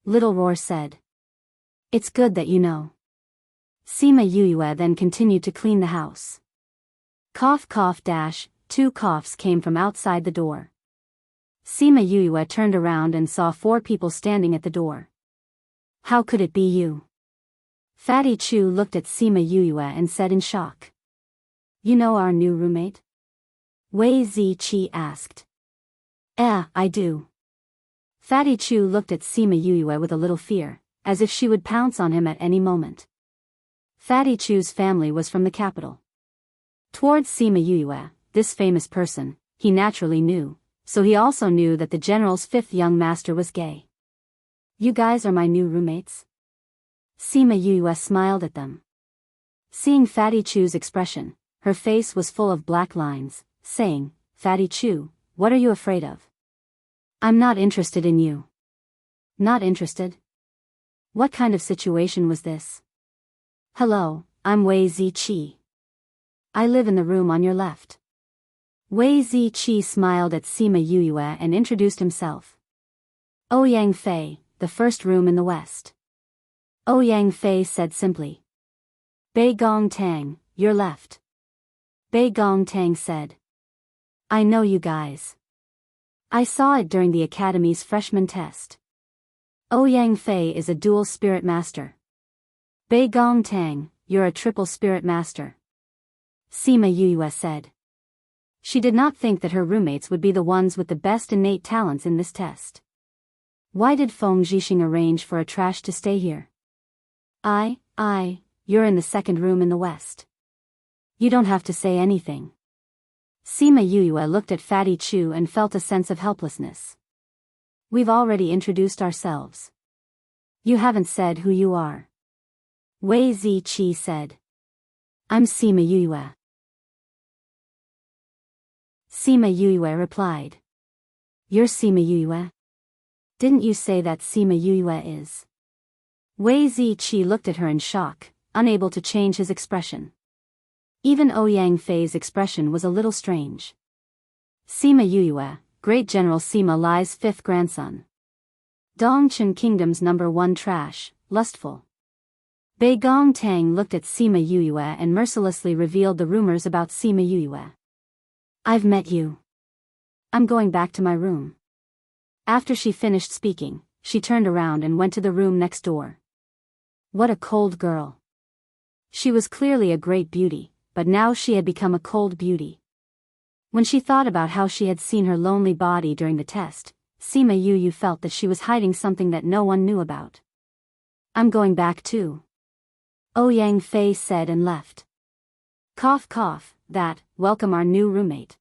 Little Roar said. It's good that you know. Sima Yuyue then continued to clean the house. Cough cough dash, 2 coughs came from outside the door. Sima Yuyue turned around and saw 4 people standing at the door. How could it be you? Fatty Chu looked at Sima Yuyue and said in shock. You know our new roommate? Wei Ziqi asked. I do. Fatty Chu looked at Sima Yue with a little fear, as if she would pounce on him at any moment. Fatty Chu's family was from the capital. Towards Sima Yue, this famous person, he naturally knew, so he also knew that the general's fifth young master was gay. You guys are my new roommates? Sima Yue smiled at them. Seeing Fatty Chu's expression, her face was full of black lines, saying, Fatty Chu, what are you afraid of? I'm not interested in you. Not interested? What kind of situation was this? Hello, I'm Wei Ziqi. I live in the room on your left. Wei Ziqi smiled at Sima Yue and introduced himself. Ouyang Fei, the first room in the west. Ouyang Fei said simply. Bei Gong Tang, your left. Bei Gong Tang said. I know you guys. I saw it during the academy's freshman test. Ouyang Fei is a dual spirit master. Bei Gong Tang, you're a triple spirit master. Sima Yue said. She did not think that her roommates would be the ones with the best innate talents in this test. Why did Feng Zhixing arrange for a trash to stay here? You're in the second room in the west. You don't have to say anything. Sima Yue looked at Fatty Chu and felt a sense of helplessness. We've already introduced ourselves. You haven't said who you are. Wei Ziqi said. I'm Sima Yue. Sima Yue replied. You're Sima Yue? Didn't you say that Sima Yue is? Wei Ziqi looked at her in shock, unable to change his expression. Even Ouyang Fei's expression was a little strange. Sima Yue, Great General Sima Lai's fifth grandson. Dongchen Kingdom's #1 trash, lustful. Bei Gong Tang looked at Sima Yue and mercilessly revealed the rumors about Sima Yue. I've met you. I'm going back to my room. After she finished speaking, she turned around and went to the room next door. What a cold girl. She was clearly a great beauty, but now she had become a cold beauty. When she thought about how she had seen her lonely body during the test, Sima Yue felt that she was hiding something that no one knew about. I'm going back too. Ouyang Fei said and left. Cough cough, welcome our new roommate.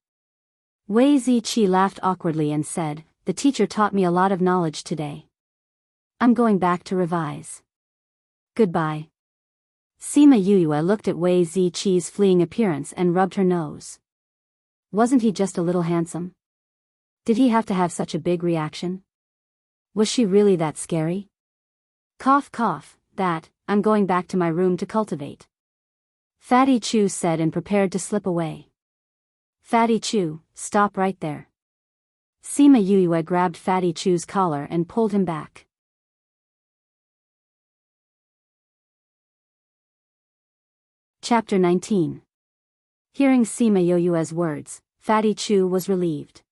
Wei Ziqi laughed awkwardly and said, the teacher taught me a lot of knowledge today. I'm going back to revise. Goodbye. Sima Yue looked at Wei Ziqi's fleeing appearance and rubbed her nose. Wasn't he just a little handsome? Did he have to have such a big reaction? Was she really that scary? Cough cough, I'm going back to my room to cultivate. Fatty Chu said and prepared to slip away. Fatty Chu, stop right there. Sima Yue grabbed Fatty Chu's collar and pulled him back. Chapter 19. Hearing Sima Yue's words, Fatty Chu was relieved.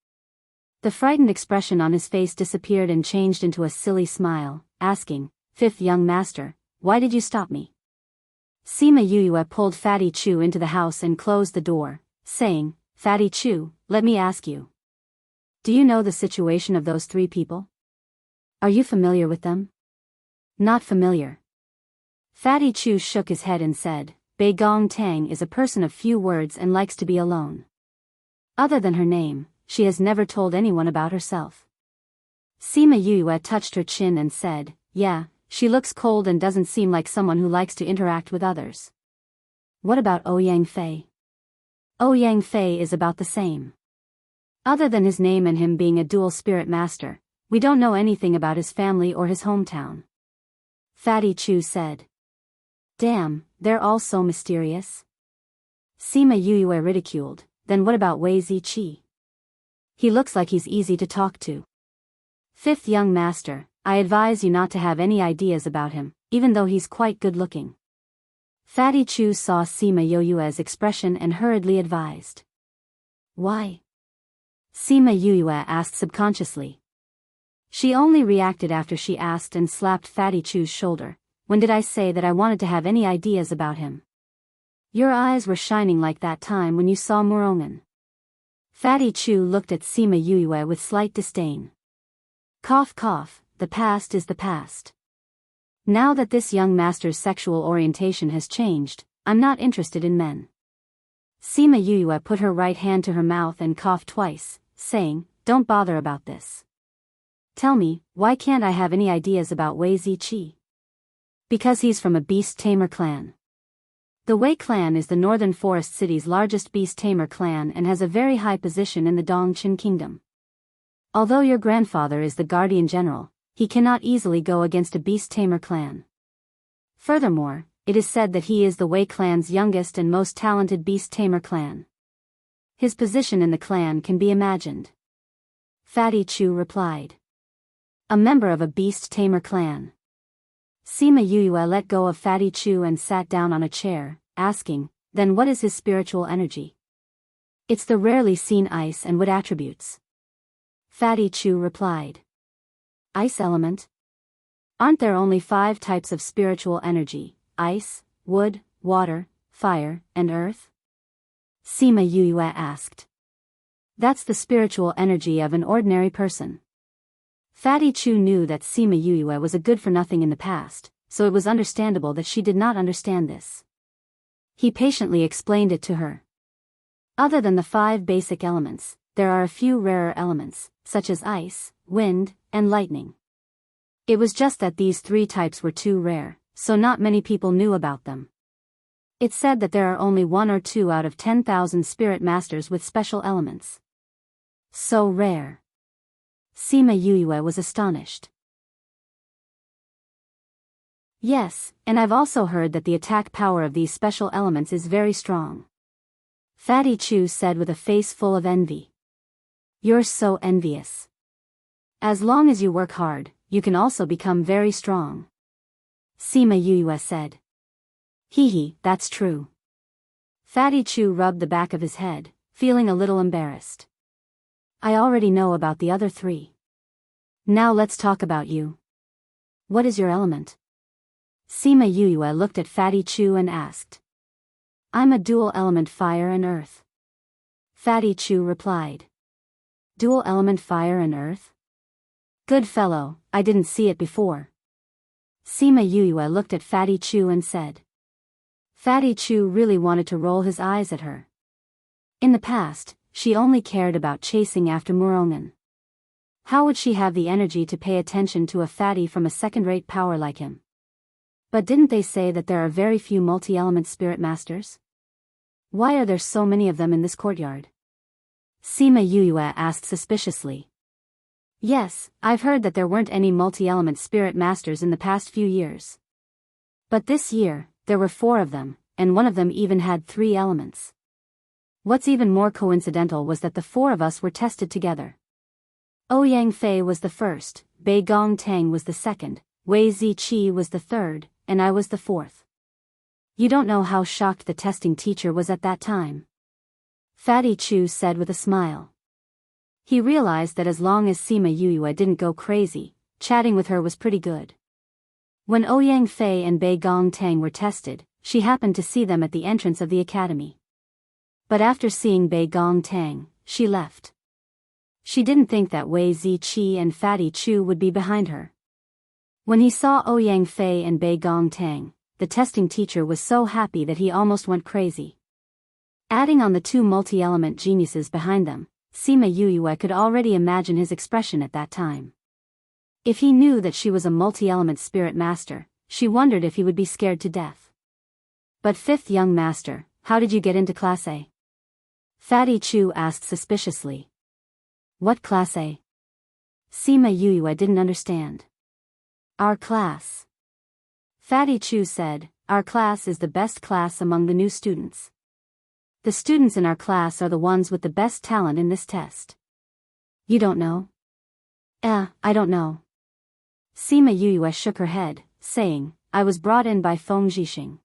The frightened expression on his face disappeared and changed into a silly smile, asking, Fifth young master, why did you stop me? Sima Yue pulled Fatty Chu into the house and closed the door, saying, Fatty Chu, let me ask you. Do you know the situation of those three people? Are you familiar with them? Not familiar. Fatty Chu shook his head and said, Bei Gong Tang is a person of few words and likes to be alone. Other than her name, she has never told anyone about herself. Sima Yue touched her chin and said, Yeah, she looks cold and doesn't seem like someone who likes to interact with others. What about Ouyang Fei? Ouyang Fei is about the same. Other than his name and him being a dual spirit master, we don't know anything about his family or his hometown. Fatty Chu said. Damn, they're all so mysterious. Sima Yue ridiculed, then what about Wei Ziqi? He looks like he's easy to talk to. Fifth young master, I advise you not to have any ideas about him, even though he's quite good looking. Fatty Chu saw Sima Yue's expression and hurriedly advised. Why? Sima Yue asked subconsciously. She only reacted after she asked and slapped Fatty Chu's shoulder. When did I say that I wanted to have any ideas about him? Your eyes were shining like that time when you saw Murongan. Fatty Chu looked at Sima Yue with slight disdain. Cough cough, the past is the past. Now that this young master's sexual orientation has changed, I'm not interested in men. Sima Yuyue put her right hand to her mouth and coughed twice, saying, don't bother about this. Tell me, why can't I have any ideas about Wei Ziqi? Because he's from a beast tamer clan. The Wei clan is the northern forest city's largest beast tamer clan and has a very high position in the Dongqin kingdom. Although your grandfather is the guardian general, he cannot easily go against a beast tamer clan. Furthermore, it is said that he is the Wei clan's youngest and most talented beast tamer clan. His position in the clan can be imagined. Fatty Chu replied. A member of a beast tamer clan. Sima Yuyue let go of Fatty Chu and sat down on a chair, asking, then what is his spiritual energy? It's the rarely seen ice and wood attributes. Fatty Chu replied. Ice element? Aren't there only 5 types of spiritual energy, ice, wood, water, fire, and earth? Sima Yuyue asked. That's the spiritual energy of an ordinary person. Fatty Chu knew that Sima Yuyue was a good-for-nothing in the past, so it was understandable that she did not understand this. He patiently explained it to her. Other than the 5 basic elements, there are a few rarer elements, such as ice, wind, and lightning. It was just that these 3 types were too rare, so not many people knew about them. It's said that there are only 1 or 2 out of 10,000 spirit masters with special elements. So rare. Sima Yuyue was astonished. Yes, and I've also heard that the attack power of these special elements is very strong. Fatty Chu said with a face full of envy. You're so envious. As long as you work hard, you can also become very strong. Sima Yuyue said. Hee, that's true. Fatty Chu rubbed the back of his head, feeling a little embarrassed. I already know about the other 3. Now let's talk about you. What is your element? Sima Yuyue looked at Fatty Chu and asked. I'm a dual element fire and earth. Fatty Chu replied. Dual element fire and earth? Good fellow, I didn't see it before. Sima Yuyue looked at Fatty Chu and said. Fatty Chu really wanted to roll his eyes at her. In the past, she only cared about chasing after Murongan. How would she have the energy to pay attention to a fatty from a second-rate power like him? But didn't they say that there are very few multi-element spirit masters? Why are there so many of them in this courtyard? Sima Yuyue asked suspiciously. Yes, I've heard that there weren't any multi-element spirit masters in the past few years. But this year, there were 4 of them, and one of them even had 3 elements. What's even more coincidental was that the 4 of us were tested together. Ouyang Fei was the first, Bei Gong Tang was the second, Wei Ziqi was the third, and I was the 4th. You don't know how shocked the testing teacher was at that time. Fatty Chu said with a smile. He realized that as long as Sima Yuyue didn't go crazy, chatting with her was pretty good. When Ouyang Fei and Bei Gong Tang were tested, she happened to see them at the entrance of the academy. But after seeing Bei Gong Tang, she left. She didn't think that Wei Ziqi and Fatty Chu would be behind her. When he saw Ouyang Fei and Bei Gong Tang, the testing teacher was so happy that he almost went crazy. Adding on the 2 multi-element geniuses behind them, Sima Yuyue could already imagine his expression at that time. If he knew that she was a multi-element spirit master, she wondered if he would be scared to death. But 5th young master, how did you get into Class A? Fatty Chu asked suspiciously. What Class A? Sima Yuyue didn't understand. Our class. Fatty Chu said, our class is the best class among the new students. The students in our class are the ones with the best talent in this test. You don't know? I don't know. Sima Yuyue shook her head, saying, I was brought in by Feng Zhixing.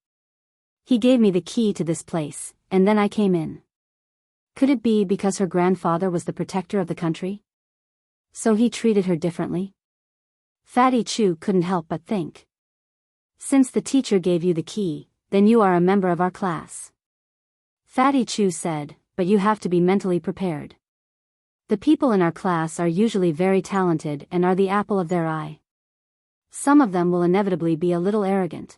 He gave me the key to this place, and then I came in. Could it be because her grandfather was the protector of the country? So he treated her differently? Fatty Chu couldn't help but think. Since the teacher gave you the key, then you are a member of our class. Fatty Chu said, but you have to be mentally prepared. The people in our class are usually very talented and are the apple of their eye. Some of them will inevitably be a little arrogant.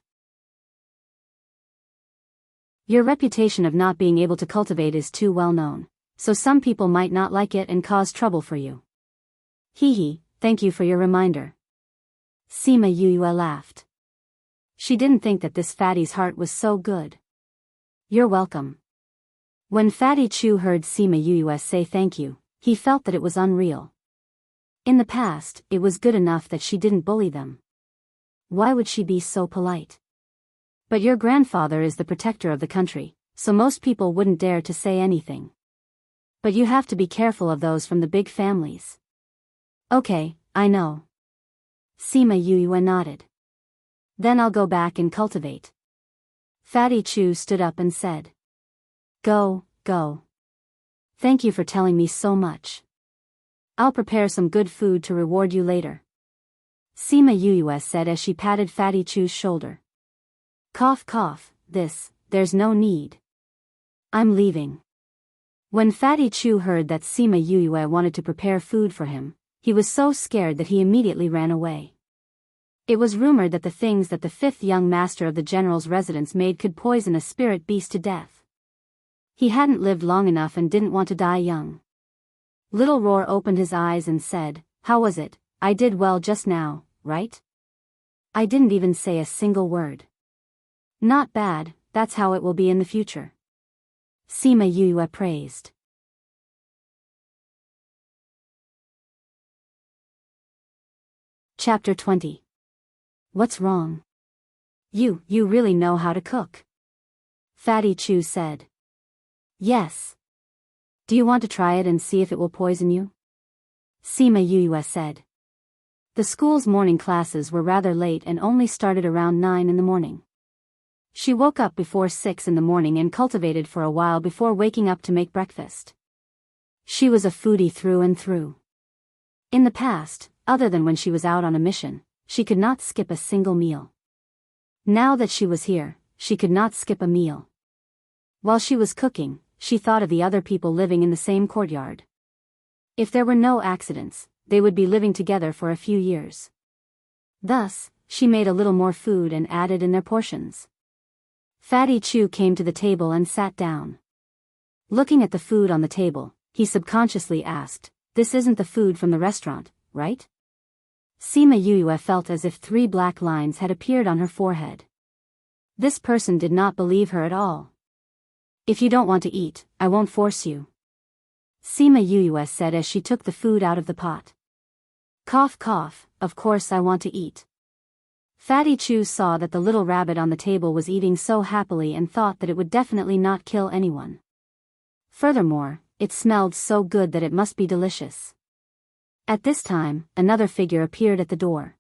Your reputation of not being able to cultivate is too well known, so some people might not like it and cause trouble for you. Hee, thank you for your reminder. Sima Yue laughed. She didn't think that this fatty's heart was so good. You're welcome. When Fatty Chu heard Sima Yue say thank you, he felt that it was unreal. In the past, it was good enough that she didn't bully them. Why would she be so polite? But your grandfather is the protector of the country, so most people wouldn't dare to say anything. But you have to be careful of those from the big families. Okay, I know. Sima Yue nodded. Then I'll go back and cultivate. Fatty Chu stood up and said. Go. Thank you for telling me so much. I'll prepare some good food to reward you later. Sima Yue said as she patted Fatty Chu's shoulder. Cough, there's no need. I'm leaving. When Fatty Chu heard that Sima Yue wanted to prepare food for him, he was so scared that he immediately ran away. It was rumored that the things that the fifth young master of the general's residence made could poison a spirit beast to death. He hadn't lived long enough and didn't want to die young. Little Roar opened his eyes and said, How was it? I did well just now, right? I didn't even say a single word. Not bad, that's how it will be in the future. Sima Yue praised. Chapter 20. What's wrong? You really know how to cook. Fatty Chu said. Yes. Do you want to try it and see if it will poison you? Sima Yue said. The school's morning classes were rather late and only started around 9 in the morning. She woke up before 6 in the morning and cultivated for a while before waking up to make breakfast. She was a foodie through and through. In the past, other than when she was out on a mission, she could not skip a single meal. Now that she was here, she could not skip a meal. While she was cooking, she thought of the other people living in the same courtyard. If there were no accidents, they would be living together for a few years. Thus, she made a little more food and added in their portions. Fatty Chu came to the table and sat down. Looking at the food on the table, he subconsciously asked, This isn't the food from the restaurant, right? Sima Yue felt as if 3 black lines had appeared on her forehead. This person did not believe her at all. If you don't want to eat, I won't force you. Sima Yue said as she took the food out of the pot. Cough, of course I want to eat. Fatty Chu saw that the little rabbit on the table was eating so happily and thought that it would definitely not kill anyone. Furthermore, it smelled so good that it must be delicious. At this time, another figure appeared at the door.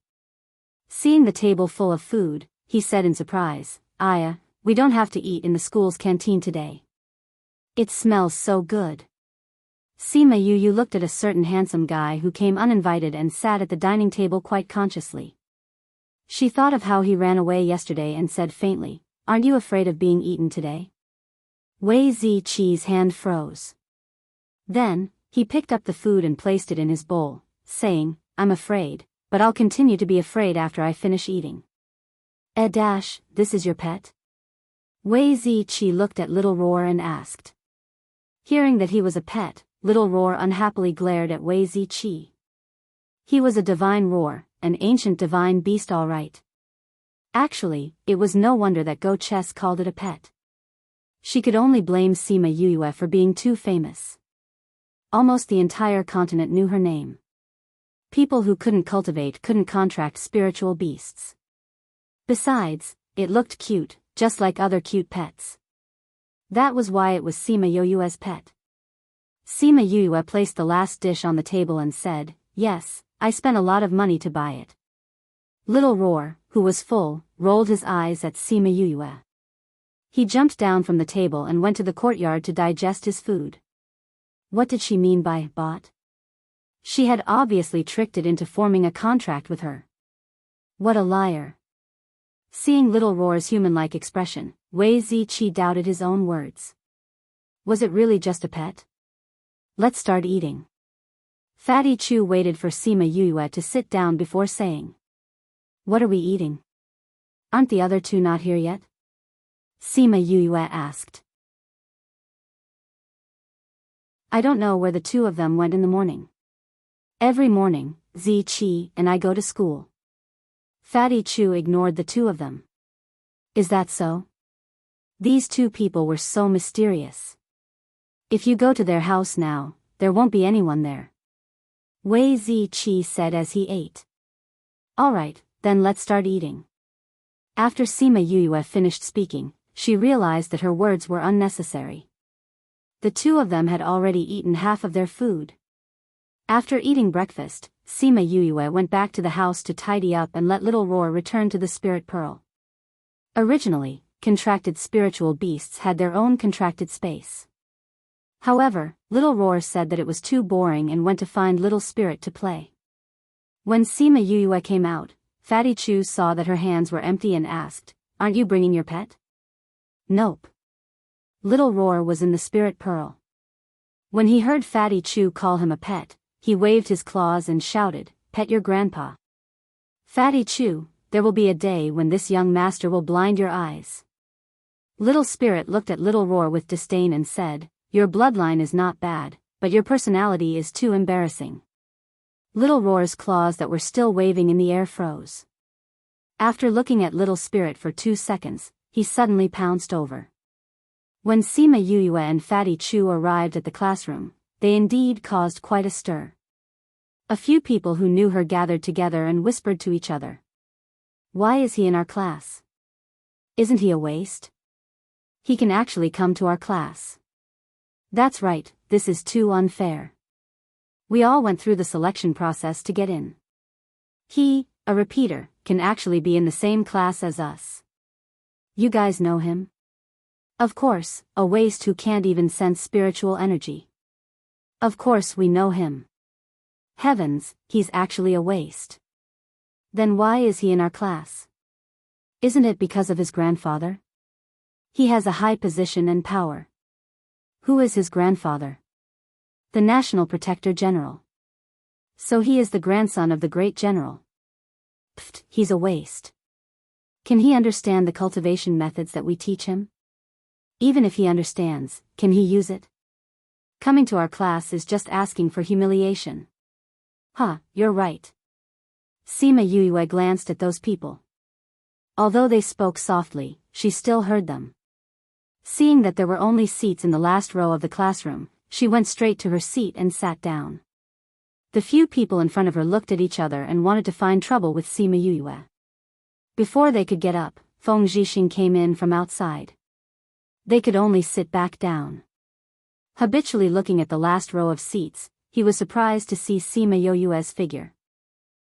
Seeing the table full of food, he said in surprise, Aya, we don't have to eat in the school's canteen today. It smells so good. Sima Yue looked at a certain handsome guy who came uninvited and sat at the dining table quite consciously. She thought of how he ran away yesterday and said faintly, Aren't you afraid of being eaten today? Wei Ziqi's hand froze. Then, he picked up the food and placed it in his bowl, saying, I'm afraid, but I'll continue to be afraid after I finish eating. This is your pet? Wei Ziqi looked at Little Roar and asked. Hearing that he was a pet, Little Roar unhappily glared at Wei Ziqi. He was a divine roar, an ancient divine beast all right. Actually, it was no wonder that Go Chess called it a pet. She could only blame Sima Yue for being too famous. Almost the entire continent knew her name. People who couldn't cultivate couldn't contract spiritual beasts. Besides, it looked cute, just like other cute pets. That was why it was Sima Yue's pet. Sima Yue placed the last dish on the table and said, Yes, I spent a lot of money to buy it. Little Roar, who was full, rolled his eyes at Sima Yue. He jumped down from the table and went to the courtyard to digest his food. What did she mean by bought? She had obviously tricked it into forming a contract with her. What a liar. Seeing Little Roar's human-like expression, Wei Ziqi doubted his own words. Was it really just a pet? Let's start eating. Fatty Chu waited for Sima Yue to sit down before saying, "What are we eating? Aren't the other two not here yet?" Sima Yue asked. "I don't know where the two of them went in the morning. Every morning, Zi Qi and I go to school." Fatty Chu ignored the two of them. "Is that so? These two people were so mysterious. If you go to their house now, there won't be anyone there," Wei Zi Qi said as he ate. "Alright, then let's start eating." After Sima Yue finished speaking, she realized that her words were unnecessary. The two of them had already eaten half of their food. After eating breakfast, Sima Yue went back to the house to tidy up and let Little Roar return to the spirit pearl. Originally, contracted spiritual beasts had their own contracted space. However, Little Roar said that it was too boring and went to find Little Spirit to play. When Sima Yue came out, Fatty Chu saw that her hands were empty and asked, "Aren't you bringing your pet?" "Nope." Little Roar was in the spirit pearl. When he heard Fatty Chu call him a pet, he waved his claws and shouted, "Pet your grandpa." "Fatty Chu, there will be a day when this young master will blind your eyes." Little Spirit looked at Little Roar with disdain and said, "Your bloodline is not bad, but your personality is too embarrassing." Little Roar's claws that were still waving in the air froze. After looking at Little Spirit for 2 seconds, he suddenly pounced over. When Sima Yue and Fatty Chu arrived at the classroom, they indeed caused quite a stir. A few people who knew her gathered together and whispered to each other, "Why is he in our class? Isn't he a waste? He can actually come to our class. That's right, this is too unfair. We all went through the selection process to get in. He, a repeater, can actually be in the same class as us. You guys know him? Of course, a waste who can't even sense spiritual energy. Of course we know him. Heavens, he's actually a waste. Then why is he in our class? Isn't it because of his grandfather? He has a high position and power." "Who is his grandfather?" "The National Protector General." "So he is the grandson of the great general." "Pfft, he's a waste. Can he understand the cultivation methods that we teach him? Even if he understands, can he use it? Coming to our class is just asking for humiliation." "Huh, you're right." Sima Yue glanced at those people. Although they spoke softly, she still heard them. Seeing that there were only seats in the last row of the classroom, she went straight to her seat and sat down. The few people in front of her looked at each other and wanted to find trouble with Sima Yue. Before they could get up, Feng Zhixing came in from outside. They could only sit back down. Habitually looking at the last row of seats, he was surprised to see Sima Yue's figure.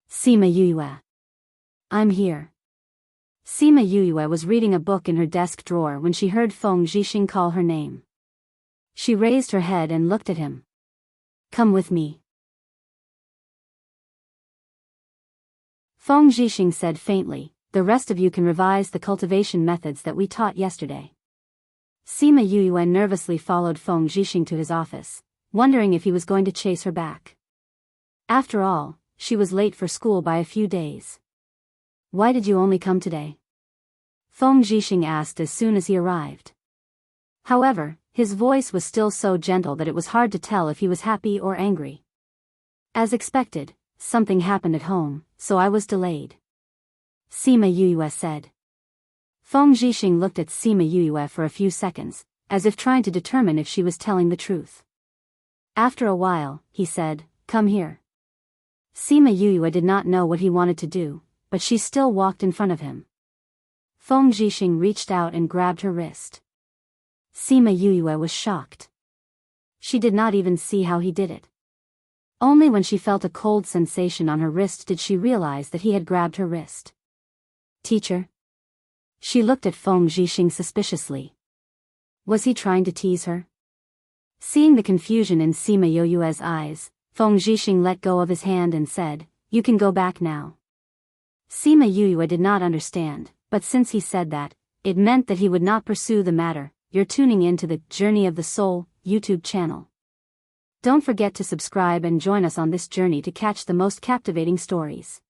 "Sima Yue. I'm here." Sima Yue was reading a book in her desk drawer when she heard Feng Zhixing call her name. She raised her head and looked at him. "Come with me." Feng Zhixing said faintly, "The rest of you can revise the cultivation methods that we taught yesterday." Sima Yue nervously followed Feng Zhixing to his office, wondering if he was going to chase her back. After all, she was late for school by a few days. "Why did you only come today?" Feng Zhixing asked as soon as he arrived. However, his voice was still so gentle that it was hard to tell if he was happy or angry. "As expected, something happened at home, so I was delayed," Sima Yue said. Feng Zhixing looked at Sima Yue for a few seconds, as if trying to determine if she was telling the truth. After a while, he said, "Come here." Sima Yue did not know what he wanted to do, but she still walked in front of him. Feng Zhixing reached out and grabbed her wrist. Sima Yue was shocked. She did not even see how he did it. Only when she felt a cold sensation on her wrist did she realize that he had grabbed her wrist. "Teacher?" She looked at Feng Zhixing suspiciously. Was he trying to tease her? Seeing the confusion in Sima Yue's eyes, Feng Zhixing let go of his hand and said, "You can go back now." Sima Yue did not understand, but since he said that, it meant that he would not pursue the matter. "You're tuning in to the Journey of the Soul YouTube channel. Don't forget to subscribe and join us on this journey to catch the most captivating stories.